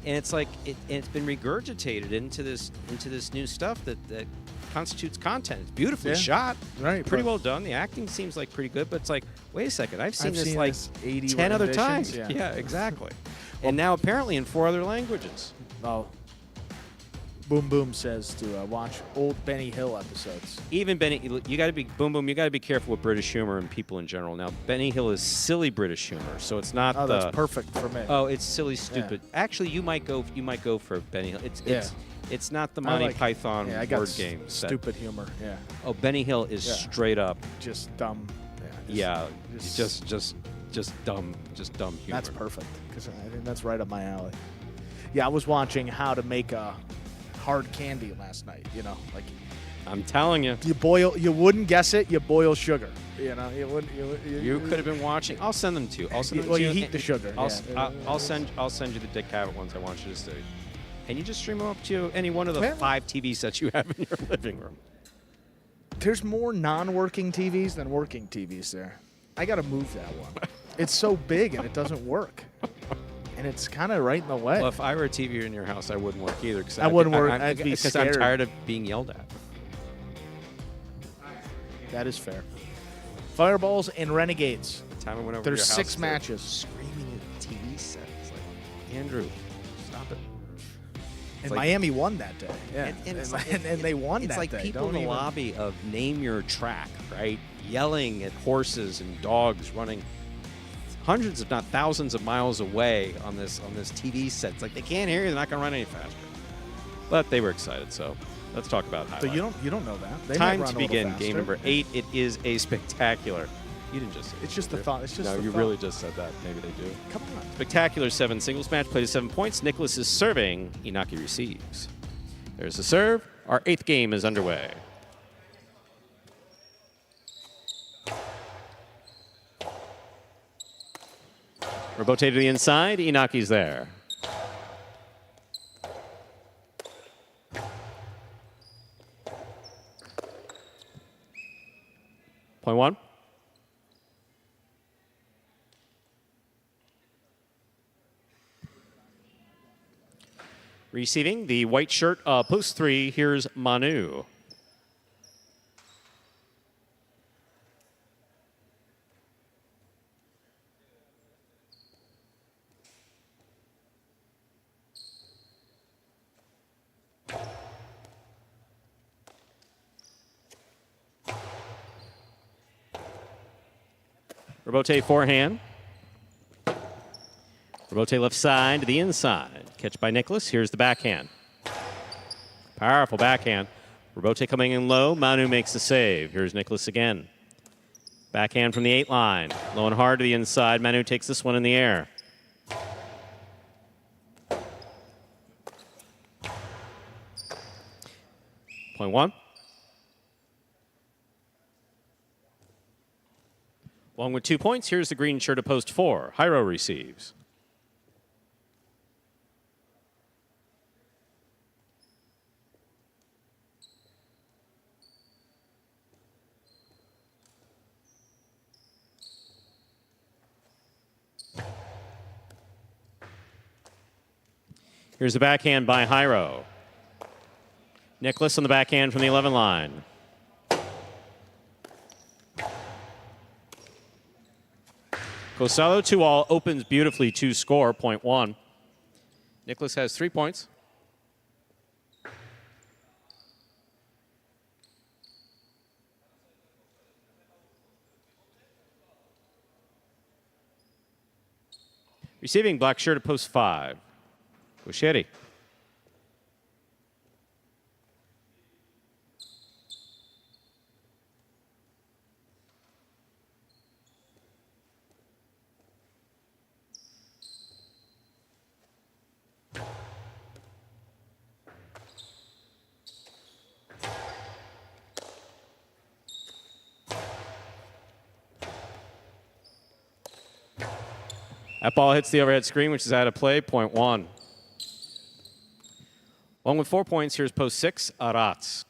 And it's like it's been regurgitated into this new stuff that constitutes content. It's beautifully shot, right? Pretty well done. The acting seems like pretty good, but it's like, wait a second, I've seen this like 80 10 other renditions. times. Yeah, exactly. And now apparently in 4 other languages. Oh. Boom Boom says to watch old Benny Hill episodes. Even Benny, you got to be Boom Boom. You got to be careful with British humor and people in general. Now Benny Hill is silly British humor, so it's not. Oh, that's perfect for me. Oh, it's silly, stupid. Yeah. Actually, you might go for Benny Hill. It's not the Monty Python word game. Stupid humor. Yeah. Oh, Benny Hill is straight up just dumb. Just dumb humor. That's perfect because I think that's right up my alley. Yeah, I was watching how to make a hard candy last night. Like I'm telling you, you wouldn't guess it. You boil sugar. You could have been watching. I'll send them to you. You heat the sugar. I'll send you the Dick Cavett ones I want you to see. And you just stream them up to any one of the 5 TV sets you have in your living room. There's more non-working TVs than working TVs there. I got to move that one. It's so big and it doesn't work. And it's kind of right in the way. Well, if I were a TV in your house, I wouldn't work either. I wouldn't work. I'd be because scared. I'm tired of being yelled at. That is fair. Fireballs and Renegades. The time I went over There's to your 6 house, matches. Screaming at the TV set. It's like, Andrew, stop it. And Miami won that day. Yeah. And they won that day. It's like people in the lobby of Name Your Track, right? Yelling at horses and dogs running hundreds, if not thousands, of miles away on this TV set. It's like they can't hear you. They're not going to run any faster. But they were excited, so let's talk about highlights. So you don't know that. They Time might run to begin a little game number 8. It is a spectacular You didn't just say It's just the thought. It's just no, the you thought. really just said that. Maybe they do. Come on. Spectacular 7 singles match, played to 7 points. Nicholas is serving. Inaki receives. There's the serve. Our 8th game is underway. Robote to the inside. Inaki's there. Point 1. Receiving the white shirt, post 3. Here's Manu. Robote forehand. Robote left side to the inside. Catch by Nicholas. Here's the backhand. Powerful backhand. Robote coming in low. Manu makes the save. Here's Nicholas again. Backhand from the 8 line. Low and hard to the inside. Manu takes this one in the air. Point 1. Along with 2 points, here's the green shirt of post 4. Hyro receives. Here's the backhand by Hyro. Nicholas on the backhand from the 11 line. Cosalo 2-all opens beautifully to score, point 1. Nicholas has 3 points. Receiving black shirt at post 5. Buschetti. That ball hits the overhead screen, which is out of play, point 1. Along with 4 points, here's post 6, Arats.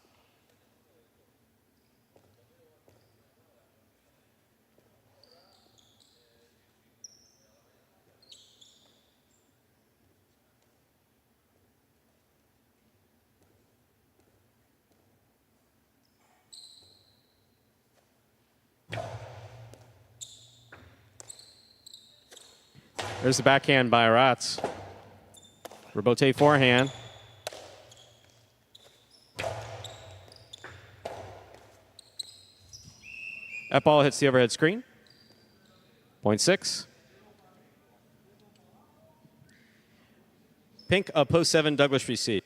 There's the backhand by Arats. Robote forehand. That ball hits the overhead screen. Point 6. Pink of post 7, Douglas receive.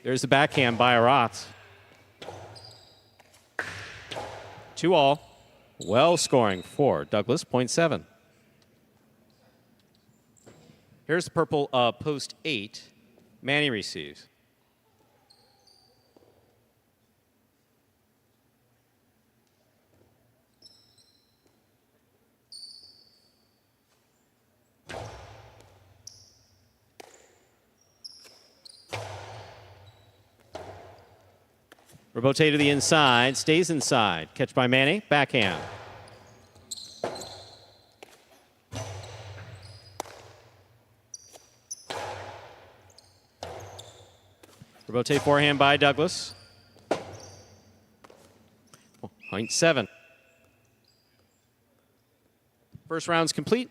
There's the backhand by Arats. 2-all. Well scoring for Douglas, point 7. Here's the purple post 8. Manny receives. Robote to the inside, stays inside. Catch by Manny, backhand. Robote forehand by Douglas. 0.7. First round's complete.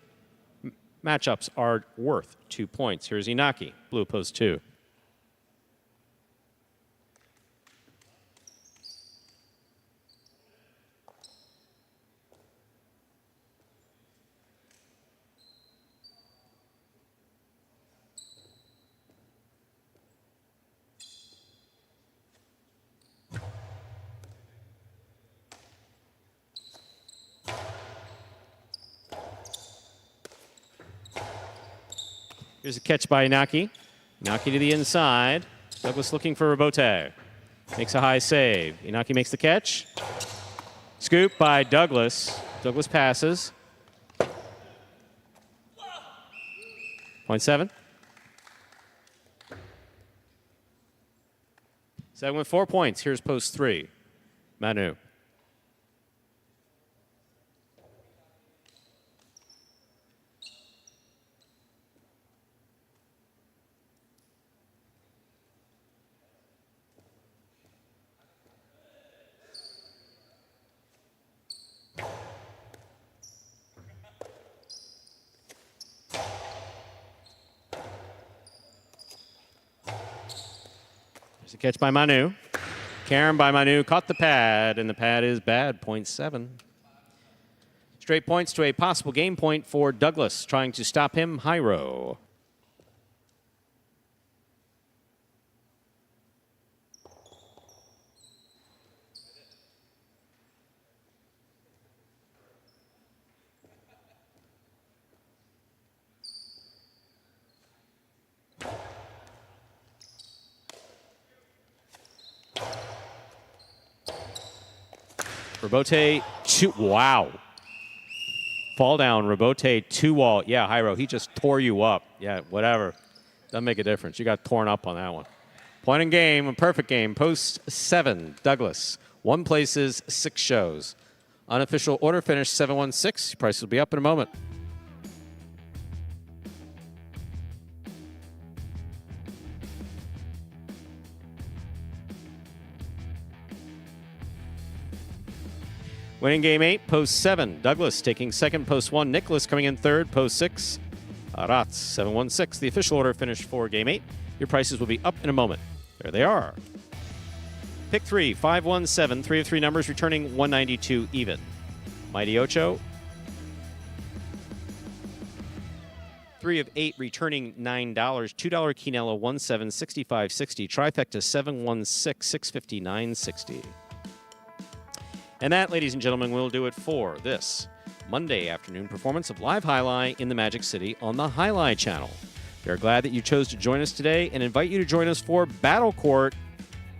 Matchups are worth 2 points. Here's Inaki, blue post 2. Here's a catch by Inaki. Inaki to the inside. Douglas looking for Robote. Makes a high save. Inaki makes the catch. Scoop by Douglas. Douglas passes. 0.7. 7 with 4 points. Here's post 3. Manu. There's a catch by Manu. Karen by Manu caught the pad, and the pad is bad, 0.7. Straight points to a possible game point for Douglas, trying to stop him, Hyro. Robote, wow. Fall down, Robote, 2-wall. Yeah, Hyro, he just tore you up. Yeah, whatever. Doesn't make a difference. You got torn up on that one. Point in game, a perfect game. Post 7, Douglas. 1 places, 6 shows. Unofficial order finish 716. Price will be up in a moment. Winning game 8, post 7. Douglas taking second, post 1. Nicholas coming in third, post 6. Aratz, 716. The official order finished for game 8. Your prices will be up in a moment. There they are. Pick 3, 517. 3 of 3 numbers returning 192 even. Mighty Ocho. 3 of 8 returning $9. $2 Quinella 1765.60. Trifecta 716 659.60. And that, ladies and gentlemen, will do it for this Monday afternoon performance of Live Highlight in the Magic City on the Highlight channel. We are glad that you chose to join us today and invite you to join us for Battle Court,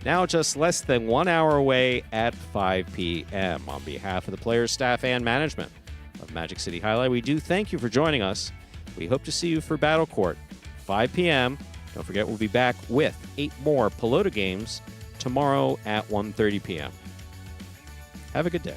now just less than 1 hour away at 5 p.m. On behalf of the players, staff, and management of Magic City Highlight, we do thank you for joining us. We hope to see you for Battle Court, 5 p.m. Don't forget, we'll be back with 8 more Pelota games tomorrow at 1:30 p.m. Have a good day.